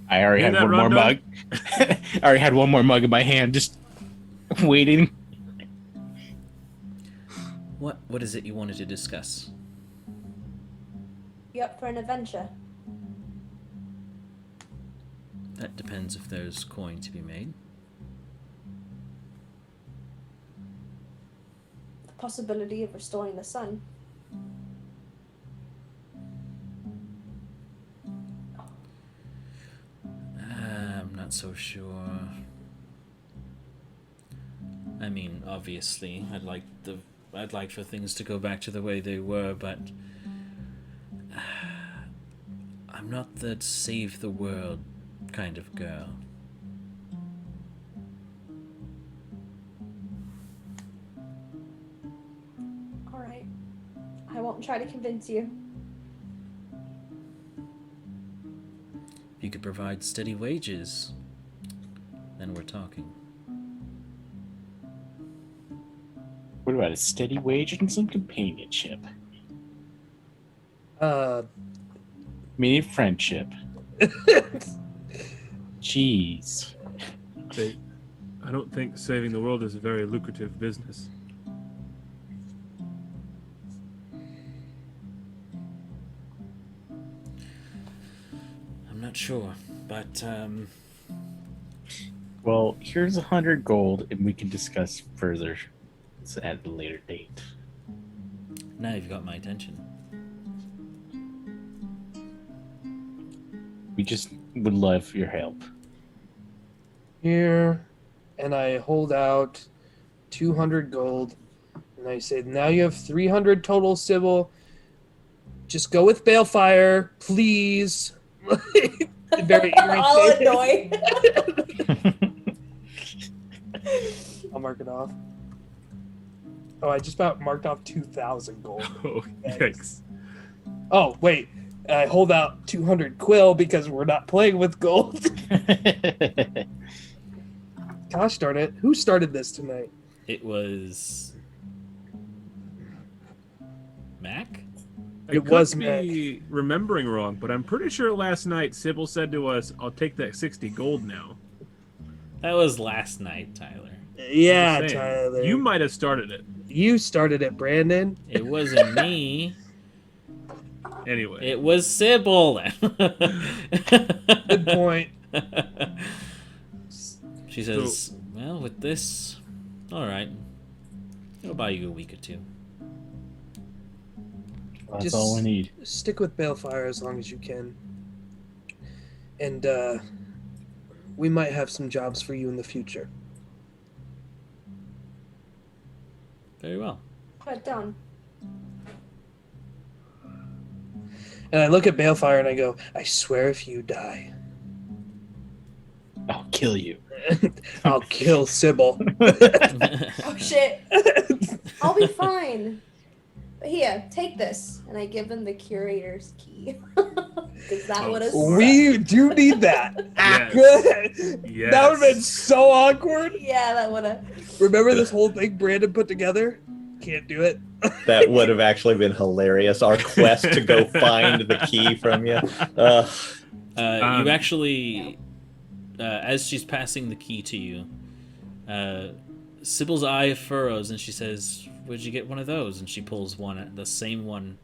I already Hear had that, one more Rhonda? mug. I already had one more mug in my hand, just waiting. What is it you wanted to discuss? You up for an adventure? That depends if there's coin to be made. The possibility of restoring the sun. I'm not so sure. I mean, obviously, I'd like for things to go back to the way they were, but I'm not the save the world kind of girl. Alright. I won't try to convince you. If you could provide steady wages, then we're talking. What about a steady wage and some companionship? Maybe friendship. Jeez. I don't think saving the world is a very lucrative business. sure, but Well, here's 100 gold, and we can discuss further at a later date. now you've got my attention. We just would love your help. Here, and I hold out 200 gold, and I say, now you have 300 total, Sybil. Just go with Balefire, please. Very All irritated. annoyed. I'll mark it off. Oh, I just about marked off 2,000 gold. Oh, yikes. Oh, wait. I hold out 200 quill because we're not playing with gold. Gosh darn it. Who started this tonight? It was Mac? I It could was be remembering wrong, but I'm pretty sure last night Sybil said to us, I'll take that 60 gold now. That was last night, Tyler. Yeah, Just saying. Tyler. You might have started it. You started it, Brandon. It wasn't me. Anyway. It was Sybil. Good point. She says, well, with this, all right. It'll buy you a week or two. That's Just- all we need. Stick with Balefire as long as you can. And we might have some jobs for you in the future. Very well. Put down. And I look at Balefire and I go, I swear if you die, I'll kill you. I'll kill Sybil. Oh shit. I'll be fine. But here, take this. And I give him the curator's key. Because that would have We do need that. Yes. Yes. That would have been so awkward. Yeah, that would have. Remember this whole thing Brandon put together? Can't do it. That would have actually been hilarious. Our quest to go find the key from you. You actually, as she's passing the key to you, Sybil's eye furrows and she says, where'd you get one of those? And she pulls one, the same one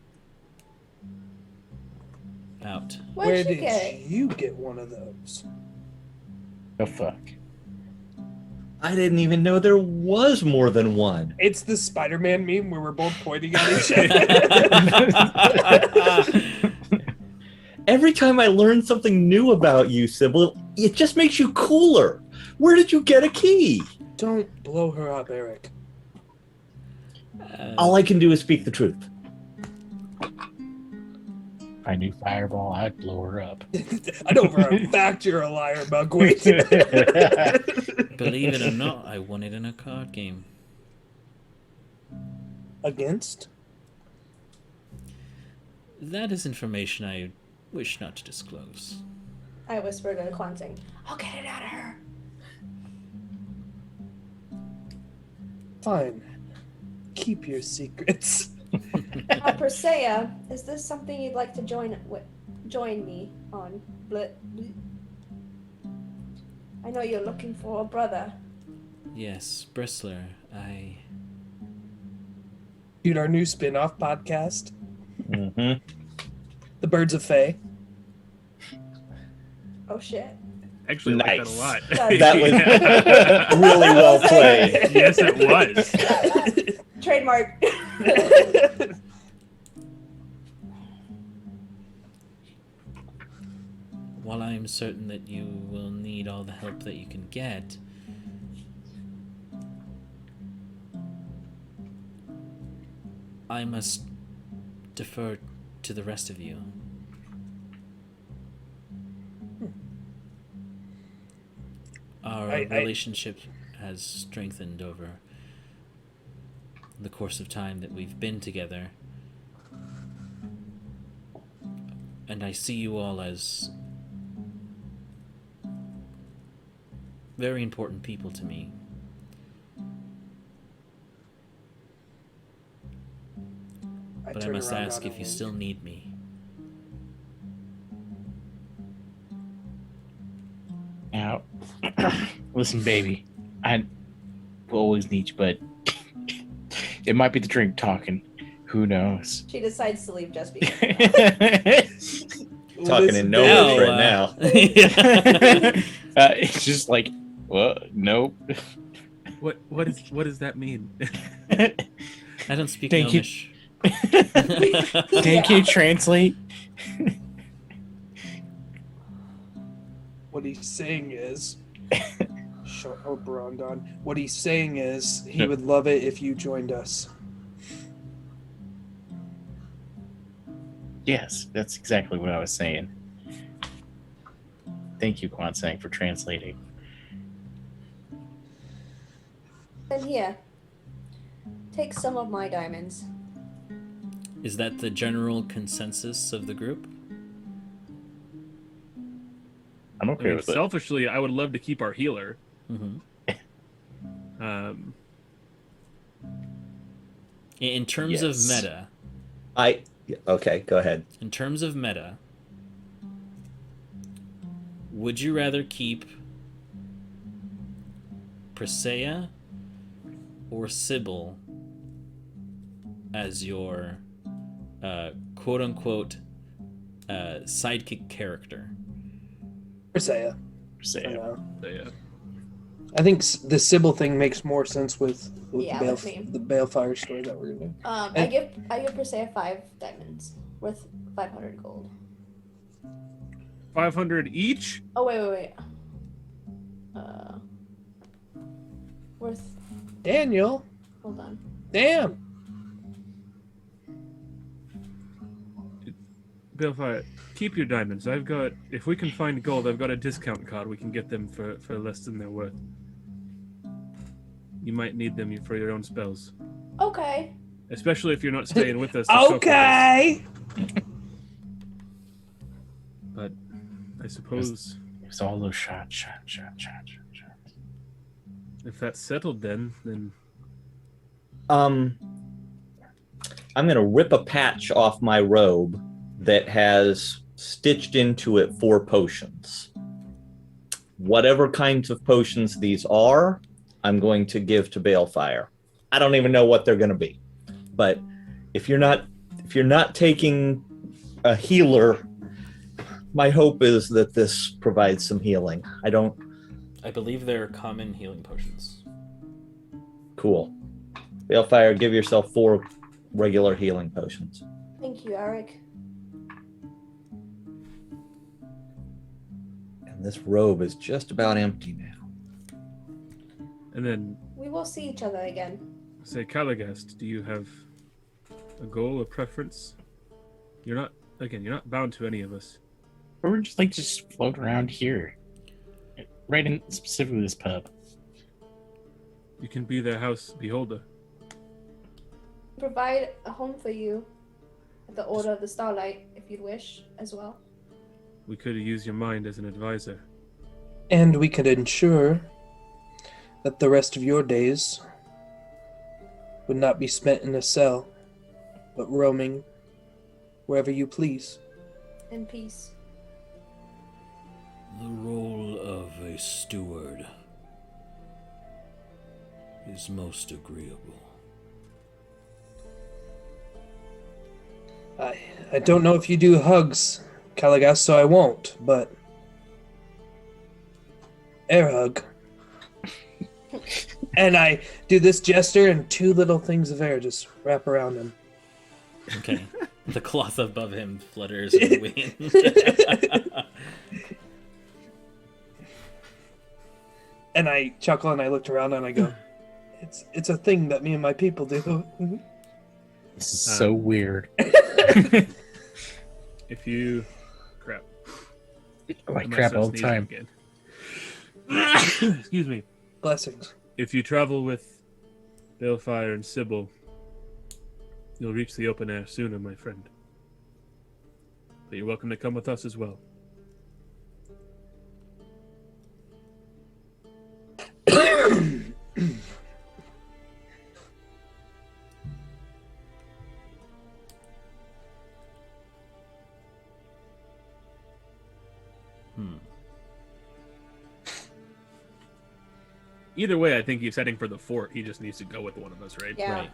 out. Where'd Where you did get it? you get one of those? The fuck? I didn't even know there was more than one. It's the Spider-Man meme where we're both pointing at each other. Every time I learn something new about you, Sybil, it just makes you cooler. Where did you get a key? Don't blow her up, Eric. All I can do is speak the truth. If I knew Fireball, I'd blow her up. I know for a fact you're a liar, Mugwort. Believe it or not, I won it in a card game. Against? That is information I wish not to disclose. I whispered in Cleansing. I'll get it out of her. Fine. Keep your secrets. Persea, is this something you'd like to join me on? I know you're looking for a brother. Yes, Bristler, Dude, our new spin-off podcast, Mm-hmm. The Birds of Fae. Oh shit. Actually, I like that a Nice. lot. That was really well played. Yes, it was. Trademark. while I am certain that you will need all the help that you can get, I must defer to the rest of you. Our relationship has strengthened over the course of time that we've been together. And I see you all as very important people to me. But I must ask if you still need me. Now, listen, baby. I will always need you, but it might be the drink talking. Who knows? She decides to leave just because. talking Listen, in Novice Now, right now. It's just like, well, nope. What does that mean? I don't speak Thank you. Gnomish. Thank you, translate. What he's saying is, shut up, Brondon. What he's saying is he would love it if you joined us. Yes, that's exactly what I was saying. Thank you, Kwansang, for translating. And here, take some of my diamonds. Is that the general consensus of the group? I'm I okay mean, with it. selfishly, I would love to keep our healer. Mm-hmm. Um, In terms Yes. of meta, Okay, go ahead. in terms of meta, would you rather keep Presea or Sybil as your quote-unquote sidekick character? Persea. Say I it. know. so yeah. I think the Sybil thing makes more sense with Yeah, the, with me. the Balefire story that we're gonna do. I give Persea 5 diamonds worth 500 gold. 500 each? Oh wait. Worth. Daniel, Hold on. damn. Balefire, keep your diamonds. If we can find gold, I've got a discount card. We can get them for less than they're worth. You might need them for your own spells. Okay. Especially if you're not staying with us. to cook with us. Okay. But I suppose It's all those shots. if that's settled then I'm gonna rip a patch off my robe that has stitched into it 4 potions. Whatever kinds of potions these are, I'm going to give to Balefire. I don't even know what they're going to be, but if you're not taking a healer, my hope is that this provides some healing. I believe they're common healing potions. Cool. Balefire, give yourself 4 regular healing potions. Thank you, Eric. And this robe is just about empty now. and then We will see each other again. say, Calagast, do you have a goal or preference? You're not bound to any of us. Or we're just float around here. Right in specifically this pub. You can be their house beholder. Provide a home for you at the Order of the Starlight, if you'd wish, as well. We could use your mind as an advisor. And we could ensure that the rest of your days would not be spent in a cell, but roaming wherever you please. In peace. The role of a steward is most agreeable. I don't know if you do hugs, Calagas, so I won't, but air hug. And I do this gesture and 2 little things of air just wrap around him. Okay. The cloth above him flutters in the wind. And I chuckle and I looked around and I go, it's a thing that me and my people do. This is so weird. If you crap. Oh, I Am I crap so all the sneezing time. again? Excuse me. Blessings. If you travel with Balefire and Sybil, you'll reach the open air sooner, my friend. But you're welcome to come with us as well. Either way, I think he's heading for the fort. He just needs to go with one of us, right? Yeah. Right.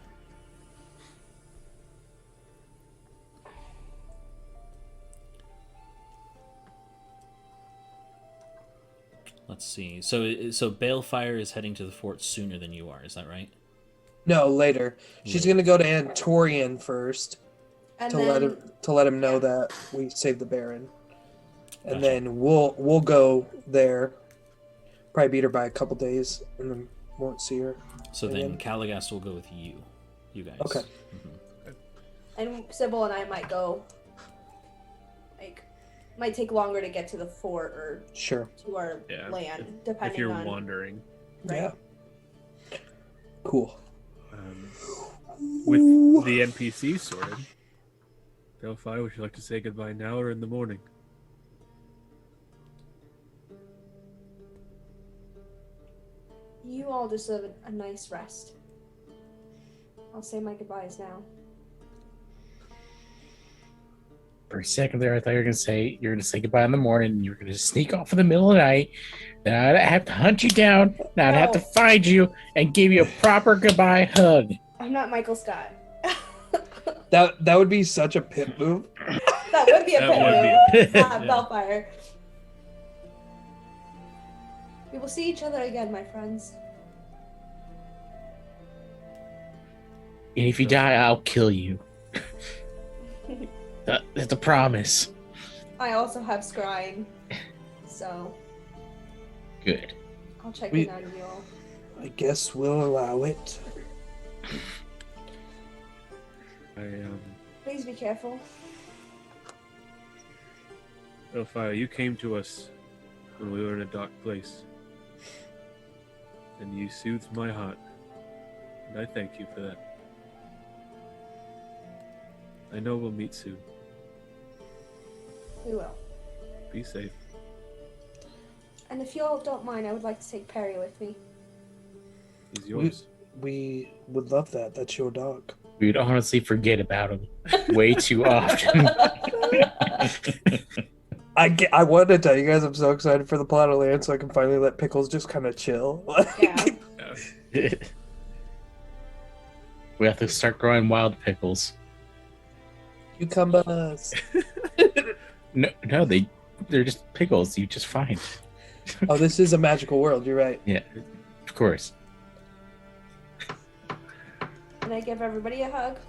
let's see. So Balefire is heading to the fort sooner than you are. Is that right? No, later. She's Later. gonna go to Antorian first And to then let him know yeah. that we saved the Baron, and Gotcha. then we'll go there. Probably beat her by a couple days, and then won't see her. So then again. Caligas will go with you guys. Okay. Mhm. and Sybil and I might go. Like, might take longer to get to the fort or Sure. to our Yeah, land, if depending you're on. wandering. Yeah. Cool. With the NPC sorted, Delphi, would you like to say goodbye now or in the morning? You all deserve a nice rest. I'll say my goodbyes now. For a second there, I thought you were gonna say goodbye in the morning, and you were gonna sneak off in the middle of the night. Then I'd have to hunt you down. Then I'd have to No. find you and give you a proper goodbye hug. I'm not Michael Scott. That would be such a pit move. That would be a That pit would move. be a Not yeah. Bellfire. We will see each other again, my friends. And if you die, I'll kill you. That's a promise. I also have scrying, so Good. I'll check We- in on you all. I guess we'll allow it. Please be careful. Delphi, you came to us when we were in a dark place, and you soothed my heart, and I thank you for that. I know we'll meet soon. We will. Be safe. And if you all don't mind, I would like to take Perry with me. He's yours. We would love that. That's your dog. We'd honestly forget about him way too often. I wanted to tell you guys I'm so excited for the plot of land so I can finally let Pickles just kind of chill. Yeah. We have to start growing wild pickles. Cucumbers. No, they're just pickles. You just find. Oh, this is a magical world. You're right. Yeah, of course. Can I give everybody a hug?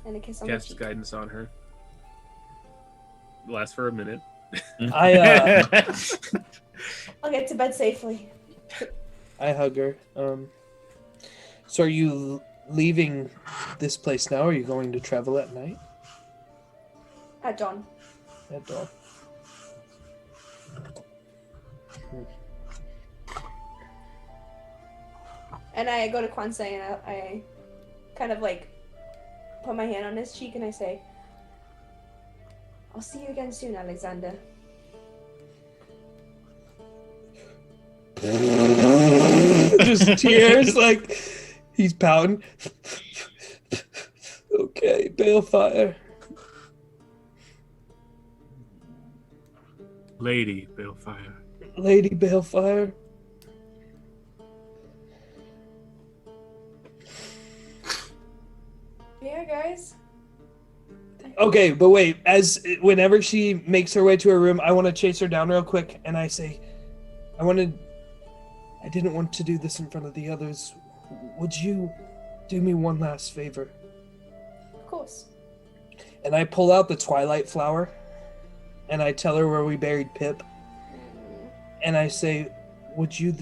And a kiss on the Cast cheek. guidance on her. Lasts for a minute. I I'll get to bed safely. I hug her. So are you leaving this place now? Or are you going to travel at night? At dawn. At dawn. And I go to Kwansei and I kind of like put my hand on his cheek and I say, I'll see you again soon, Alexander. Just tears, like he's pouting. Okay, Balefire. Lady Balefire. Lady Balefire. Yeah, guys. Okay, but wait. Whenever she makes her way to her room, I want to chase her down real quick, and I say, I didn't want to do this in front of the others. Would you do me one last favor? Of course. And I pull out the Twilight Flower, and I tell her where we buried Pip, and I say, would you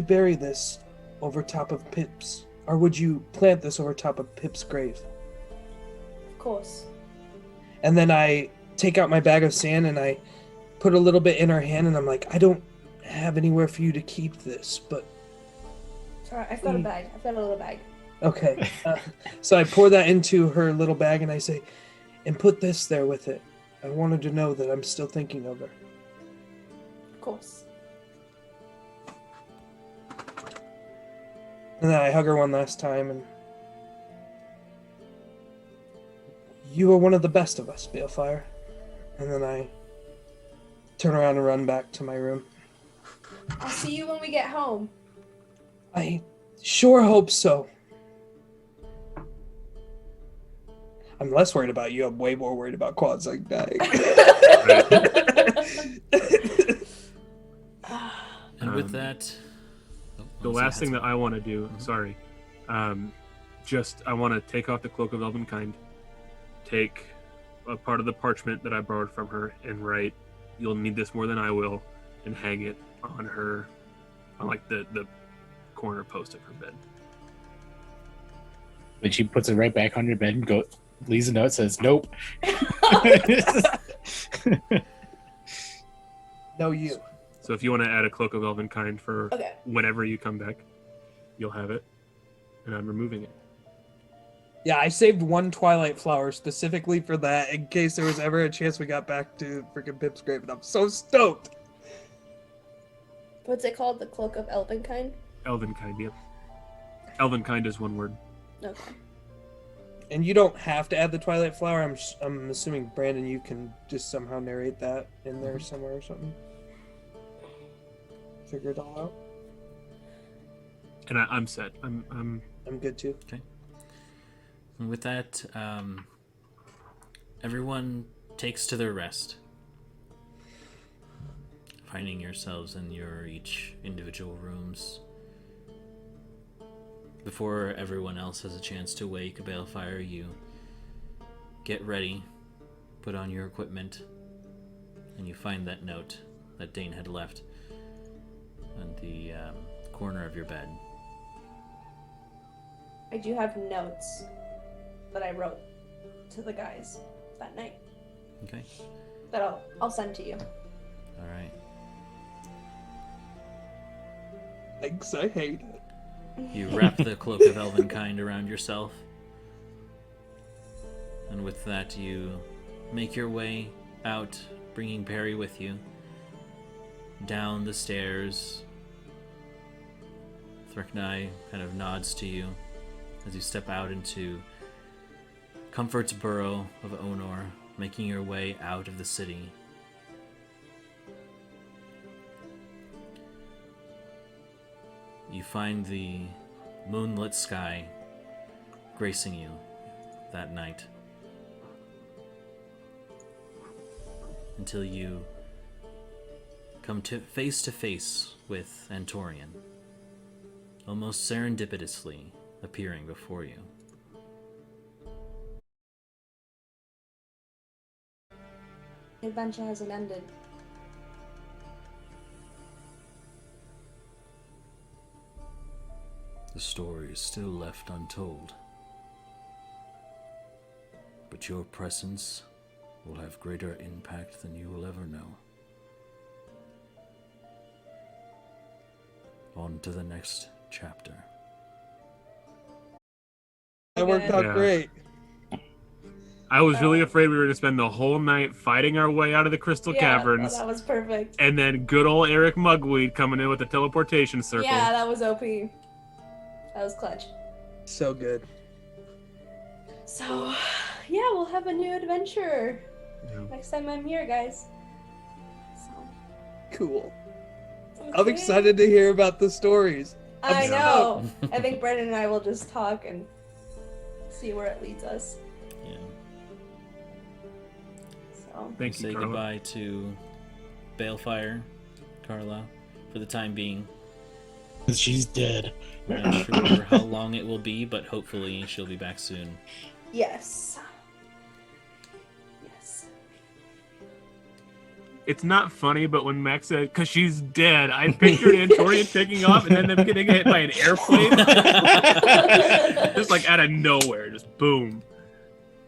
bury this over top of Pip's, or would you plant this over top of Pip's grave? Of course. And then I take out my bag of sand and I put a little bit in her hand, and I'm like, I don't have anywhere for you to keep this, but Sorry, I've got a bag. I've got a little bag. okay. So I pour that into her little bag and I say, and put this there with it. I wanted to know that I'm still thinking of her. Of course. And then I hug her one last time, and you are one of the best of us, Balefire. And then I turn around and run back to my room. I'll see you when we get home. I sure hope so. I'm less worried about you. I'm way more worried about Quadsang dying. And with that, The last thing that I want to do, sorry, I want to take off the Cloak of Elvenkind, take a part of the parchment that I borrowed from her, and write, "You'll need this more than I will," and hang it on her, on like the corner post of her bed. Then she puts it right back on your bed and leaves a note, says, "Nope." No, you. So if you want to add a Cloak of Elvenkind for whenever you come back, you'll have it, and I'm removing it. Yeah, I saved one Twilight Flower specifically for that in case there was ever a chance we got back to freaking Pip's grave, and I'm so stoked. What's it called? The Cloak of Elvenkind? Elvenkind, yep. Elvenkind is one word. Okay. And you don't have to add the Twilight Flower. I'm assuming, Brandon, you can just somehow narrate that in there somewhere or something. Figure it all out. And I'm set. I'm good too. Okay. And with that, everyone takes to their rest, finding yourselves in your each individual rooms. Before everyone else has a chance to wake Balefire, you get ready, put on your equipment, and you find that note that Dane had left on the corner of your bed. I do have notes that I wrote to the guys that night. Okay. That I'll send to you. All right. Thanks, I hate it. You wrap the Cloak of Elvenkind around yourself, and with that you make your way out, bringing Perry with you, down the stairs. Threknai kind of nods to you as you step out into Comfort's Burrow of Onor, making your way out of the city. You find the moonlit sky gracing you that night, until you come to face with Antorian, almost serendipitously appearing before you. The adventure hasn't ended. The story is still left untold, but your presence will have greater impact than you will ever know. On to the next chapter. That worked out great. I was really afraid we were going to spend the whole night fighting our way out of the Crystal Caverns. Yeah, that was perfect. And then good old Eric Mugweed coming in with the teleportation circle. Yeah, that was OP. That was clutch. So good. So, yeah, we'll have a new adventure next time I'm here, guys. So. Cool. Okay. I'm excited to hear about the stories. I know. I think Brendan and I will just talk and see where it leads us. Yeah. So. Thank you, Say Carla. goodbye to Balefire, Carla, for the time being. She's dead. We're not sure how long it will be, but hopefully she'll be back soon. Yes. Yes. It's not funny, but when Max said, "'cause she's dead," I pictured Antorian taking off and then them getting hit by an airplane. Just like out of nowhere, just boom.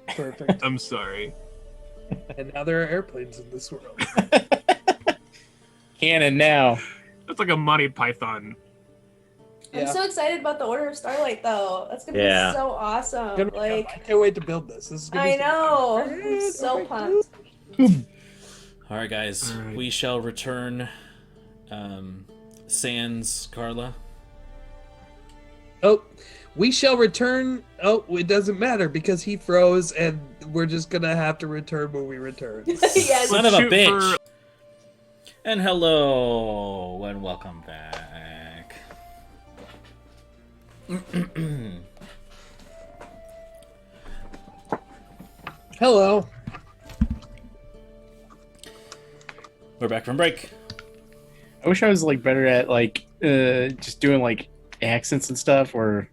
Perfect. I'm sorry. And now there are airplanes in this world. Canon now. That's like a Monty Python. I'm so excited about the Order of Starlight, though. That's gonna be so awesome. I can't wait to build this. This is gonna be know. I'm so pumped. All right, guys. All right. We shall return. Sans Carla. Oh, we shall return. Oh, it doesn't matter because he froze, and we're just gonna have to return when we return. Yes. Son of a bitch. And hello, and welcome back. Hello. We're back from break. I wish I was like better at like just doing like accents and stuff, or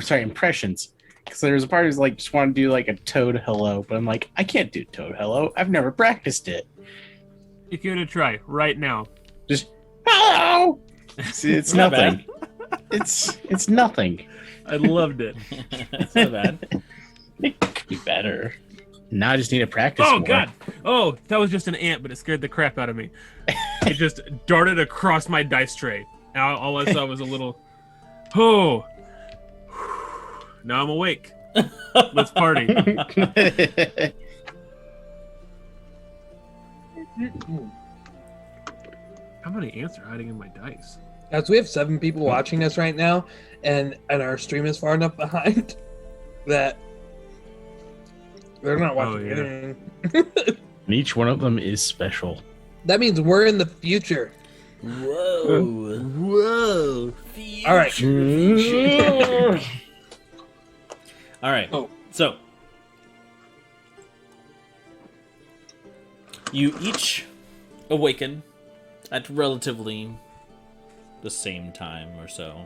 sorry, impressions. Because there was a part who's like just want to do like a Toad hello, but I'm like, I can't do Toad hello. I've never practiced it. If you're gonna try right now, Just hello. It's Not nothing. It's nothing. I loved it. It's not bad. It could be better. Now I just need to practice Oh more. God! Oh, that was just an ant, but it scared the crap out of me. It just darted across my dice tray. Now all I saw was a little. Oh. Now I'm awake. Let's party. How many ants are hiding in my dice? As we have 7 people watching us right now, and our stream is far enough behind that they're not watching yeah. anything. And each one of them is special. That means we're in the future. Whoa. Whoa. All right. All right. Oh. So, you each awaken at relatively the same time or so.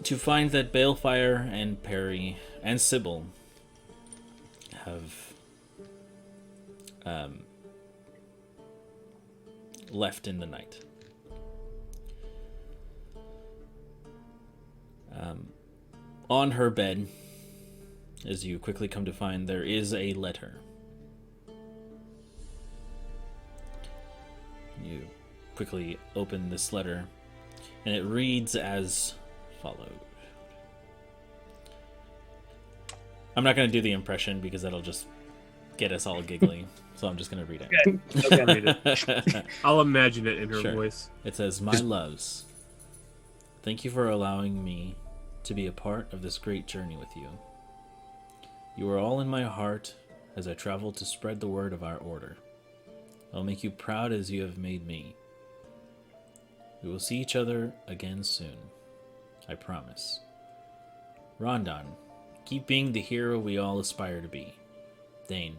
To find that Balefire and Perry and Sybil have left in the night. On her bed, as you quickly come to find, there is a letter. You quickly open this letter, and it reads as follows. I'm not going to do the impression because that'll just get us all giggly, so I'm just going to read it. Okay. Read it. I'll imagine it in her Sure. voice. It says, "My loves, thank you for allowing me to be a part of this great journey with you. You are all in my heart as I travel to spread the word of our order. I'll make you proud as you have made me. We will see each other again soon. I promise. Rondon, keep being the hero we all aspire to be. Dane,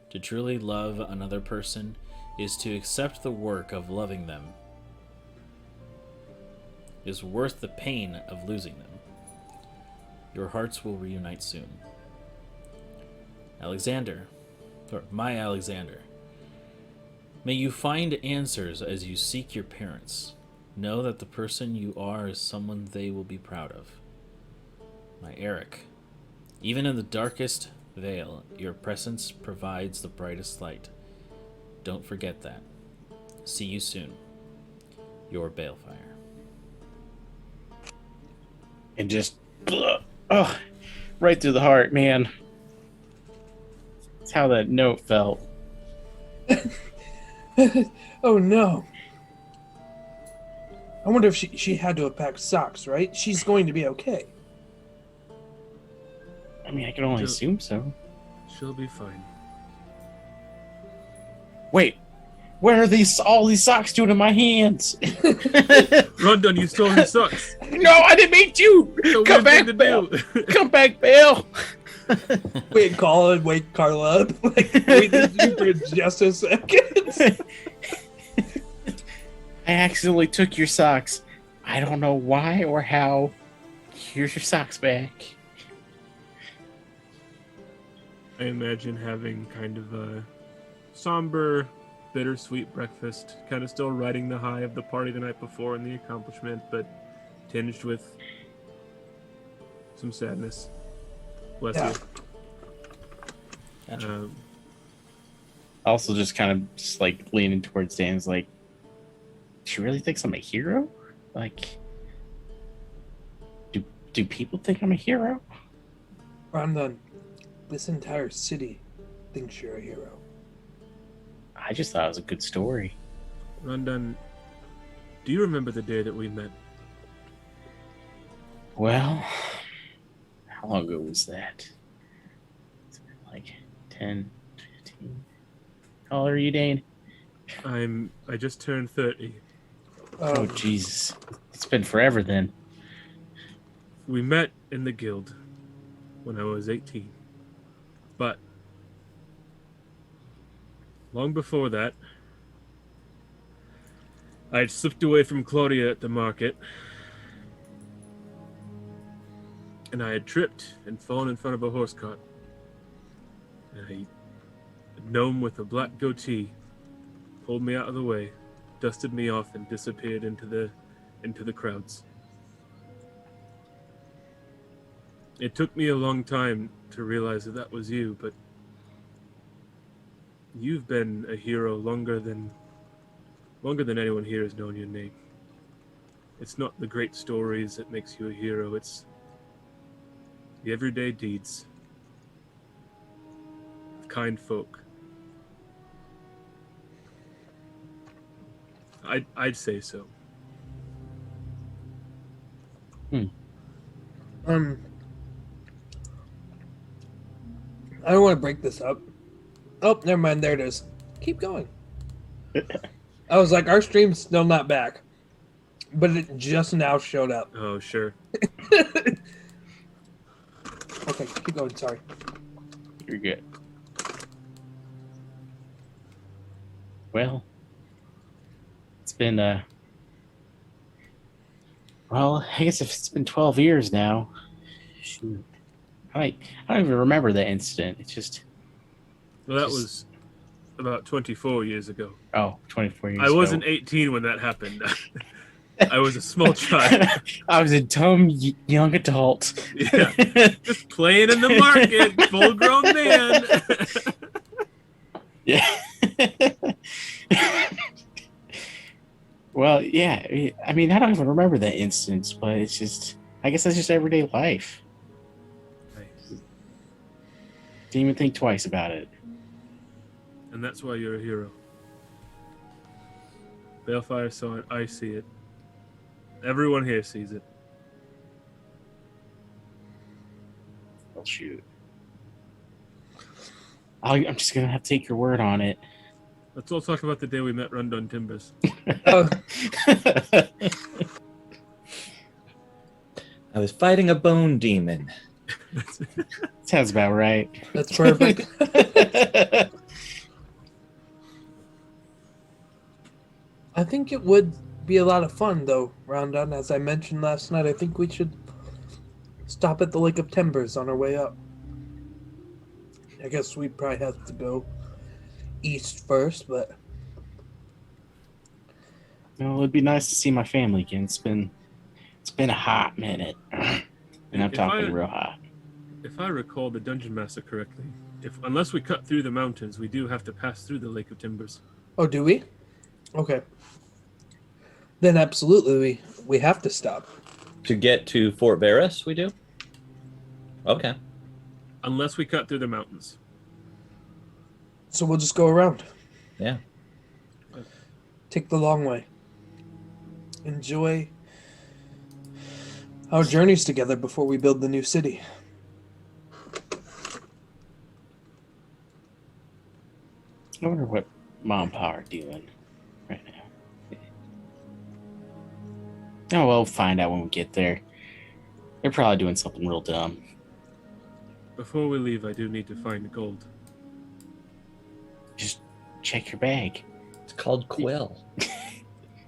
to truly love another person is to accept the work of loving them is worth the pain of losing them. Your hearts will reunite soon. My Alexander, may you find answers as you seek your parents. Know that the person you are is someone they will be proud of. My Eric, even in the darkest vale, your presence provides the brightest light. Don't forget that. See you soon. Your Balefire." And just, right through the heart, man. That's how that note felt. Oh no. I wonder if she had to have packed socks, right? She's going to be okay. I mean, I can only assume so. She'll be fine. Wait, where are all these socks doing in my hands? Rondon, you stole his socks. No, I didn't mean you. So Come weird thing back, to Bill. do. Come back, Bill. Wait, call and wake Carla up. Like, wait for just a second. I accidentally took your socks. I don't know why or how. Here's your socks back. I imagine having kind of a somber, bittersweet breakfast, kind of still riding the high of the party the night before and the accomplishment, but tinged with some sadness. Bless Yeah. you. Gotcha. Also, just kind of just like leaning towards Dan's like, she really thinks I'm a hero? Like, do people think I'm a hero? Rondon, this entire city thinks you're a hero. I just thought it was a good story. Rondon, do you remember the day that we met? Well, how long ago was that? It's been like 10, 15. How old are you, Dane? I just turned 30. Oh, Jesus. It's been forever then. We met in the guild when I was 18. But long before that, I had slipped away from Claudia at the market, and I had tripped and fallen in front of a horse cart. And a gnome with a black goatee pulled me out of the way, dusted me off, and disappeared into the crowds. It took me a long time to realize that was you, but you've been a hero longer than anyone here has known your name. It's not the great stories that makes you a hero, it's the everyday deeds of kind folk. I'd say so. I don't want to break this up. Oh, never mind. There it is. Keep going. I was like, our stream's still not back, but it just now showed up. Oh, sure. Okay, keep going. Sorry. You're good. Well, it's been well, I guess if it's been 12 years now. Shoot. I don't even remember the incident. It's just. Well, that was about 24 years ago. Oh, 24 years I ago. wasn't 18 when that happened. I was a small child. I was a dumb young adult. Yeah. Just playing in the market, full-grown man. Yeah. Well, yeah. I mean, I don't even remember that instance, but it's just. I guess that's just everyday life. Nice. Didn't even think twice about it. And that's why you're a hero. Balefire saw it. I see it. Everyone here sees it. Well, shoot. I'm just gonna have to take your word on it. Let's all talk about the day we met Rundon Timbers. Oh, I was fighting a bone demon. Sounds about right. that's perfect. I think it would be a lot of fun, though, Rondon. As I mentioned last night, I think we should stop at the Lake of Timbers on our way up. I guess we probably have to go east first, but Well, it'd be nice to see my family again. It's been a hot minute, and I'm If talking I- real hot. If I recall the Dungeon Master correctly, unless we cut through the mountains, we do have to pass through the Lake of Timbers. oh, do we? Okay. Then absolutely, we have to stop. To get to Fort Varus, we do? Okay. Unless we cut through the mountains. So we'll just go around. Yeah. Take the long way. Enjoy our journeys together before we build the new city. I wonder what Mom and Pa are doing right now. Oh, we'll find out when we get there. They're probably doing something real dumb. Before we leave, I do need to find gold. Just check your bag. It's called Quill.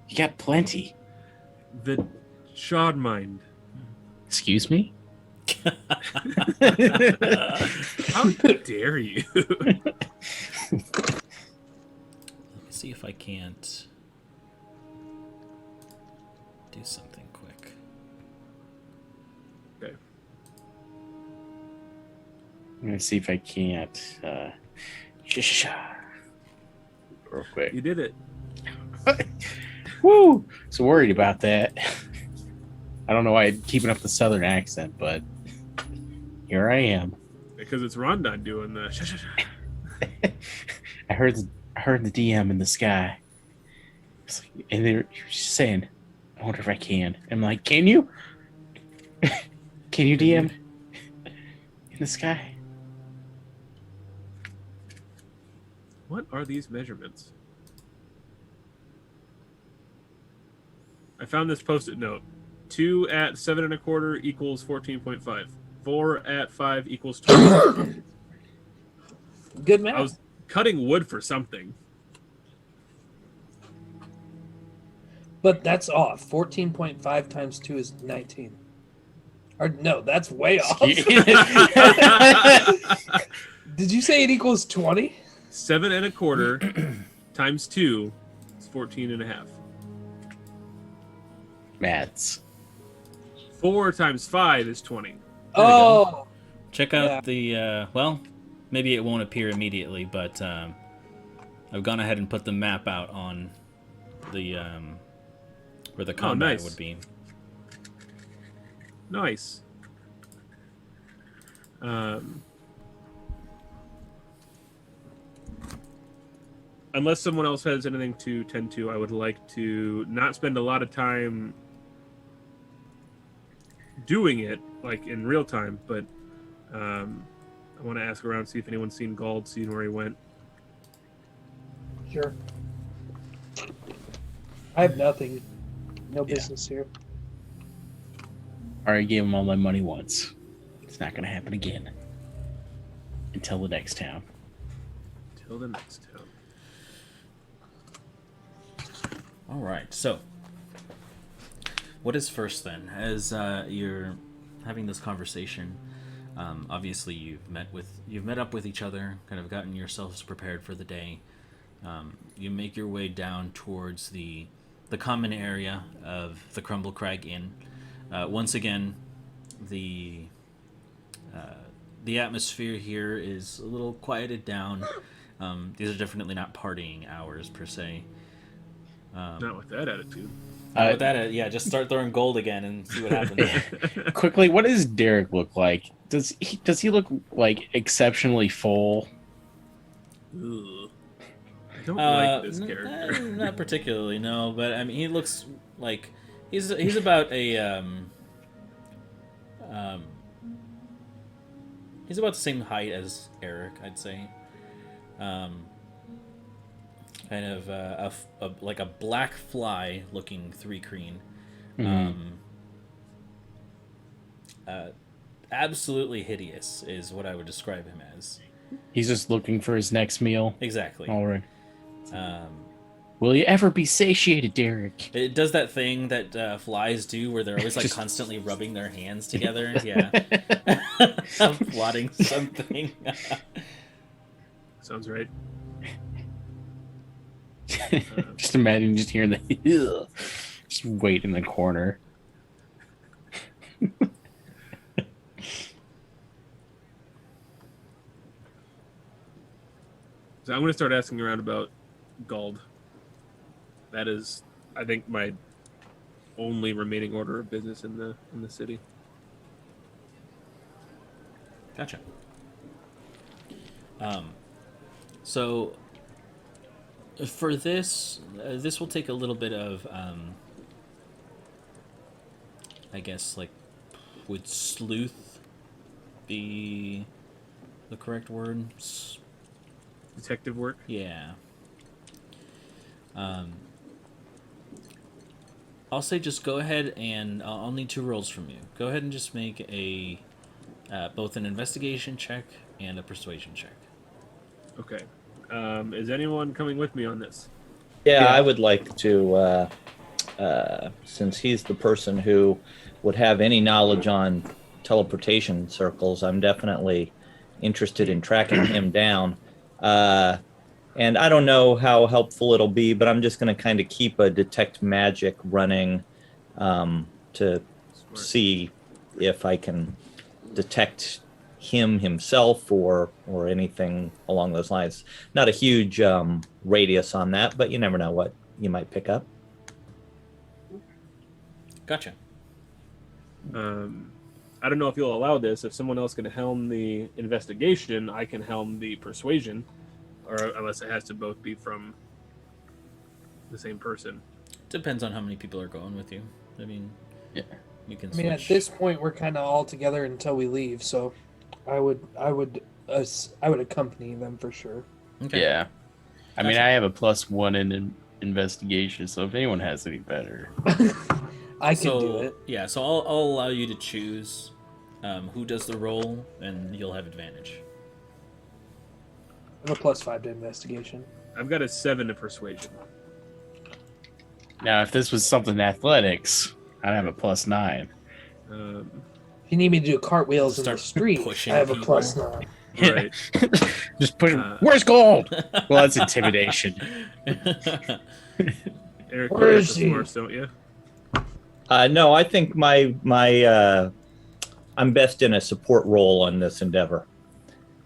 You got plenty. The shard mind. Excuse me? How dare you? Let me see if I can't do something quick. Okay. I'm gonna see if I can't real quick. You did it. Woo! So worried about that. I don't know why I'm keeping up the southern accent, but here I am. Because it's Rondon doing the I heard the DM in the sky. It's like, and they're just saying, I wonder if I can. I'm like, can you? Can you DM in the sky? What are these measurements? I found this post-it note. 2 at 7 1/4 equals 14.5. 4 at 5 equals 20. Good math. I was cutting wood for something. But that's off. 14.5 times 2 is 19. Or no, that's way off. Did you say it equals 20? 7 1/4 times 2 is 14.5. Maths. 4 times 5 is 20. Oh, Check out the, well, maybe it won't appear immediately, but I've gone ahead and put the map out on the, where the combat nice. would be. Nice. Unless someone else has anything to tend to, I would like to not spend a lot of time doing it, like in real time, but I want to ask around, see if anyone's seen Gald, seen where he went. sure. I have nothing. No business here. I already gave him all my money once. It's not going to happen again. Until the next town. Till the next town. All right, so what is first then? As you're having this conversation, obviously you've met up with each other, kind of gotten yourselves prepared for the day. You make your way down towards the common area of the Crumble Crag Inn. Once again, the atmosphere here is a little quieted down. These are definitely not partying hours per se. Not with that attitude. With that, just start throwing gold again and see what happens. Quickly, what does Derek look like? Does he look like exceptionally full? Ugh. I don't like this character. Not particularly, no. But I mean, he looks like he's about a he's about the same height as Eric, I'd say. Kind of like a black fly looking 3-creen. Absolutely hideous is what I would describe him as. He's just looking for his next meal. Exactly. All right. Will you ever be satiated, Derek? It does that thing that flies do where they're always like constantly rubbing their hands together. Yeah. Plotting something. Sounds right. Just imagine just hearing the just wait in the corner. So I'm going to start asking around about Gald. That is, I think, my only remaining order of business in the city. Gotcha. So for this, this will take a little bit of, I guess, like, would sleuth be the correct word? Detective work? Yeah. I'll say just go ahead and I'll need 2 rolls from you. Go ahead and just make a both an investigation check and a persuasion check. Okay. Is anyone coming with me on this? Yeah, I would like to, since he's the person who would have any knowledge on teleportation circles, I'm definitely interested in tracking him down. And I don't know how helpful it'll be, but I'm just going to kind of keep a detect magic running to see if I can detect him himself or anything along those lines. Not a huge radius on that, but you never know what you might pick up. Gotcha. I don't know if you'll allow this. If someone else can helm the investigation, I can helm the persuasion, or unless it has to both be from the same person. Depends on how many people are going with you. I mean, yeah, you can. I mean, at this point, we're kind of all together until we leave, so I would accompany them for sure. Okay. Yeah. I mean, I have a +1 in investigation, so if anyone has any better. I can do it. Yeah, so I'll allow you to choose who does the roll, and you'll have advantage. I have a +5 to investigation. I've got a 7 to persuasion. Now, if this was something athletics, I'd have a +9. If you need me to do cartwheels in the Start street, pushing I have a people. +9. Right. Just put. Where's gold? Well, that's intimidation. Eric, Where you is have the he? force, don't you? No, I think my I'm best in a support role on this endeavor.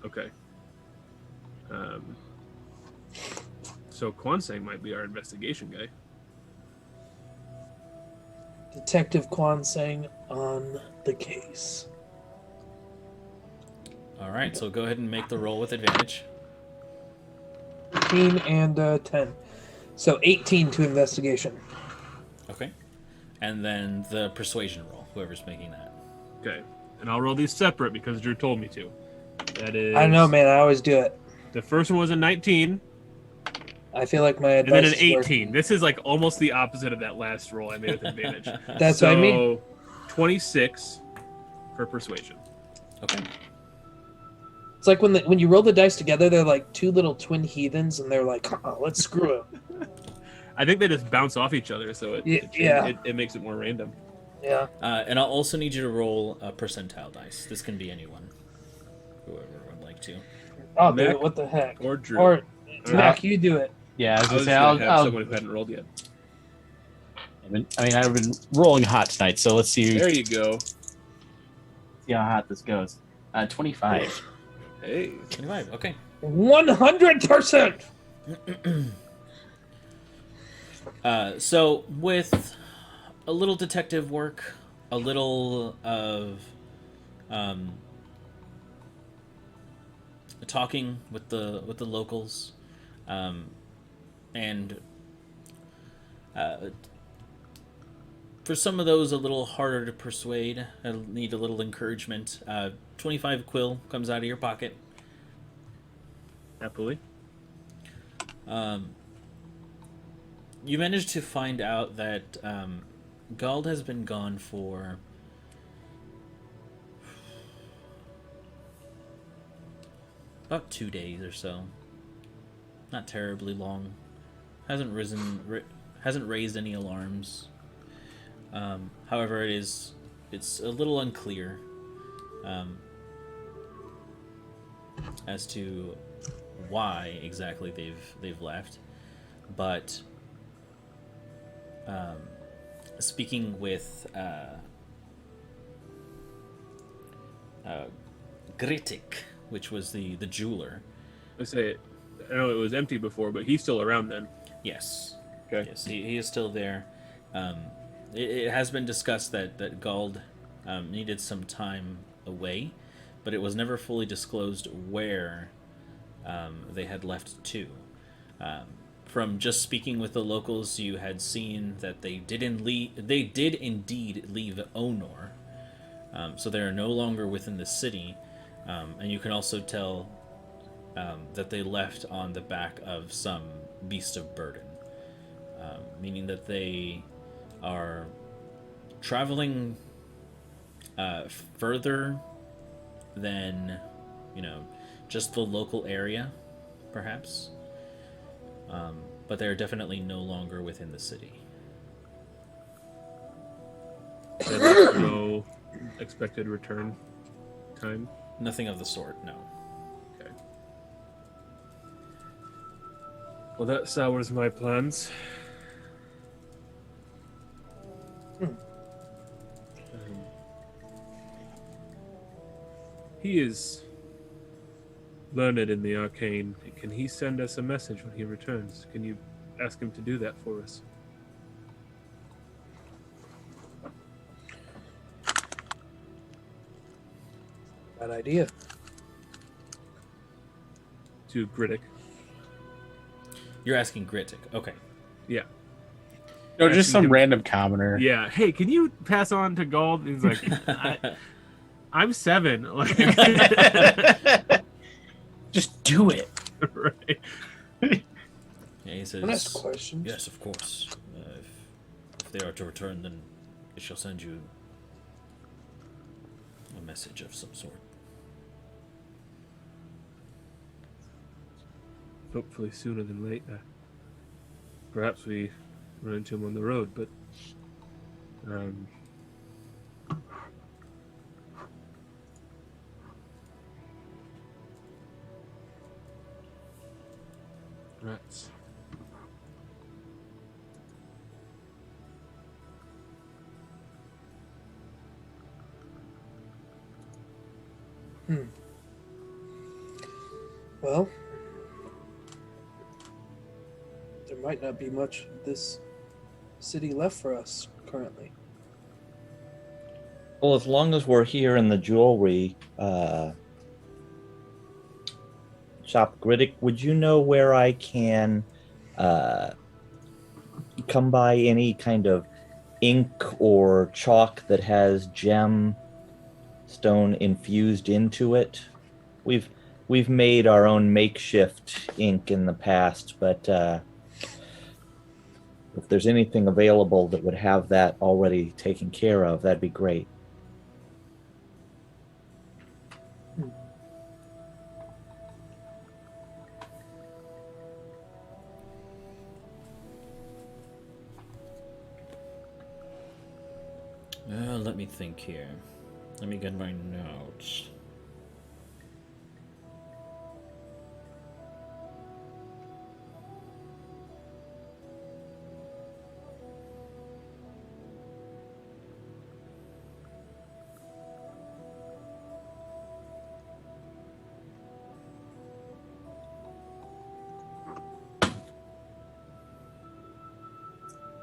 Okay. So Kwansang might be our investigation guy. Detective Kwansang on the case. All right, so go ahead and make the roll with advantage. 15 and 10. So 18 to investigation. Okay. And then the persuasion roll, whoever's making that. Okay. And I'll roll these separate because Drew told me to. That is. I know, man. I always do it. The first one was a 19, I feel like my and advice then an is 18. working. This is like almost the opposite of that last roll I made with advantage. That's so, what I mean. 26 for persuasion. Okay. It's like when you roll the dice together, they're like two little twin heathens, and they're like, let's screw it. I think they just bounce off each other, so Yeah. it makes it more random. Yeah. And I'll also need you to roll a percentile dice. This can be anyone, whoever would like to. I'll do Mac it. What the heck? Or Drew. Or Alright. Mac, you do it. Yeah, I was I gonna was say, going to have I'll someone who hadn't rolled yet. I've been rolling hot tonight, so let's see There you go. how hot this goes. 25. Hey. 25, okay. 100%. So with a little detective work, a little of talking with the locals, and for some of those a little harder to persuade, I need a little encouragement. 25 quill comes out of your pocket. Happily. You managed to find out that Gald has been gone for about 2 days or so. Not terribly long. Hasn't raised any alarms. However, it's a little unclear as to why exactly they've left. But speaking with Gritik, which was the jeweler. I say, I know it was empty before, but he's still around then. Yes. Okay. Yes, he is still there. It has been discussed that Gald needed some time away, but it was never fully disclosed where they had left to. From just speaking with the locals, you had seen that they did indeed leave Onor, so they are no longer within the city, and you can also tell that they left on the back of some beast of burden, meaning that they are traveling further than just the local area, perhaps. But they're definitely no longer within the city. There's no expected return time. Nothing of the sort, no. Okay. Well, that sours my plans. He is learned in the arcane. Can he send us a message when he returns? Can you ask him to do that for us? Bad idea. To Gritic. You're asking Gritic. Okay. Yeah. No, just Asking some him- random commoner. Yeah. Hey, can you pass on to Gald? He's like, I'm 7. Like, Just do it. right. Yeah, he says, Can I ask questions? yes, of course. If they are to return, then she'll send you a message of some sort. Hopefully sooner than later. Perhaps we run into him on the road, but rats. Well, there might not be much of this city left for us currently. Well, as long as we're here in the jewelry shop, Griddick, would you know where I can come by any kind of ink or chalk that has gem stone infused into it? We've made our own makeshift ink in the past, but if there's anything available that would have that already taken care of, that'd be great. Let me think here. Let me get my notes.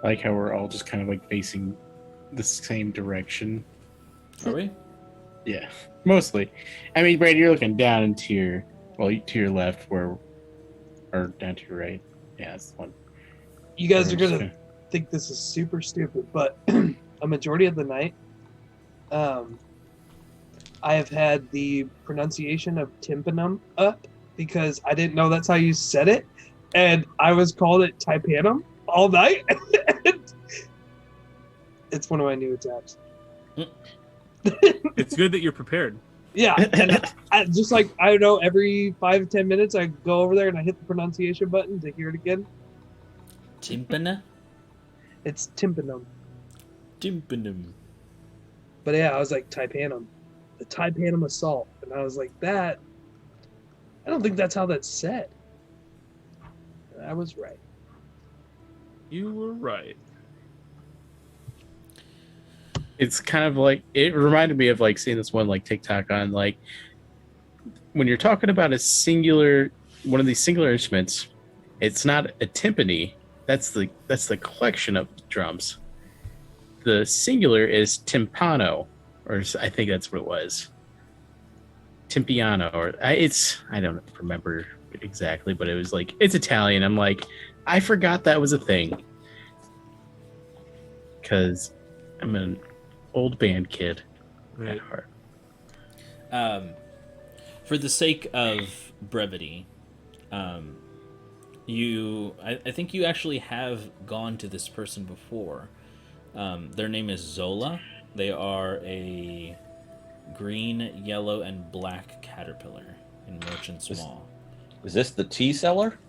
I like how we're all just kind of like facing the same direction. Are we? Yeah, mostly. I mean, Brad, you're looking down into your, well, to your left, or down to your right. Yeah, that's the one. You guys are Everyone's gonna think this is super stupid, but a majority of the night, I have had the pronunciation of tympanum up because I didn't know that's how you said it, and I was called it tympanum all night. It's one of my new attacks. It's good that you're prepared. Yeah, and I just like, I don't know, every 5-10 minutes I go over there and I hit the pronunciation button to hear it again. Timpana? It's tympanum. Timpanum. But yeah, I was like, tympanum. The tympanum assault. And I was like, that, I don't think that's how that's said. I was right. You were right. It's kind of like, it reminded me of like seeing this one like TikTok on like when you're talking about a singular, one of these singular instruments, it's not a timpani. That's the collection of drums. The singular is timpano, or I think that's what it was. Timpiano, or I don't remember exactly, but it was like, it's Italian. I'm like, I forgot that was a thing because I'm an old band kid Right. at heart. For the sake of brevity, I think you actually have gone to this person before. Their name is Zola. They are a green, yellow, and black caterpillar in Merchant's Mall. Is this the tea seller?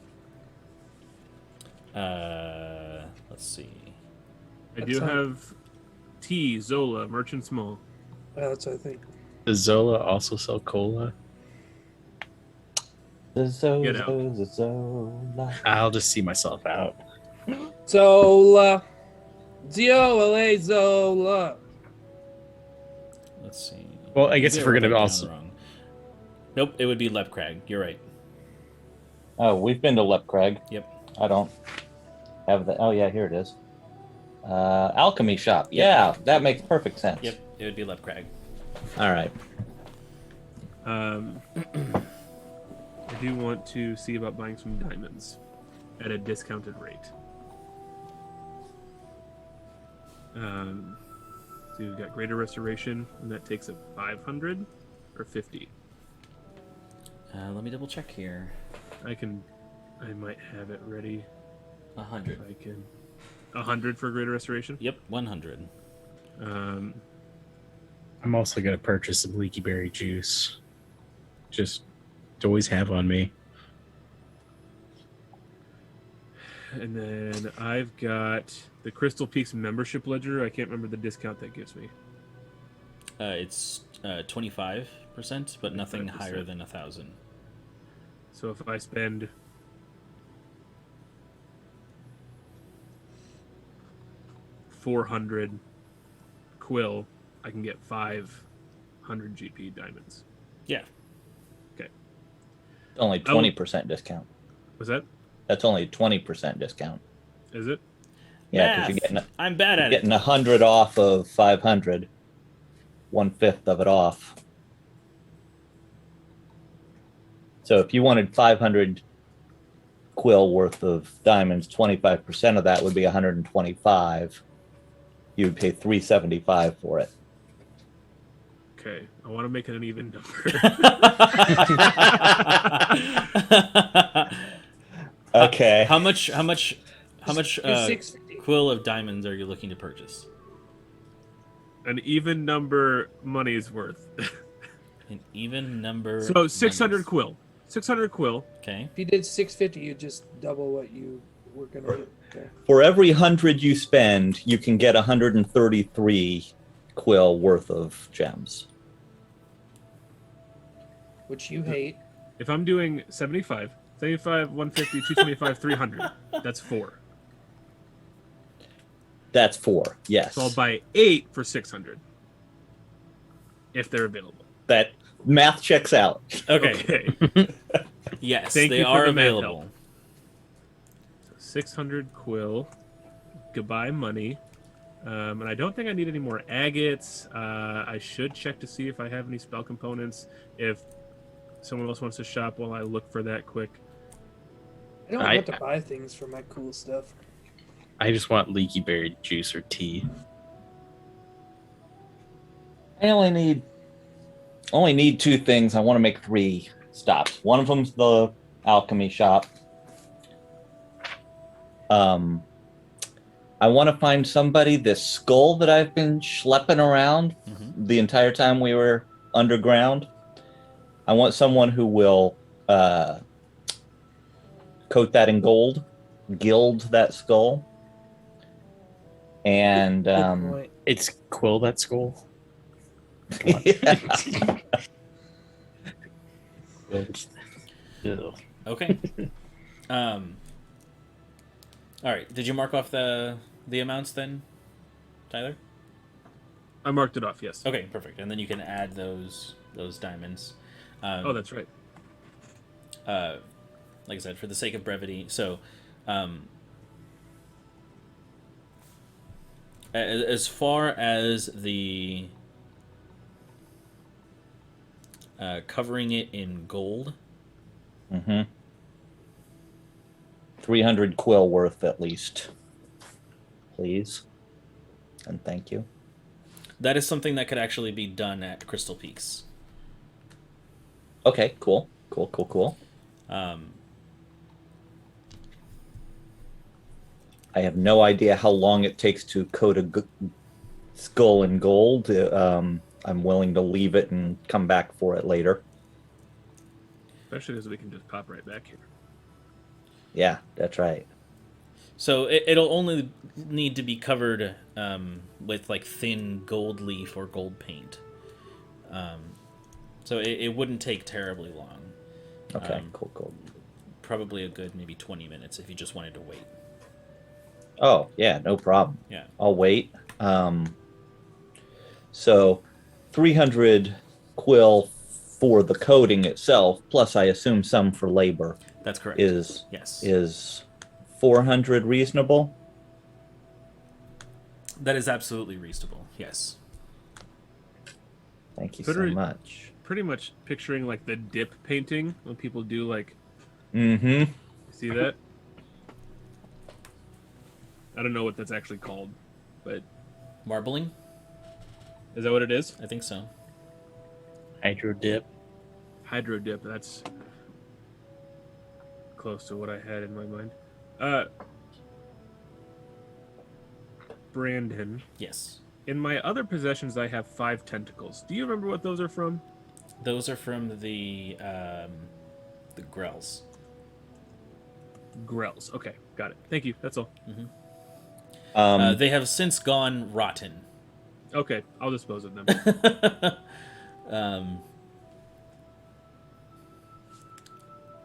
Let's see. I do have T, Zola, Merchant's Mall. That's what I think. Does Zola also sell cola? The Get out. Zola. I'll just see myself out. Zola. Zola. Zola. Let's see. Well, I guess Maybe if we're wrote gonna that down also, wrong. Nope, it would be Lepcrag. You're right. Oh, we've been to Lepcrag. Yep. I don't have the. Oh yeah, here it is. Alchemy shop. Yeah, that makes perfect sense. Yep, it would be Lepcrag. All right. I do want to see about buying some diamonds at a discounted rate. So you've got Greater Restoration, and that takes up 500 or 50. Let me double check here. I might have it ready. 100. I can. 100 for Greater Restoration. Yep, 100. Um, I'm also gonna purchase some leaky berry juice. Just to always have on me. and then I've got the Crystal Peaks membership ledger. I can't remember the discount that gives me. It's 25%, but nothing 25%. higher than 1,000. So if I spend $400 quill, I can get 500 GP diamonds. Yeah. Only 20% discount. Was that? That's only 20% discount. Is it? Yeah, because you're Math. I'm bad at getting it. 100 off of 500. 1/5 of it off. So if you wanted 500 quill worth of diamonds, 25% of that would be 125. You would pay 375 for it. Okay. I want to make it an even number. Okay. How much Do 650. quill of diamonds are you looking to purchase? An even number money's worth. An even number. So 600 monies. quill. 600 quill. Okay. If you did 650, you just double what you were gonna get. Okay. For every 100 you spend, you can get 133 quill worth of gems. Which you hate. If I'm doing 75, 150, 225, 300, that's 4. That's 4. Yes. So I'll buy 8 for 600. If they're available. That math checks out. Okay. Okay. Yes, Thank they you for are the math available. help. So 600 quill. Goodbye money. And I don't think I need any more agates. I should check to see if I have any spell components. If someone else wants to shop while I look for that quick. I don't want to buy things for my cool stuff. I just want leaky berry juice or tea. I only need 2 things. I want to make 3 stops. One of them's the alchemy shop. I want to find somebody. This skull that I've been schlepping around the entire time we were underground. I want someone who will coat that in gold, gild that skull, and Good point. It's quill that skull. yeah. Ew. Okay. All right. Did you mark off the amounts then, Tyler? I marked it off, yes. Okay, perfect. And then you can add those diamonds. Oh, that's right. Like I said, for the sake of brevity. So, as far as the covering it in gold. 300 quill worth at least, please, and thank you. That is something that could actually be done at Crystal Peaks. Okay, cool. I have no idea how long it takes to coat a skull in gold. I'm willing to leave it and come back for it later. Especially because we can just pop right back here. Yeah, that's right. So it'll only need to be covered with like thin gold leaf or gold paint. So it wouldn't take terribly long. Okay, cool. Probably a good maybe 20 minutes if you just wanted to wait. Oh, yeah, no problem. Yeah. I'll wait. So 300 quill for the coating itself, plus I assume some for labor. That's correct. Yes. Is 400 reasonable? That is absolutely reasonable. Yes. Thank you Pretty- so much. Pretty much picturing like the dip painting when people do like. Mm-hmm. See that? I don't know what that's actually called, but Marbling? is that what it is? I think so. Hydro dip. Hydro dip. That's close to what I had in my mind. Brandon, Yes. In my other possessions, I have 5 tentacles. Do you remember what those are from? Those are from the Grells. Grells. Okay, got it. Thank you. That's all. They have since gone rotten. Okay, I'll dispose of them.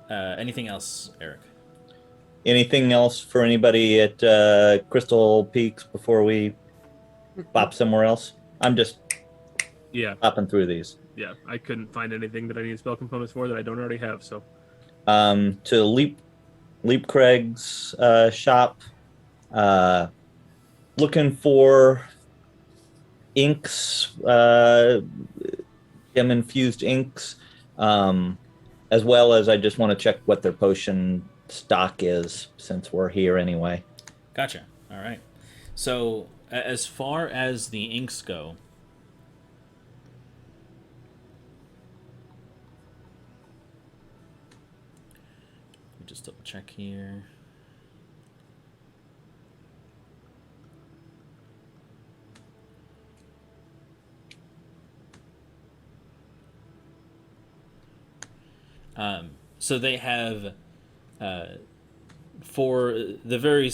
Anything else, Eric? Anything else for anybody at Crystal Peaks before we bop somewhere else? I'm just Yeah, hopping through these. yeah. I couldn't find anything that I need spell components for that I don't already have. So To Leap Craig's shop, looking for inks, gem infused inks, as well as I just want to check what their potion stock is since we're here anyway. Gotcha. All right. So, as far as the inks go, let me just double check here. So they have, for the very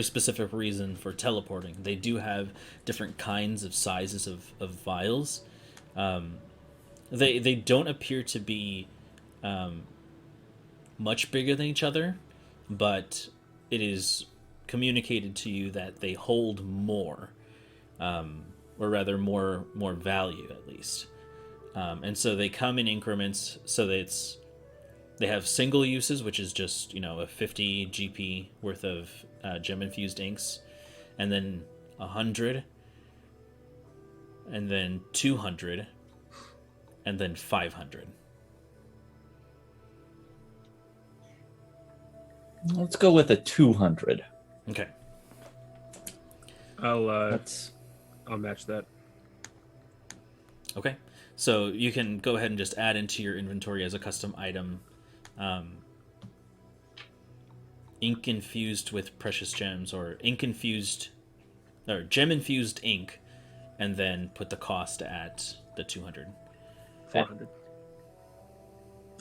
specific reason for teleporting, they do have different kinds of sizes of vials. They don't appear to be much bigger than each other, but it is communicated to you that they hold more, or rather more value at least. And so they come in increments, so that they have single uses, which is just, a 50 GP worth of gem infused inks, and then 100, and then 200, and then 500. Let's go with a 200. Okay. I'll match that. Okay. So you can go ahead and just add into your inventory as a custom item, ink infused with precious gems, or gem infused ink, and then put the cost at the 200. 400.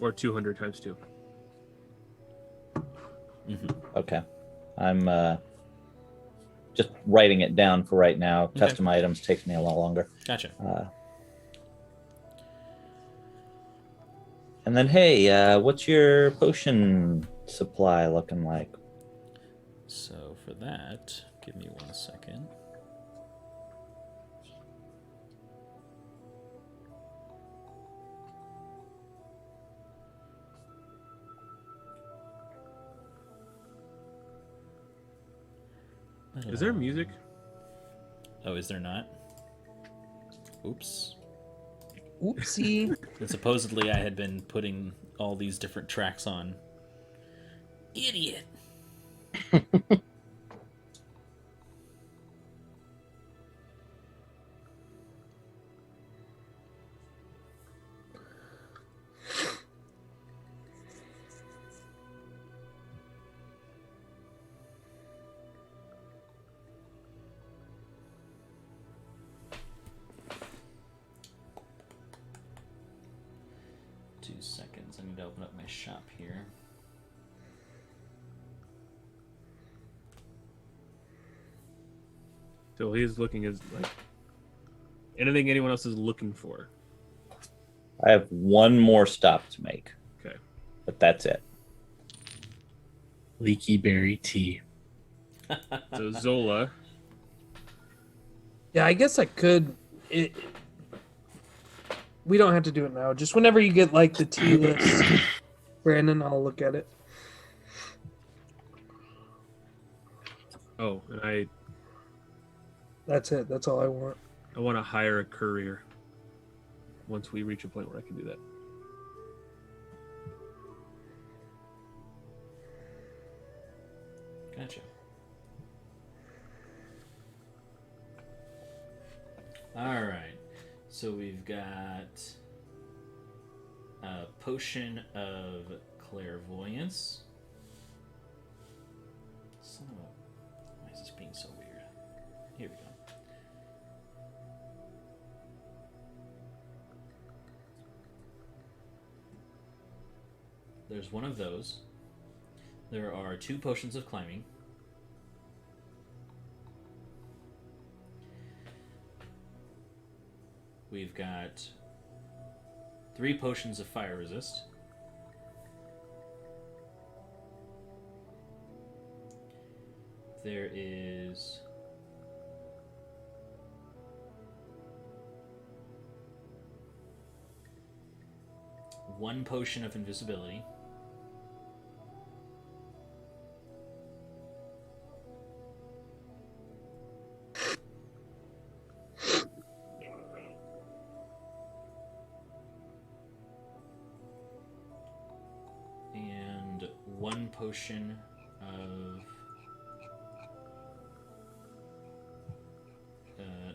Or 200 times 2. Okay. I'm just writing it down for right now. Okay. Custom items takes me a lot longer. Gotcha. And then, hey, what's your potion supply looking like? So for that, give me 1 second. Is there music? Oh, is there not? Oops. Oopsie. And supposedly I had been putting all these different tracks on. Idiot. I need to open up my shop here. So he's looking as like anything anyone else is looking for. I have one more stop to make. Okay. But that's it. Leaky berry tea. So Zola. Yeah, I guess I could. We don't have to do it now. Just whenever you get like the tea list, Brandon, I'll look at it. Oh, and That's it. That's all I want. I want to hire a courier. Once we reach a point where I can do that. Gotcha. All right. So we've got a potion of clairvoyance. Son of a... Why is this being so weird? Here we go. there's one of those. There are 2 potions of climbing. We've got 3 potions of fire resist. There is 1 potion of invisibility. And 1 potion of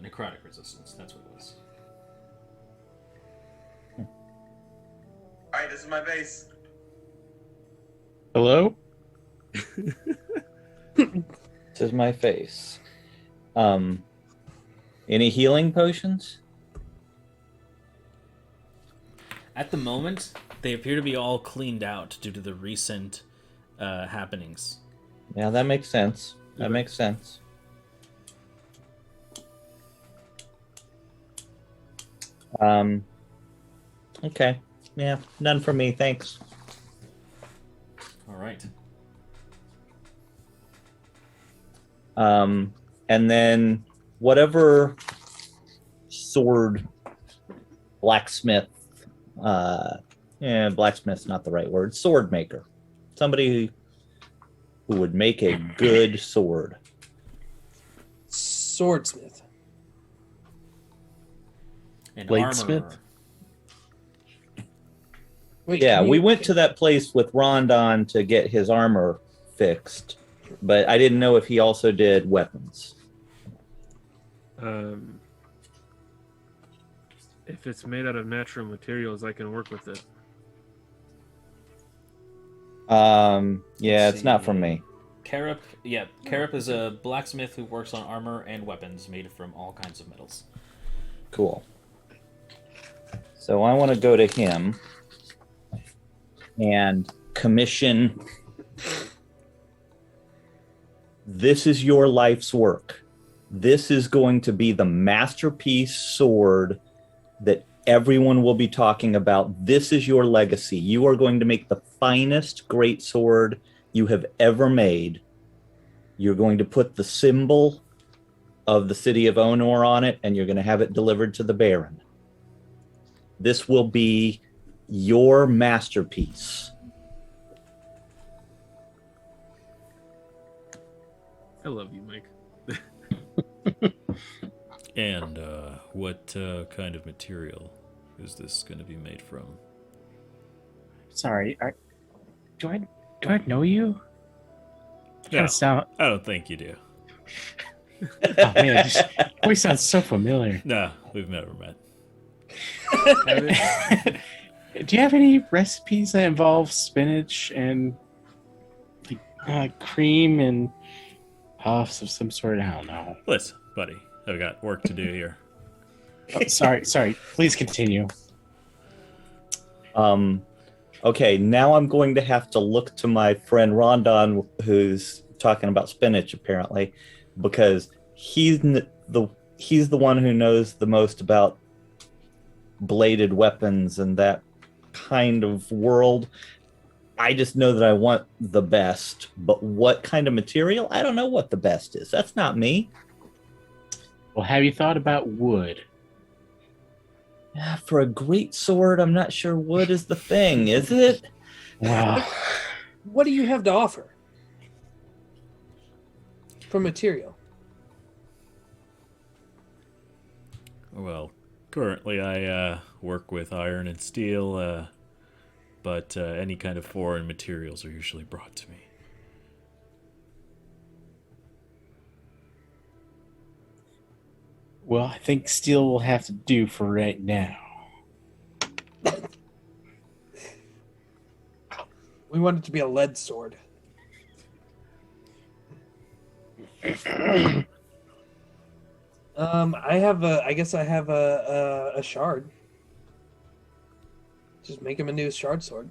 necrotic resistance. That's what it was. Alright, this is my base. Hello? This is my face. Any healing potions? At the moment, they appear to be all cleaned out due to the recent happenings. Yeah, that makes sense. That makes sense. Okay. Yeah, none for me, thanks. All right. And then whatever sword blacksmith, blacksmith's not the right word, sword maker. Somebody who would make a good sword. Swordsmith. And Bladesmith? armorer. Wait, Yeah, can we you- went to that place with Rondon to get his armor fixed, but I didn't know if he also did weapons. If it's made out of natural materials, I can work with it. Yeah, Let's it's not see. from me. Karip is a blacksmith who works on armor and weapons made from all kinds of metals. Cool. So I want to go to him and commission. This is your life's work. This is going to be the masterpiece sword that everyone will be talking about. This is your legacy. You are going to make the finest great sword you have ever made. You're going to put the symbol of the city of Onor on it, and you're going to have it delivered to the Baron. This will be your masterpiece. I love you, Mike. And what kind of material is this going to be made from? Sorry, do I know you? No, Sound. I don't think you do. Oh man, your voice sounds so familiar. No, we've never met. Do you have any recipes that involve spinach and cream and puffs of some sort? I don't know. Listen, buddy, I've got work to do here. Oh, sorry. Please continue. Okay, now I'm going to have to look to my friend Rondon, who's talking about spinach apparently, because he's the one who knows the most about bladed weapons and that kind of world. I just know that I want the best, but what kind of material? I don't know what the best is. That's not me. Well, have you thought about wood? Yeah, for a great sword, I'm not sure wood is the thing, is it? Wow. What do you have to offer for material? Well, currently I work with iron and steel, but any kind of foreign materials are usually brought to me. Well, I think steel will have to do for right now. We want it to be a lead sword. I guess I have a shard. Just make him a new shard sword.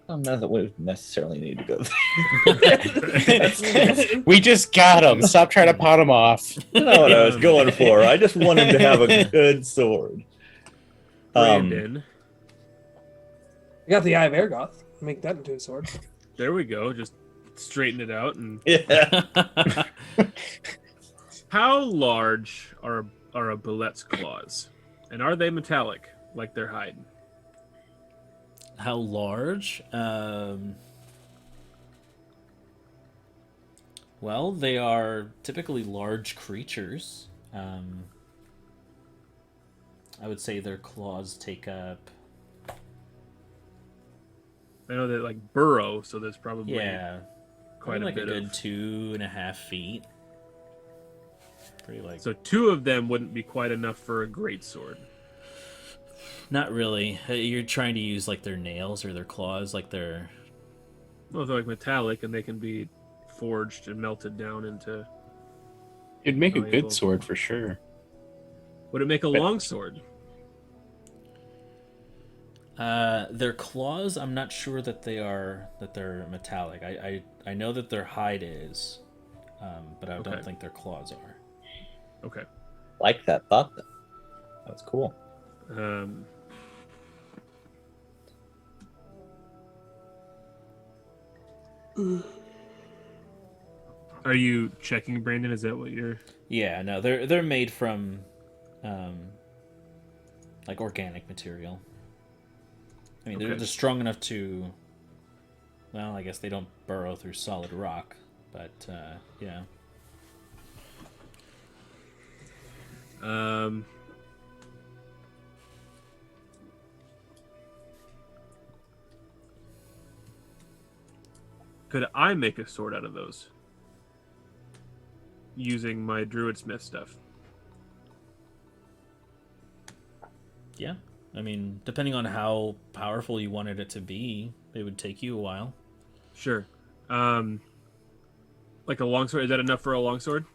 Not that we necessarily need to go there. We just got him. Stop trying to pot him off. You know what I was going for. I just want him to have a good sword. Brandon. I got the Eye of Ergoth. Make that into a sword. There we go. Just straighten it out. And Yeah. how large are a bullet's claws, and are they metallic like their hide? How large? Well, they are typically large creatures. I would say their claws take up. I know they like burrow, so there's probably probably quite a like bit a good of. 2.5 feet. Pretty like. So 2 of them wouldn't be quite enough for a greatsword. Not really. You're trying to use like their nails or their claws, like their. Well, they're like metallic, and they can be forged and melted down into. It'd make a Valuable. good sword for sure. Would it make a longsword? Their claws, I'm not sure that they're metallic. I know that their hide is, but I don't think their claws are. Okay. Like that thought, though. That's cool. Are you checking, Brandon? Is that what you're? Yeah, no, they're made from, like organic material. I mean, they're strong enough to. Well, I guess they don't burrow through solid rock, but yeah. Could I make a sword out of those? Using my Druidsmith stuff. Yeah. I mean, depending on how powerful you wanted it to be, it would take you a while. Sure. Like a longsword, is that enough for a longsword?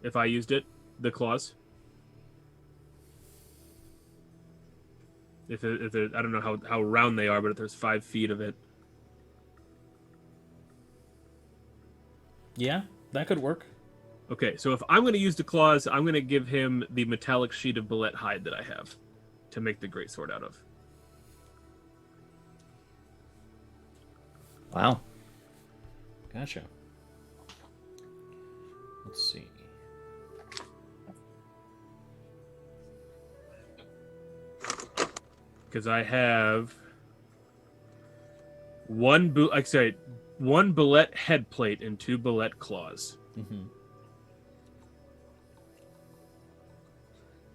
If I used it, the claws. If it, I don't know how round they are, but if there's 5 feet of it. Yeah, that could work. Okay, so if I'm going to use the claws, I'm going to give him the metallic sheet of bullet hide that I have to make the greatsword out of. Wow. Gotcha. Let's see. Because I have one bullet head plate and 2 bullet claws. Mm-hmm.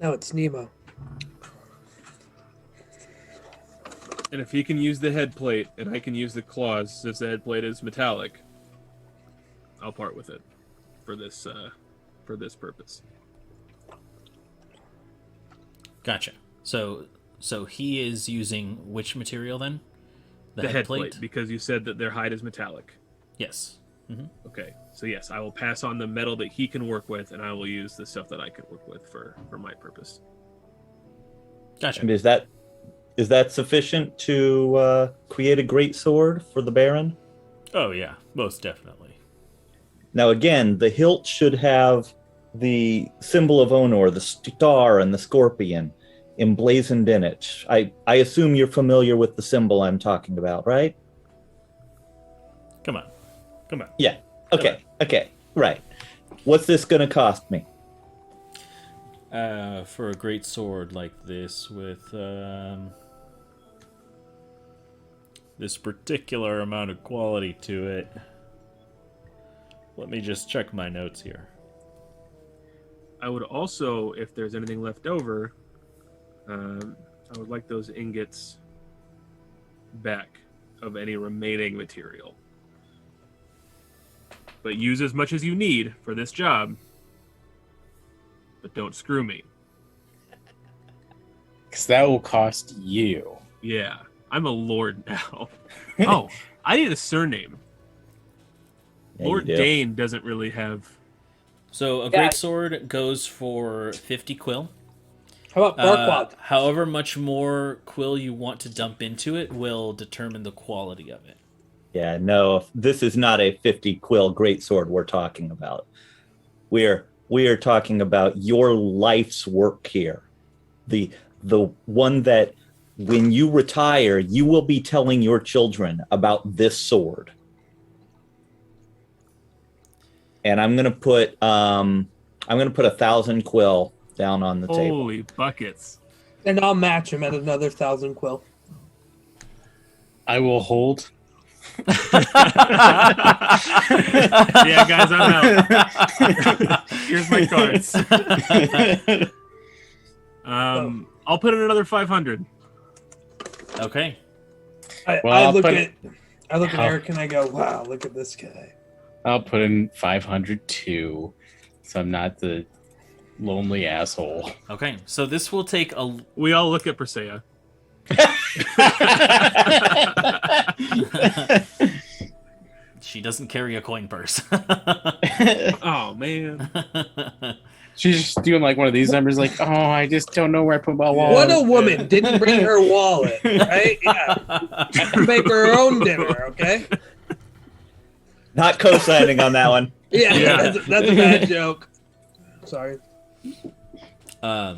Now it's Nemo. And if he can use the head plate and I can use the claws, since the head plate is metallic, I'll part with it for this purpose. Gotcha. So he is using which material then? The head plate, because you said that their hide is metallic. Yes. Mm-hmm. Okay, so yes, I will pass on the metal that he can work with, and I will use the stuff that I can work with for my purpose. Gotcha. And is that sufficient to create a great sword for the Baron? Oh yeah, most definitely. Now again, the hilt should have the symbol of Onor, the star and the scorpion, emblazoned in it. I assume you're familiar with the symbol I'm talking about, right? Come on. Yeah. Okay. Right. What's this going to cost me? For a great sword like this with this particular amount of quality to it. Let me just check my notes here. I would also, if there's anything left over, I would like those ingots back of any remaining material. But use as much as you need for this job. But don't screw me. Because that will cost you. Yeah, I'm a lord now. Oh, I need a surname. Yeah, Lord you do. Dane doesn't really have... So a great sword goes for 50 quill. How about Barkwad? However much more quill you want to dump into it will determine the quality of it. Yeah, no, this is not a 50 quill greatsword we're talking about. We are talking about your life's work here. The one that when you retire, you will be telling your children about this sword. And I'm gonna put 1,000 quill down on the table. Holy buckets. And I'll match him at another 1,000 quill. I will hold. Yeah, guys, I'm out. Here's my cards. I'll put in another 500. Okay. I look at Eric and I go, wow, look at this guy. I'll put in 500 too, so I'm not the lonely asshole. Okay. So this will take a. We all look at Persea. She doesn't carry a coin purse. Oh man. She's just doing like one of these numbers, like, oh, I just don't know where I put my wallet. What a woman didn't bring her wallet, right? Yeah. Make her own dinner, okay? Not co-signing on that one. Yeah. That's a bad joke. Sorry. I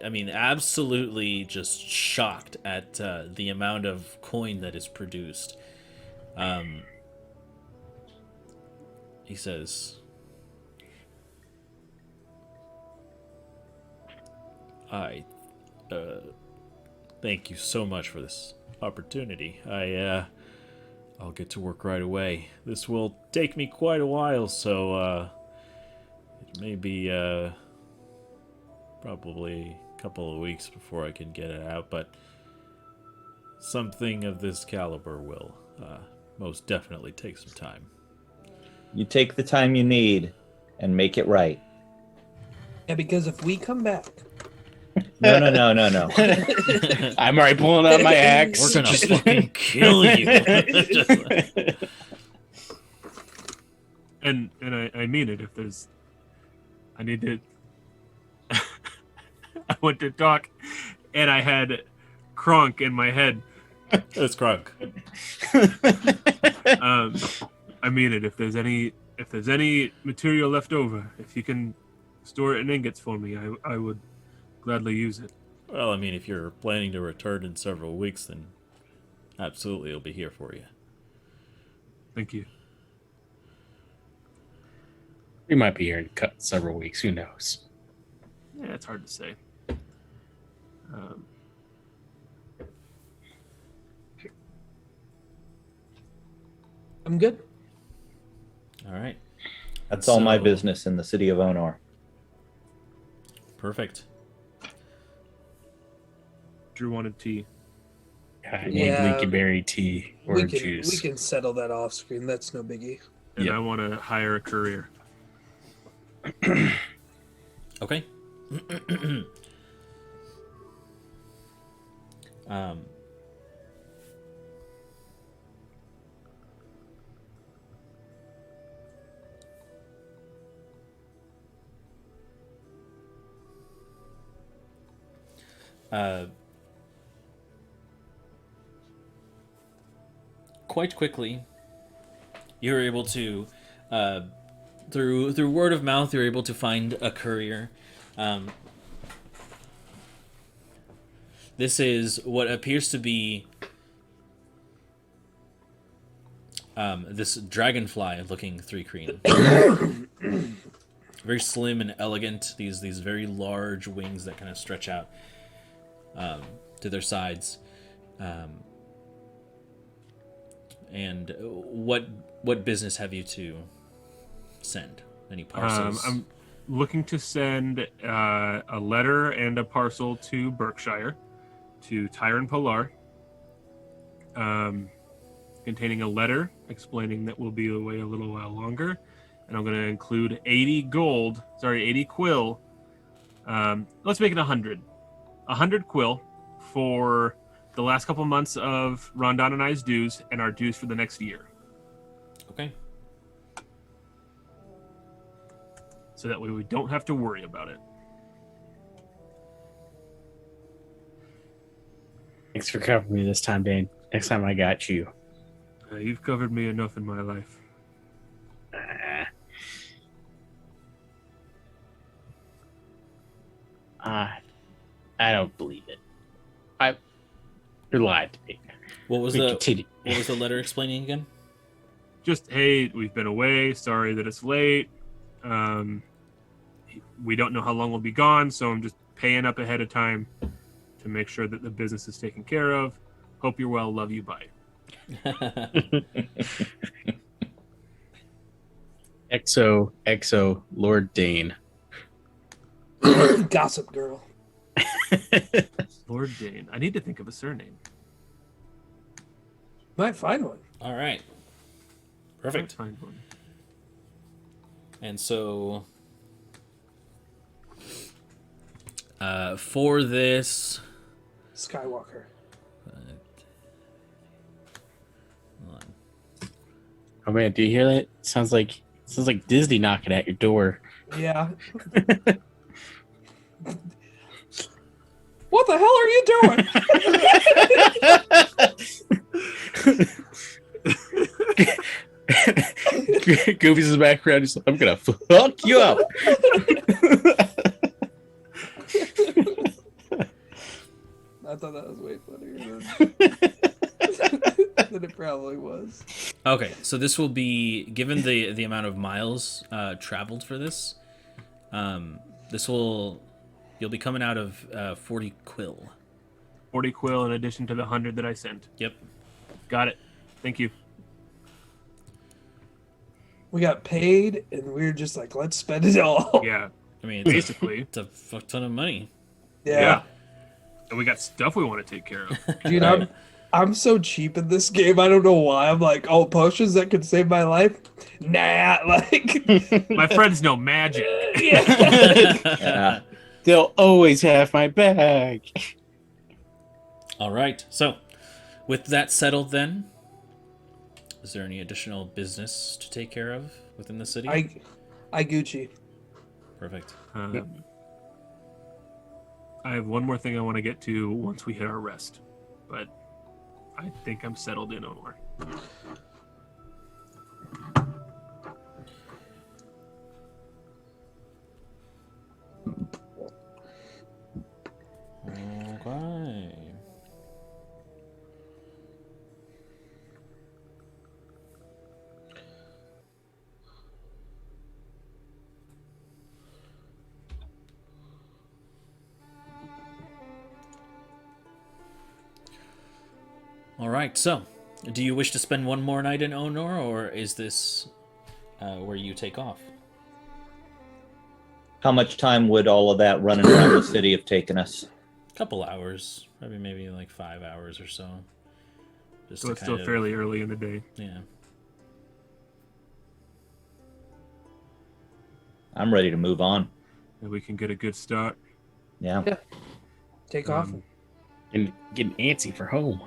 mean, absolutely just shocked at the amount of coin that is produced. He says, thank you so much for this opportunity. I'll get to work right away. This will take me quite a while, so it may be probably a couple of weeks before I can get it out, but something of this caliber will most definitely take some time. You take the time you need and make it right. Yeah, because if we come back... No. I'm already pulling out my axe. We're gonna fucking kill you. And I mean it. If there's, I need to. I went to talk, and I had Kronk in my head. It's Kronk. I mean it. If there's any material left over, if you can store it in ingots for me, I would gladly use it. Well, I mean, if you're planning to return in several weeks, then absolutely it'll be here for you. Thank you. We might be here in several weeks. Who knows? Yeah, it's hard to say. I'm good. All right. That's all my business in the city of Onor. Perfect. Drew wanted tea. I need leaky berry tea or juice. We can settle that off screen. That's no biggie. And I want to hire a courier. Okay. Quite quickly, you're able to, through word of mouth, you're able to find a courier. This is what appears to be this dragonfly-looking 3-creen. Very slim and elegant. These very large wings that kind of stretch out to their sides. And what business have you to send? Any parcels? I'm looking to send a letter and a parcel to Berkshire, to Tyron Polar, containing a letter explaining that we'll be away a little while longer, and I'm going to include 80 quill. Let's make it 100. 100 quill for the last couple months of Rondon and I's dues and our dues for the next year. Okay. So that way we don't have to worry about it. Thanks for covering me this time, Dane. Next time I got you. You've covered me enough in my life. I don't believe it. You're lying to me. What was Continue. What was the letter explaining again? Just, hey, we've been away. Sorry that it's late. We don't know how long we'll be gone, so I'm just paying up ahead of time to make sure that the business is taken care of. Hope you're well. Love you. Bye. XO, Lord Dane. Gossip girl. Lord Dane. I need to think of a surname. Might find one. All right. Perfect. Find one. And so, for this, Skywalker. hold on. Oh man, do you hear that? Sounds like Disney knocking at your door. Yeah. What the hell are you doing? Goofy's in the background. He's like, I'm gonna fuck you up. I thought that was way funnier than it probably was. Okay, so this will be given the amount of miles traveled for this. You'll be coming out of 40 quill. 40 quill in addition to the 100 that I sent. Yep. Got it. Thank you. We got paid, and we were just like, let's spend it all. Yeah. I mean, Basically. it's a fuck ton of money. Yeah. And we got stuff we want to take care of. Dude, I'm so cheap in this game. I don't know why. I'm like, oh, potions that could save my life? Nah, like. My friends know magic. Yeah. They'll always have my bag. All right. So, with that settled, then, is there any additional business to take care of within the city? I Gucci. Perfect. I have one more thing I want to get to once we hit our rest, but I think I'm settled in Onor. Okay. All right, so do you wish to spend one more night in Onor, or is this where you take off? How much time would all of that running around the city have taken us? Couple hours, probably maybe like 5 hours or so. Just So to it's still kind of- fairly early in the day. Yeah. I'm ready to move on. And we can get a good start. Yeah. Take off. And getting antsy for home.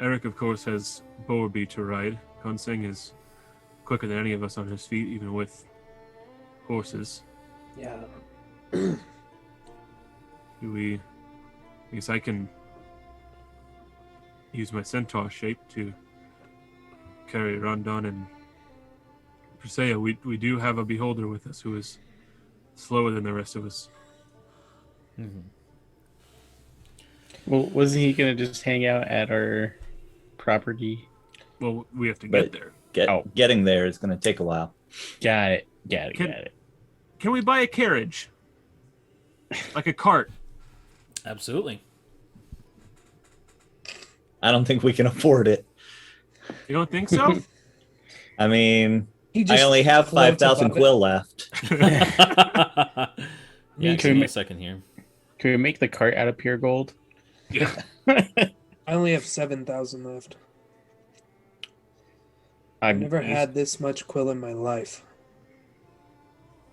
Eric, of course, has Borby to ride. Konsing is quicker than any of us on his feet, even with horses. Yeah. Do we... I guess I can use my centaur shape to carry Rondon and Presea. We do have a beholder with us who is slower than the rest of us. Mm-hmm. Well, wasn't he gonna just hang out at our property? Well, we have to But- get there. Getting there is going to take a while. Got it. Got Can- it. Can we buy a carriage? Like a cart? Absolutely. I don't think we can afford it. You don't think so? I mean, He I only have floats 5,000 above it. quill left. Yeah, Can give we me ma- a second here. Can we make the cart out of pure gold? Yeah. I only have 7,000 left. I've never had this much quill in my life.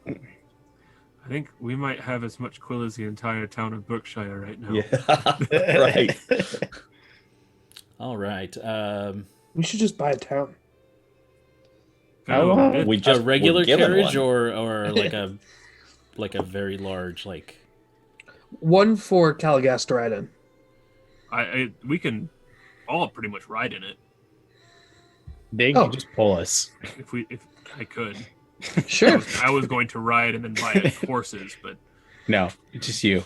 I think we might have as much quill as the entire town of Berkshire right now. Yeah, right. All right. We should just buy a town. Oh, it- We just a regular were given carriage, one. or like a very large, like, One for Caligas to ride in. We can all pretty much ride in it They can just pull us. if I could. Sure. I was going to ride and then buy horses, but No, it's just you.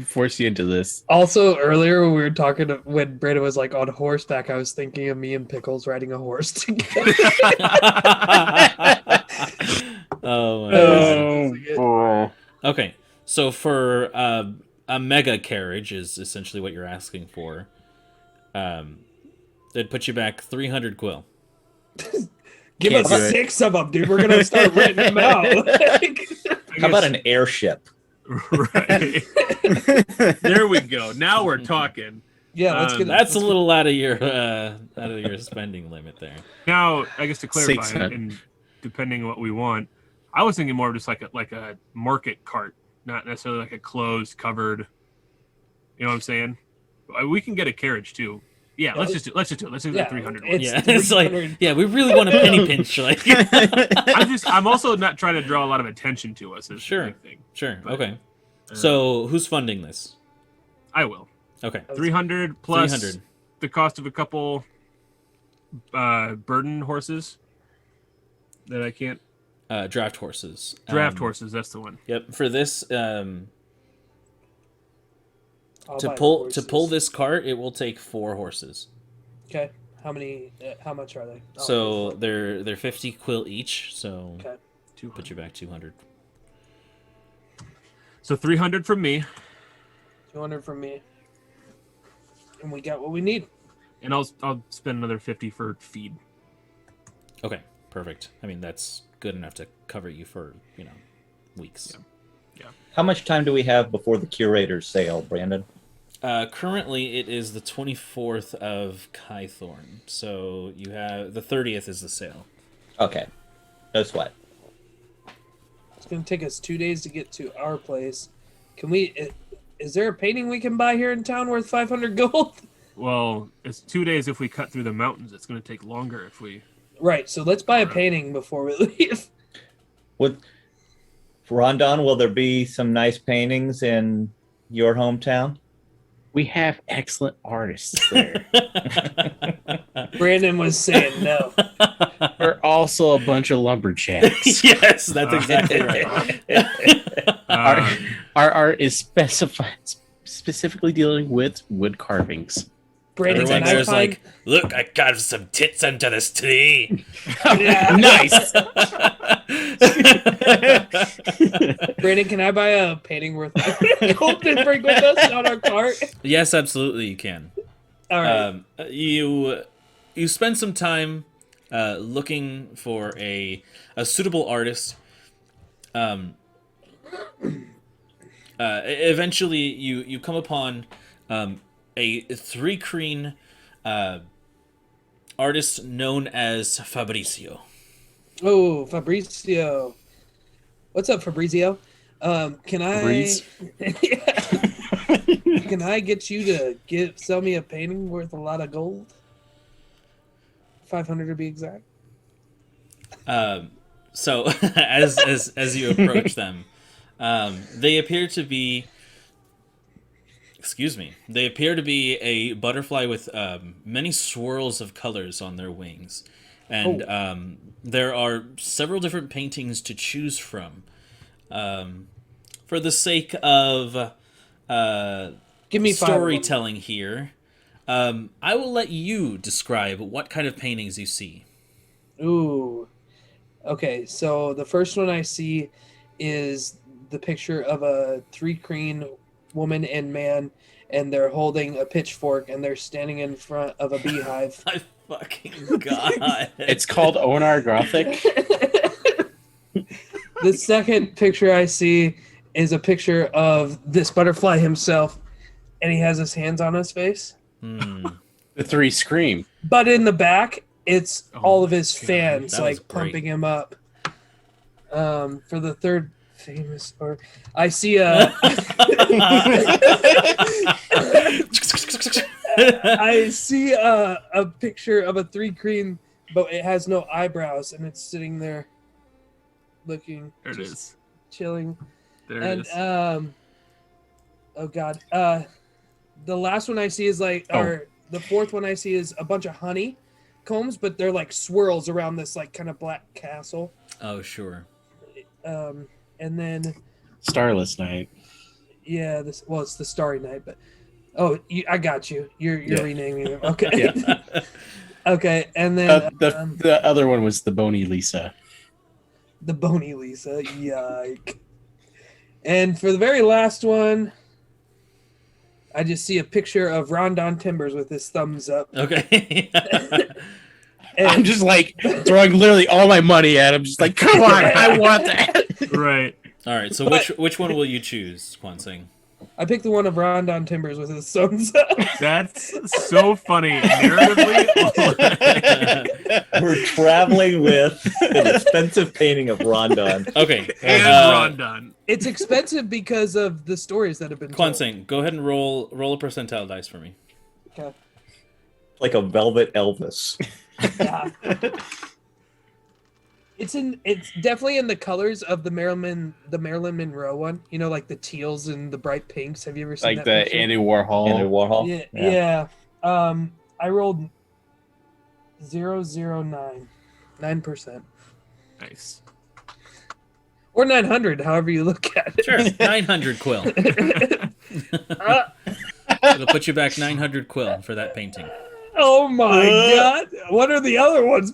Force you into this. Also, earlier when we were talking, when Brandon was like on horseback, I was thinking of me and Pickles riding a horse together. Oh my Oh, God. boy. Okay, so for a mega carriage is essentially what you're asking for. That'd put you back 300 quill. Give Can't us do it. 6 of them, dude. We're gonna start renting them out. How about an airship? right. There we go. Now we're talking. Yeah, let's get. That's a little out of your spending limit there. Now, I guess to clarify, 600. and depending on what we want, I was thinking more of just like a market cart, not necessarily like a closed, covered. You know what I'm saying? We can get a carriage too. Yeah, let's just do it. Let's do Yeah, the 300. it's Yeah, it's like 300. we really want a penny pinch. Like, I'm also not trying to draw a lot of attention to us. Is Sure. the big thing. sure, But, okay. So who's funding this? I will. Okay, 300 plus 300. the cost of a couple burden horses that I can't Draft horses. draft horses. That's the one. Yep. For this, I'll to buy the pull horses. this cart, it will take 4 horses. Okay, how many? How much are they? Oh, So they're 50 quill each. So okay. put you back 200. So 300 from me, 200 from me, and we got what we need. and I'll spend another 50 for feed. Okay, perfect. I mean, that's good enough to cover you for weeks. Yeah. How much time do we have before the curator's sale, Brandon? Currently, it is the 24th of Kythorn. So you have the 30th is the sale. Okay. No sweat. It's gonna take us 2 days to get to our place. Can we? Is there a painting we can buy here in town worth 500 gold? Well, it's 2 days if we cut through the mountains. It's going to take longer if we. Right. So let's buy a painting before we leave. Rondon, will there be some nice paintings in your hometown? We have excellent artists there. Brandon was saying no. We're also a bunch of lumberjacks. Yes, that's exactly right. Our art is specifically dealing with wood carvings. Brandon, Everyone can I there's find? like, look, I carved some tits under this tree. Yeah. Nice. Brandon, can I buy a painting worth 500 gold to bring with us on our cart? Yes, absolutely, you can. All right. You spend some time looking for a suitable artist. Eventually, you come upon a 3-creen artist known as Fabrizio. Oh, Fabrizio. What's up, Fabrizio? Can I? Fabrice? Can I get you to sell me a painting worth a lot of gold? 500 to be exact. So as you approach them, they appear to be. Excuse me. They appear to be a butterfly with many swirls of colors on their wings, and there are several different paintings to choose from. For the sake of Give me storytelling here, I will let you describe what kind of paintings you see. Ooh. Okay, so the first one I see is the picture of a 3-creen woman and man, and they're holding a pitchfork, and they're standing in front of a beehive. My fucking god! It's called Onar Gothic. The second picture I see is a picture of this butterfly himself, and he has his hands on his face. Hmm. The 3 scream. But in the back, it's all of his God, fans that was like pumping great. him up. For the third famous, or I see a, I see a picture of a 3-creen, but it has no eyebrows, and it's sitting there, looking, There it just is. chilling. There it And is. oh god, The last one I see is like, or the fourth one I see is a bunch of honey combs, but they're like swirls around this like kind of black castle. Oh, sure. And then Starless Night. yeah, it's the Starry Night, but I got you. You're renaming them. Okay. Yeah. Okay, and then The other one was the Bony Lisa. the Bony Lisa. Yike. And for the very last one, I just see a picture of Rondon Timbers with his thumbs up. Okay. And I'm just like throwing literally all my money at him. Just like, come on, I want that. Right. All right. So which one will you choose, Kwansing? I picked the one of Rondon Timbers with his thumbs up. That's so funny. Narratively, We're traveling with an expensive painting of Rondon. Okay. and Rondon. It's expensive because of the stories that have been told. Kwansing, go ahead and roll a percentile dice for me. Okay. Like a velvet Elvis. Yeah. It's definitely in the colors of the Marilyn Monroe one. You know, like the teals and the bright pinks. Have you ever seen Like that the picture? Andy Warhol. Andy Warhol. Yeah. I rolled 009, 9%, Nice. or 900, however you look at it. Sure. 900 quill. It'll put you back 900 quill for that painting. Oh my god! What are the other ones?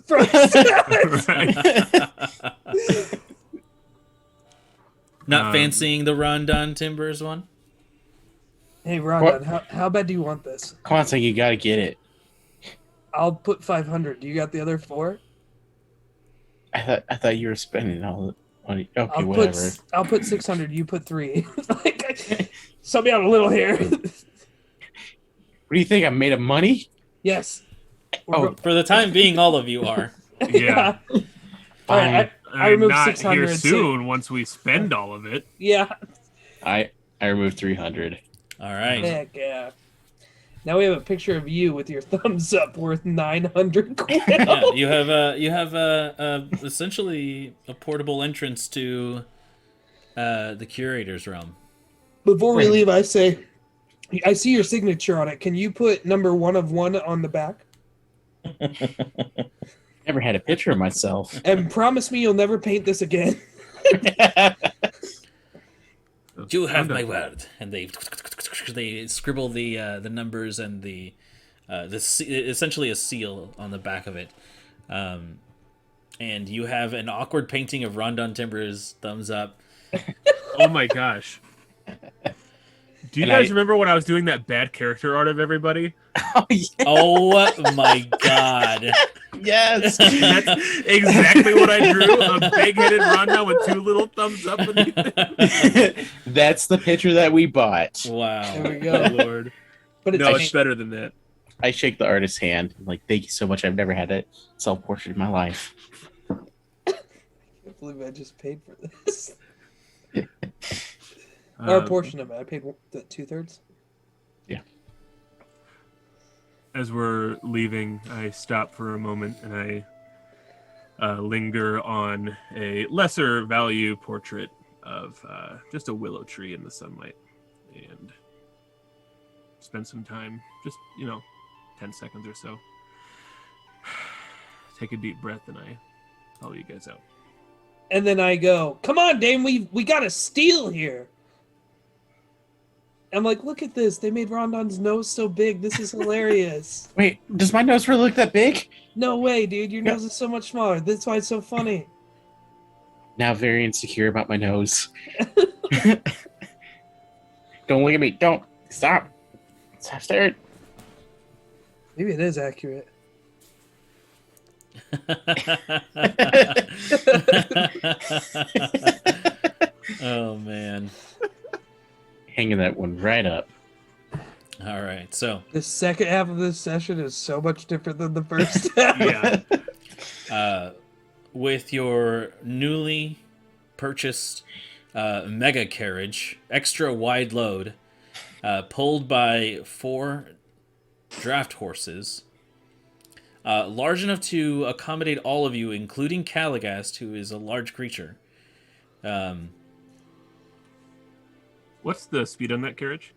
Not fancying the Rondon Timbers one? Hey Rondon, how bad do you want this? Come on, you gotta get it. I'll put 500. Do you got the other 4? I thought you were spending all the money. Okay, whatever. I'll put 600. You put 3. Sub me out a little here. What do you think? I'm made of money? Yes. Oh, For the time being, all of you are. Yeah. All right. I removed not 600. here soon once we spend all of it. Yeah. I removed 300. All right. Heck yeah. Now we have a picture of you with your thumbs up worth 900 quill. Yeah, you have essentially a portable entrance to the curator's realm. Before we leave, I say, I see your signature on it. Can you put number 1 of 1 on the back? Never had a picture of myself. And promise me you'll never paint this again. You have my word, and they scribble the numbers and essentially a seal on the back of it, and you have an awkward painting of Rondon Timbers thumbs up. Oh my gosh. Do you guys remember when I was doing that bad character art of everybody? Oh, yeah. Oh my god! Yes. That's exactly what I drew. A big-headed Rondon with 2 little thumbs up beneath it. That's the picture that we bought. There Wow. we Oh, go. Lord. But it's, No, it's better than that. I shake the artist's hand. I'm like, thank you so much. I've never had a self-portrait in my life. I can't believe I just paid for this. Or a portion of it. I paid 2/3. Yeah. As we're leaving, I stop for a moment and I linger on a lesser value portrait of just a willow tree in the sunlight and spend some time, just, 10 seconds or so. Take a deep breath and I follow you guys out. And then I go, come on, Dame, we got a steal here. I'm like, look at this. They made Rondon's nose so big. This is hilarious. Wait, does my nose really look that big? No way, dude. Your nose is so much smaller. That's why it's so funny. Now very insecure about my nose. Don't look at me. Don't. Stop. Stop staring. Maybe it is accurate. Oh man. Hanging that one right up. All right. So, The second half of this session is so much different than the first half. Yeah. with your newly purchased mega carriage, extra wide load, pulled by 4 draft horses, large enough to accommodate all of you, including Caligast, who is a large creature. What's the speed on that carriage?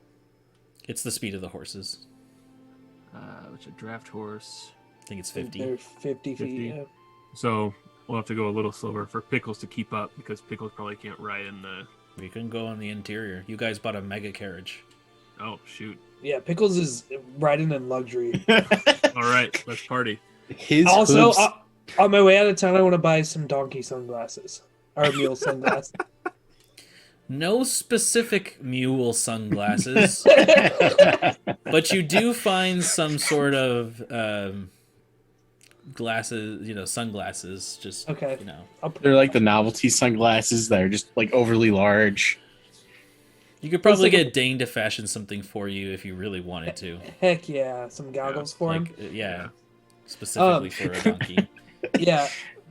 It's the speed of the horses. Which a draft horse. I think it's 50. They're 50 feet. 50. Yeah. So we'll have to go a little slower for Pickles to keep up because Pickles probably can't ride in the. We can go on the interior. You guys bought a mega carriage. Oh shoot! Yeah, Pickles is riding in luxury. All right, let's party. His Also, hooves- on my way out of town, I want to buy some donkey sunglasses. Or mule sunglasses. No specific mule sunglasses, but you do find some sort of glasses, sunglasses. Just Okay. they're like the novelty sunglasses that are just like overly large. You could probably like a- get Dane to fashion something for you if you really wanted to. Heck yeah, some goggles for him. Yeah, specifically for a donkey. Yeah,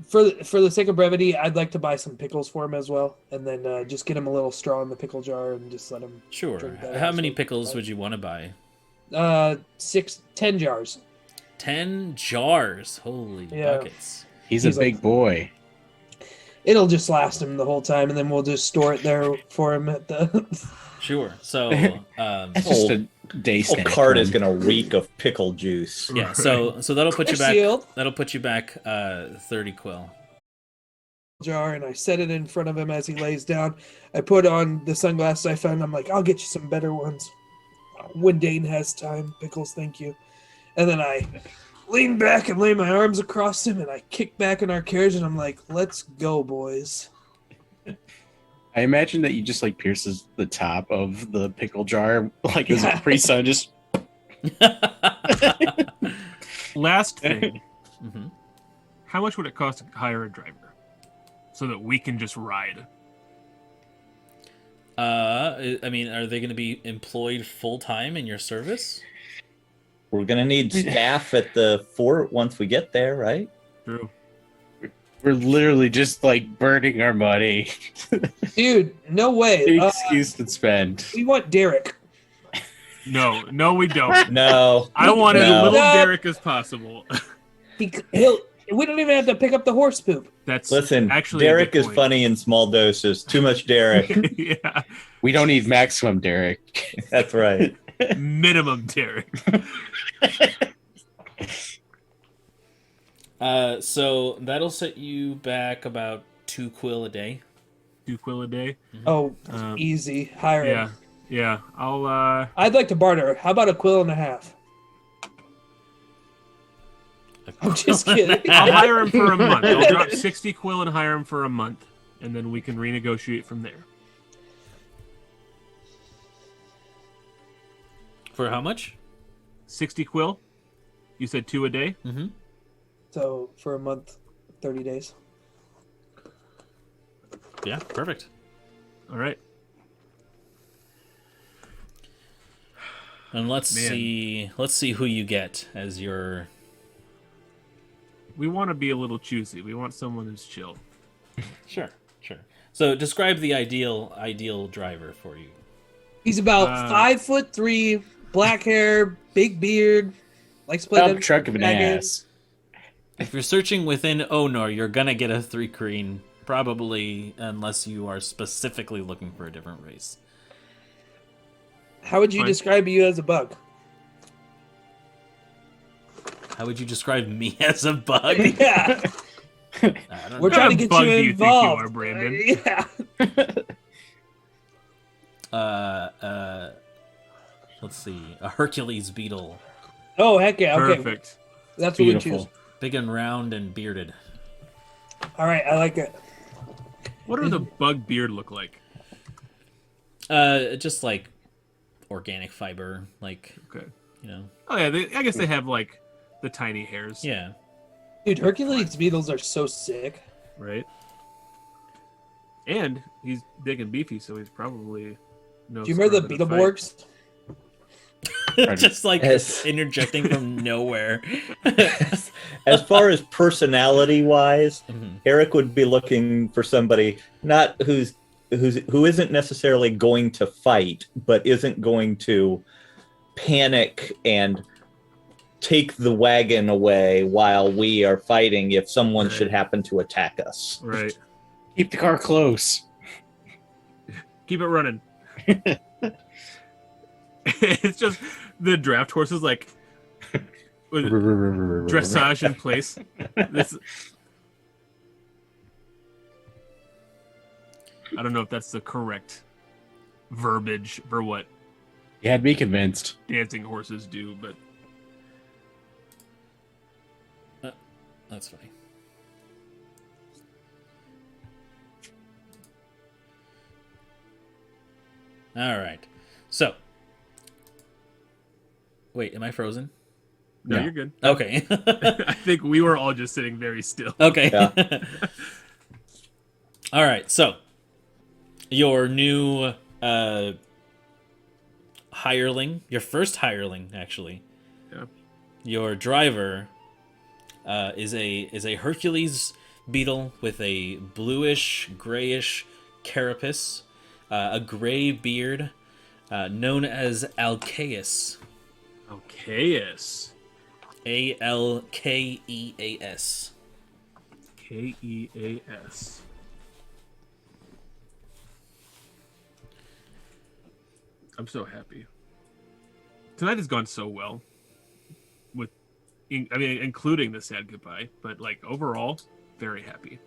for the sake of brevity, I'd like to buy some pickles for him as well, and then just get him a little straw in the pickle jar and just let him. Sure. drink that How out. many So- pickles would you want to buy? 10 jars. 10 jars. Holy Yeah. buckets. He's He's a big boy. It'll just last him the whole time, and then we'll just store it there for him at the. Sure. So, That's just a day Whole snack. cart for is him. gonna reek of pickle juice. yeah. So that'll put you They're back. sealed. That'll put you back 30 quill. Jar, and I set it in front of him as he lays down. I put on the sunglasses I found. I'm like, I'll get you some better ones when Dane has time. Pickles, thank you. And then I lean back and lay my arms across him, and I kick back in our carriage, and I'm like, let's go, boys. I imagine that you just like pierces the top of the pickle jar like it was a Capri Sun. Just Last thing, Mhm. how much would it cost to hire a driver so that we can just ride? I mean, are they going to be employed full time in your service? We're gonna need staff at the fort once we get there, right? True. we're literally just like burning our money. Dude, no way. Any excuse to spend. We want Derek. No, we don't. No. I want as No. little No. Derek as possible. We don't even have to pick up the horse poop. That's Listen, actually a Derek good is point. funny in small doses. Too much Derek. Yeah, We don't need maximum, Derek. That's right. minimum Derek. So that'll set you back about 2 quill a day. 2 quill a day. Oh, Um, easy. Hire Yeah, him. yeah. I'll I'd like to barter. How about a quill and a half? I'm just kidding. I'll hire him for a month. I'll drop 60 quill and hire him for a month, and then we can renegotiate from there. For how much? 60 quill. You said 2 a day. Mm-hmm. So for a month, 30 days. Yeah, perfect. All right. And let's Man. see who you get as your. We want to be a little choosy. We want someone who's chill. Sure. So describe the ideal driver for you. He's about 5'3", black hair, big beard, likes to play Dump the truck of an dragon. ass. If you're searching within Onor, you're gonna get a 3 Kreen, probably, unless you are specifically looking for a different race. How would you Fine. describe you as a bug? How would you describe me as a bug? Yeah, I don't we're know. trying to What get bug you do you think you involved. are, Brandon? Yeah. Let's see, a Hercules beetle, Oh heck yeah. Okay, Perfect. that's what we choose. Beautiful. big and round and bearded. All right, I like it. What does the bug beard look like? Just like organic fiber, like Okay. you know. Oh yeah, I guess they have like the tiny hairs. Yeah. Dude, Hercules beetles are so sick. Right. And he's big and beefy, so he's probably no. Do you remember the scrub in a fight. Beetleborgs? Just like Yes. interjecting from nowhere. As far as personality wise, Mhm. Eric would be looking for somebody not who isn't necessarily going to fight, but isn't going to panic and take the wagon away while we are fighting if someone Right. should happen to attack us. Right. Keep the car close. Keep it running. It's just the draft horses like dressage in place. This, I don't know if that's the correct verbiage for what You had me convinced. dancing horses do, but That's funny. All right. So, wait, am I frozen? no, Yeah. you're good. Okay. I think we were all just sitting very still. Okay. Yeah. All right. So, your new hireling, your first hireling, actually. Yeah. Your driver is a Hercules beetle with a bluish, grayish carapace, a gray beard, known as Alkeus. Alkeus. Alkeas. Keas. I'm so happy. Tonight has gone so well. Including the sad goodbye, but like overall, very happy.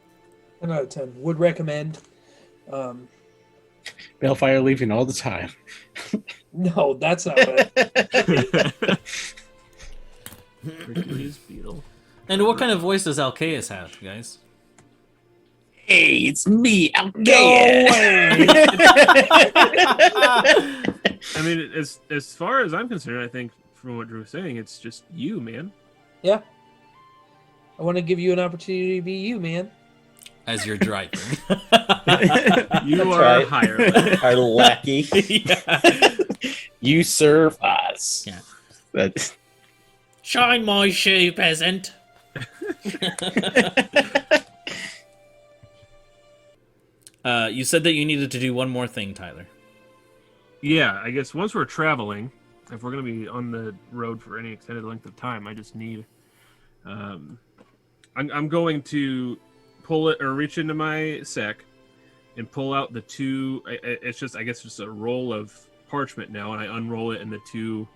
10 out of 10. Would recommend. Balefire leaving all the time. No, that's not it. Hercules beetle. And what kind of voice does Alkeus have, guys? Hey, it's me, No Alkeus. way. I mean, as far as I'm concerned, I think from what Drew was saying, it's just you, man. Yeah. I want to give you an opportunity to be you, man. As your driver. You That's are right. higher. Our lackey. Yeah. You serve us. Yeah. That- Shine my shoe, peasant. You said that you needed to do one more thing, Tyler. Yeah, I guess once we're traveling, if we're going to be on the road for any extended length of time, I just need. I'm going to pull it or reach into my sack and pull out the two. It's just, I guess, just a roll of parchment now, and I unroll it, and the two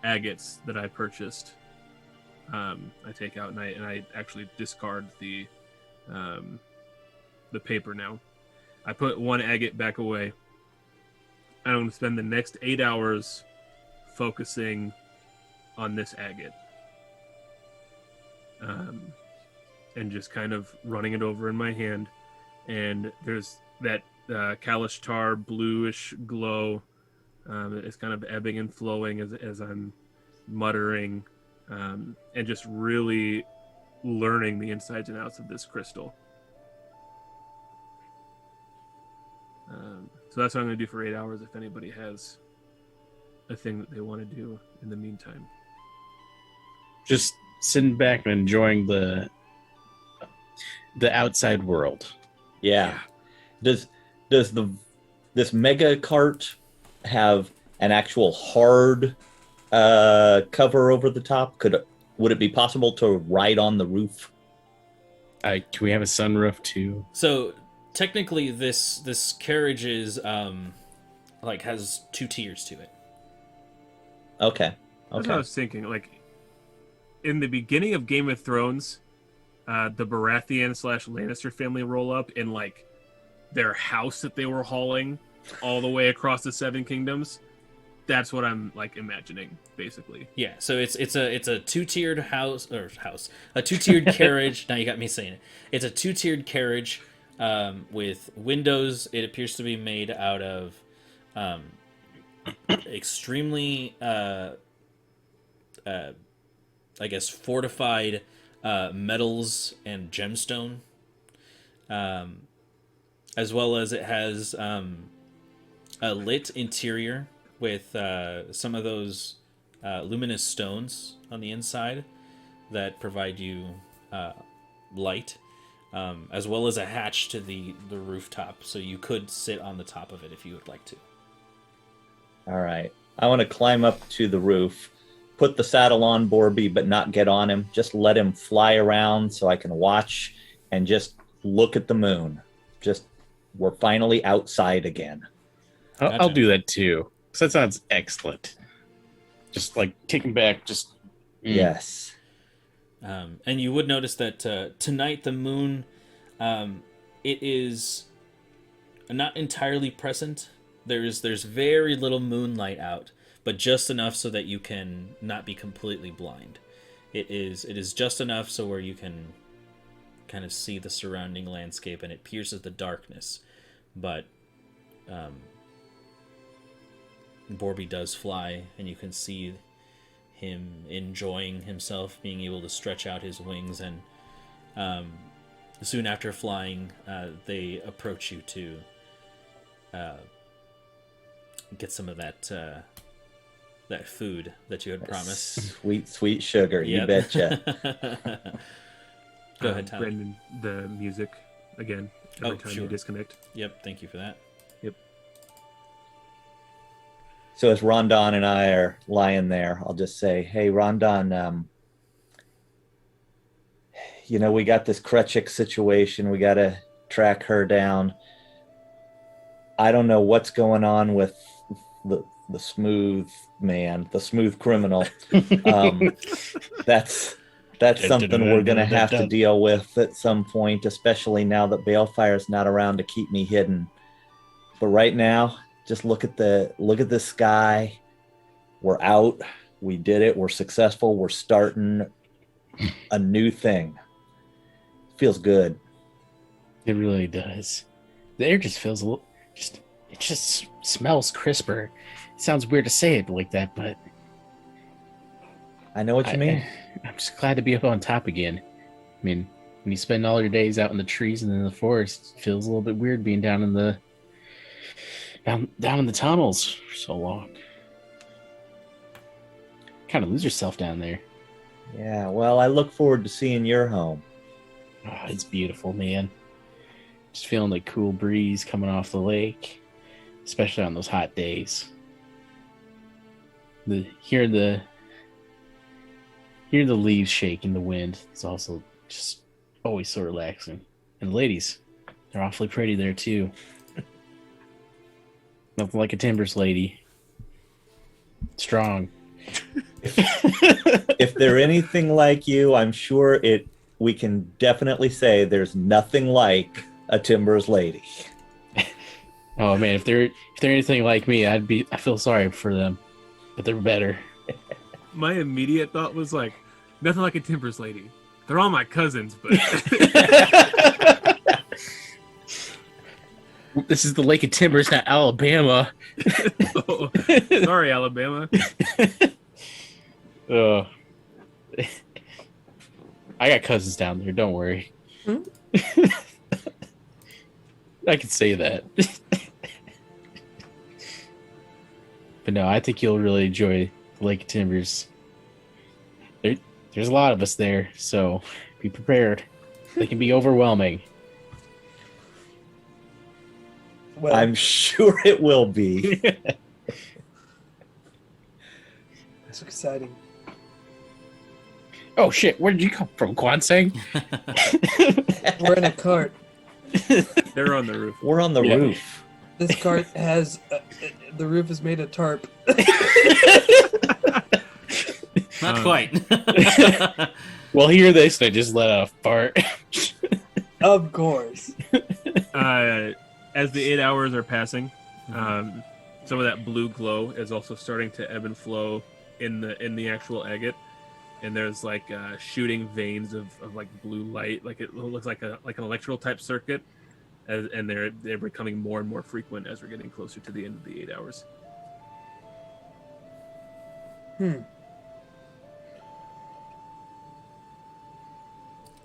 agates that I purchased, I take out, and I actually discard the paper now. I put one agate back away. I'm going to spend the next 8 hours focusing on this agate. And just kind of running it over in my hand. And there's that Kalishtar bluish glow. It's kind of ebbing and flowing as I'm muttering and just really learning the insides and outs of this crystal. So that's what I'm going to do for 8 hours if anybody has a thing that they want to do in the meantime. Just sitting back and enjoying the outside world. Yeah. Does this mega cart have an actual hard cover over the top? Would it be possible to ride on the roof? Can we have a sunroof too? So technically, this carriage is has 2 tiers to it. Okay. That's what I was thinking. Like, in the beginning of Game of Thrones, the Baratheon / Lannister family roll up in, like, their house that they were hauling all the way across the Seven Kingdoms. That's what I'm, like, imagining, basically. Yeah, so it's a 2-tiered a 2-tiered carriage. Now you got me saying it. It's a 2-tiered carriage with windows. It appears to be made out of extremely I guess fortified metals and gemstone, as well as it has a lit interior with some of those luminous stones on the inside that provide you light, as well as a hatch to the rooftop, so you could sit on the top of it if you would like to. All right. I want to climb up to the roof, put the saddle on Borby, but not get on him. Just let him fly around so I can watch and just look at the moon. We're finally outside again. I'll Gotcha. do that too. So that sounds excellent. Just like taken back. Just Yes. And you would notice that tonight the moon, it is not entirely present. There's very little moonlight out, but just enough so that you can not be completely blind. It is just enough so where you can kind of see the surrounding landscape, and it pierces the darkness. But Borby does fly, and you can see him enjoying himself, being able to stretch out his wings, and soon after flying, they approach you to get some of that food that you had promised. Sweet sugar, you Yep. betcha. Go ahead, Tyler. Brandon, the music again every time sure. you disconnect. Yep, thank you for that. So as Rondon and I are lying there, I'll just say, hey, Rondon, we got this Krechik situation. We got to track her down. I don't know what's going on with the smooth man, the smooth criminal. That's something we're going to have to deal with at some point, especially now that Balefire's not around to keep me hidden. But right now, just look at the sky. We're out. We did it. We're successful. We're starting a new thing. Feels good. It really does. The air just feels a little. It just smells crisper. It sounds weird to say it like that, but I know what you mean. I'm just glad to be up on top again. I mean, when you spend all your days out in the trees and in the forest, it feels a little bit weird being down in the tunnels for so long. Kind of lose yourself down there. Yeah, well, I look forward to seeing your home. Oh, it's beautiful, man. Just feeling the cool breeze coming off the lake, especially on those hot days. Hearing the leaves shake in the wind is also just always so relaxing. And the ladies, they're awfully pretty there too. Nothing like a Timbers lady. Strong. If they're anything like you, I'm sure we can definitely say there's nothing like a Timbers lady. Oh man, if they're anything like me, I feel sorry for them. But they're better. My immediate thought was like, nothing like a Timbers lady. They're all my cousins, but This is the Lake of Timbers, not Alabama. Oh, sorry, Alabama. Oh. I got cousins down there, don't worry. I can say that. But no, I think you'll really enjoy the Lake of Timbers. There's a lot of us there, so be prepared. They can be overwhelming. Well, I'm sure it will be. that's exciting. Oh shit, where did you come from, Kwansang? We're in a cart. They're on the roof. We're on the Yeah. roof. This cart has the roof is made of tarp. Not quite. Well, hear this, they just let out a fart. Of course. As the 8 hours are passing, some of that blue glow is also starting to ebb and flow in the actual agate, and there's like shooting veins of like blue light, like it looks like an electrical type circuit, and they're becoming more and more frequent as we're getting closer to the end of the 8 hours.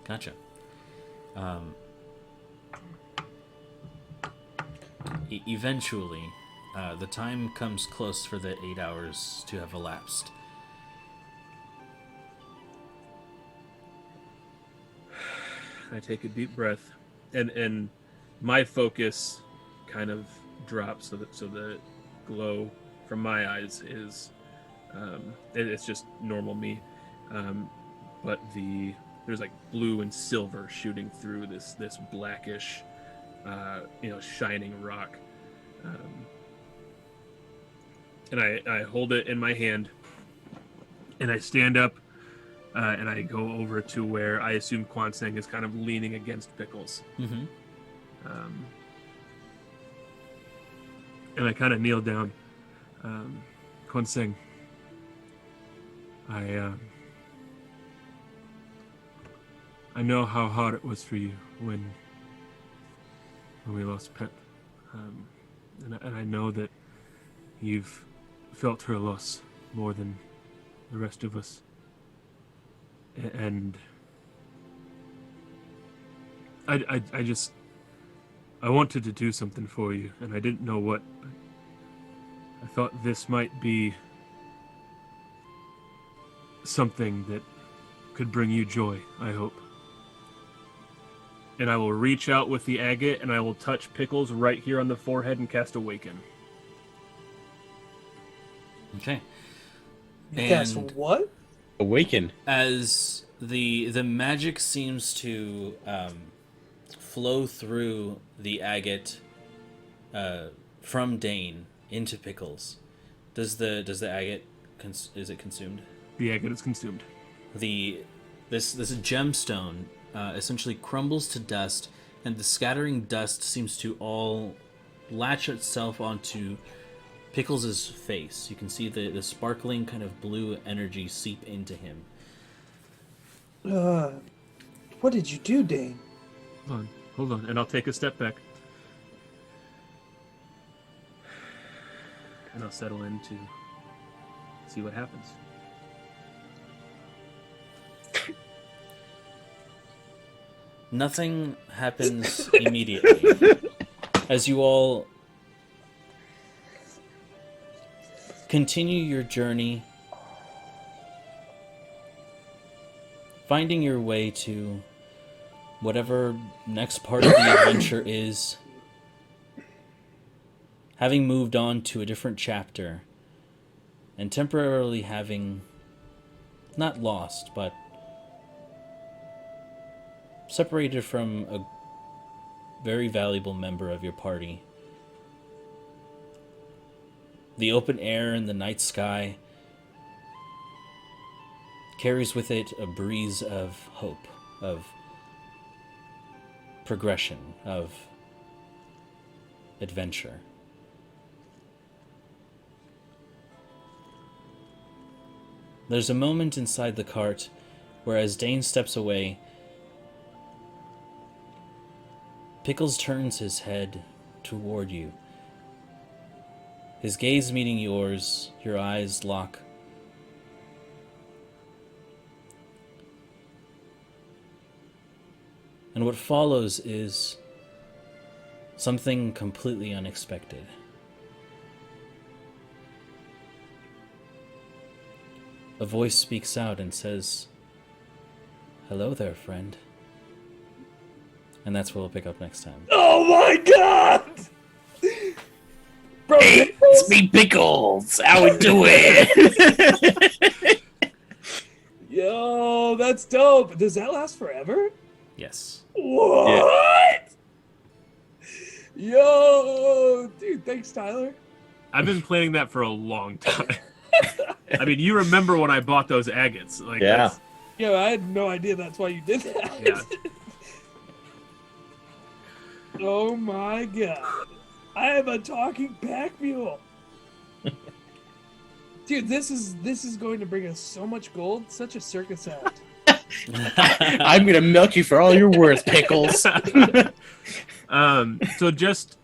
Gotcha. Eventually, the time comes close for the 8 hours to have elapsed. I take a deep breath, and my focus kind of drops so the glow from my eyes is it's just normal me, but there's like blue and silver shooting through this blackish shining rock, and I hold it in my hand, And I stand up, and I go over to where I assume Kwanseng is kind of leaning against Pickles. Mm-hmm. And I kind of kneel down. Kwanseng, I know how hard it was for you when we lost Pep. And I know that you've felt her loss more than the rest of us. And I wanted to do something for you, and I didn't know what, but I thought this might be something that could bring you joy, I hope. And I will reach out with the agate, and I will touch Pickles right here on the forehead and cast Awaken. Okay. Guess And what? Awaken. as the magic seems to flow through the agate from Dane into Pickles, does the agate is it consumed? The agate is consumed. This gemstone essentially crumbles to dust, and the scattering dust seems to all latch itself onto Pickles' face. You can see the sparkling kind of blue energy seep into him. What did you do, Dane? Hold on, and I'll take a step back. And I'll settle in to see what happens. Nothing happens immediately. As you all continue your journey, finding your way to whatever next part of the adventure is, having moved on to a different chapter, and temporarily having not lost, but separated from a very valuable member of your party. The open air and the night sky carries with it a breeze of hope, of progression, of adventure. There's a moment inside the cart where, as Dane steps away, Pickles turns his head toward you. His gaze meeting yours, your eyes lock. And what follows is something completely unexpected. A voice speaks out and says, "Hello there, friend." And that's what we'll pick up next time. Oh my god! Bro, Hey, it's me, Pickles. How we doing? yo, that's dope. Does that last forever? Yes. What? Yo, dude, thanks, Tyler. I've been planning that for a long time. I mean, you remember when I bought those agates? Like, Yeah. that's- Yo, I had no idea that's why you did that. Yeah. Oh my god. I am a talking pack mule. Dude, this is going to bring us so much gold, such a circus act. I'm gonna milk you for all you're worth, Pickles. So just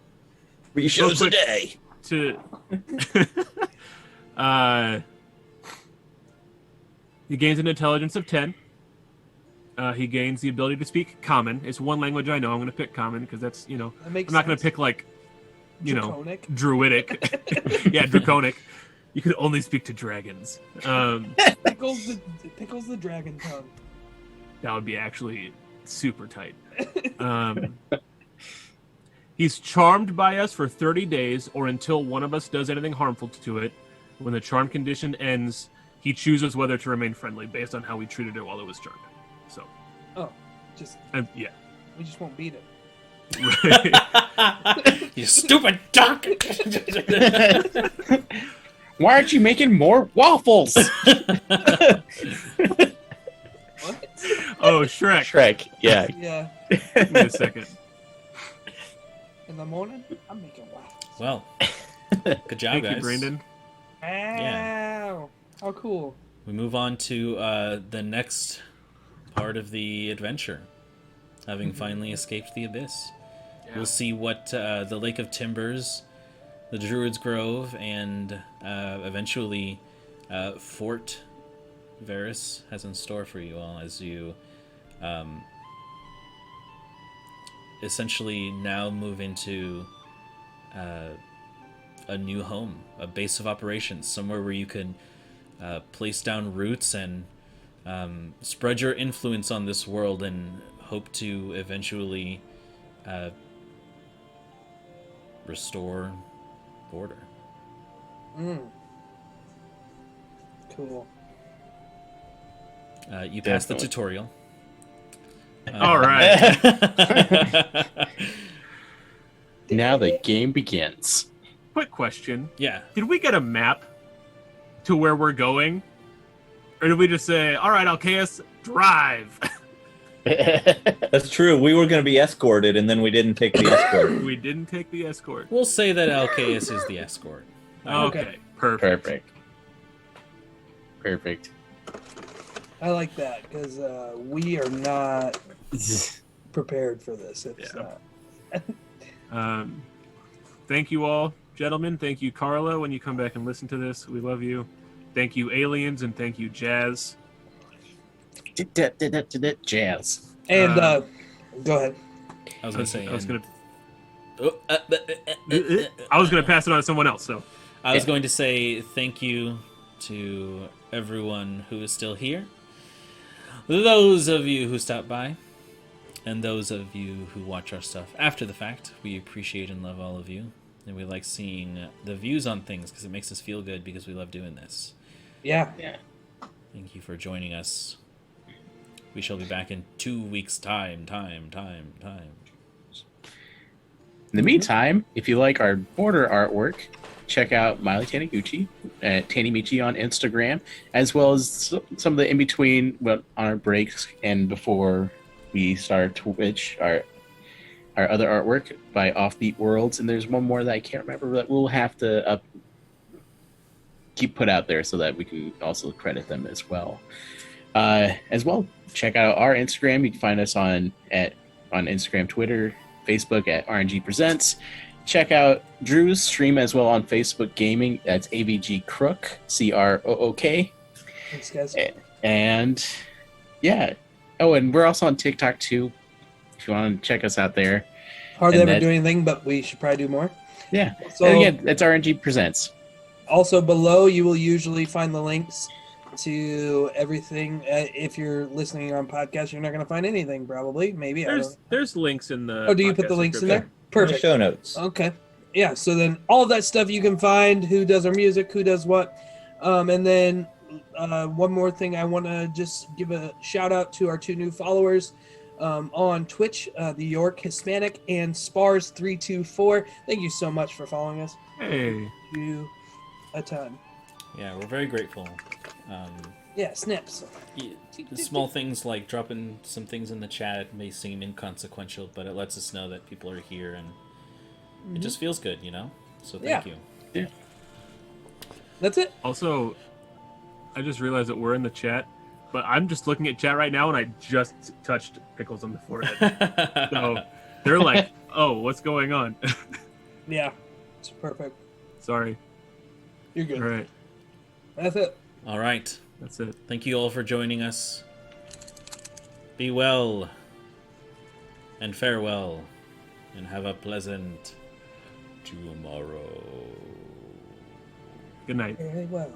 3 shows a quick- day. to he gains an intelligence of 10. He gains the ability to speak Common. It's one language I know. I'm going to pick Common because that's, you know, That makes I'm not going to sense. pick like, you Draconic. know, Druidic. Yeah, Draconic. You can only speak to dragons. Pickles the dragon tongue. That would be actually super tight. He's charmed by us for 30 days or until one of us does anything harmful to it. When the charm condition ends, he chooses whether to remain friendly based on how we treated it while it was charmed. So, Oh, just yeah. we just won't beat it. You stupid duck! Why aren't you making more waffles? What? Oh, Shrek. Shrek, yeah. Yeah. Give me a second. In the morning, I'm making waffles. Well, good job, Thank guys. you, Brandon. Wow. How cool. We move on to the next part of the adventure, having finally escaped the abyss. Yeah. We'll see what the Lake of Timbers, the Druid's Grove, and eventually Fort Varus has in store for you all as you essentially now move into a new home, a base of operations, somewhere where you can place down roots and spread your influence on this world and hope to eventually restore order. Cool. You passed the Definitely. tutorial. All right. Now the game begins. Quick question. Yeah. Did we get a map to where we're going? Or did we just say, all right, Alcaeus, drive? That's true. We were going to be escorted, and then we didn't take the escort. We didn't take the escort. We'll say that Alcaeus is the escort. Okay, perfect. Perfect. I like that because we are not prepared for this. It's not. Thank you all, gentlemen. Thank you, Carla, when you come back and listen to this. We love you. Thank you, aliens, and thank you, Jazz. Jazz. And go ahead. I was gonna say. I was gonna Oh, I was gonna pass it on to someone else. So I was going to say thank you to everyone who is still here, those of you who stopped by, and those of you who watch our stuff after the fact. We appreciate and love all of you, and we like seeing the views on things because it makes us feel good because we love doing this. Yeah. Thank you for joining us. We shall be back in 2 weeks' time. In the meantime, if you like our border artwork, check out Maili Taniguchi at Tanimichi on Instagram, as well as some of the in-between, well, on our breaks and before we start Twitch, our other artwork by Offbeat Worlds, and there's one more that I can't remember that we'll have to keep put out there so that we can also credit them as well. As well, check out our Instagram. You can find us on Instagram, Twitter, Facebook at RNG Presents. Check out Drew's stream as well on Facebook Gaming. That's AVG Crook, CROOK. Thanks, guys. And yeah. Oh, and we're also on TikTok too. If you want to check us out there. Hardly And ever do anything, but we should probably do more. Yeah. So And again, that's RNG Presents. also below, you will usually find the links to everything. If you're listening on podcast, you're not going to find anything. Probably, maybe. there's links in the. Oh, do you put the podcast links in description. there? Perfect. Show notes. Okay. Yeah, so then all of that stuff you can find, who does our music, who does what. And then one more thing, I want to just give a shout out to our two new followers on Twitch, the York Hispanic and Spars324. Thank you so much for following us. Hey. Thank you a ton. Yeah, we're very grateful. Yeah, snips. Small things like dropping some things in the chat may seem inconsequential, but it lets us know that people are here, and it just feels good, you know? So thank you. Yeah. That's it. Also, I just realized that we're in the chat, but I'm just looking at chat right now, and I just touched Pickles on the forehead. So they're like, "Oh, what's going on?" Yeah, it's perfect. Sorry. You're good. All right, That's it. All right. that's it. Thank you all for joining us. Be well and farewell, and have a pleasant tomorrow. Good night. Very well.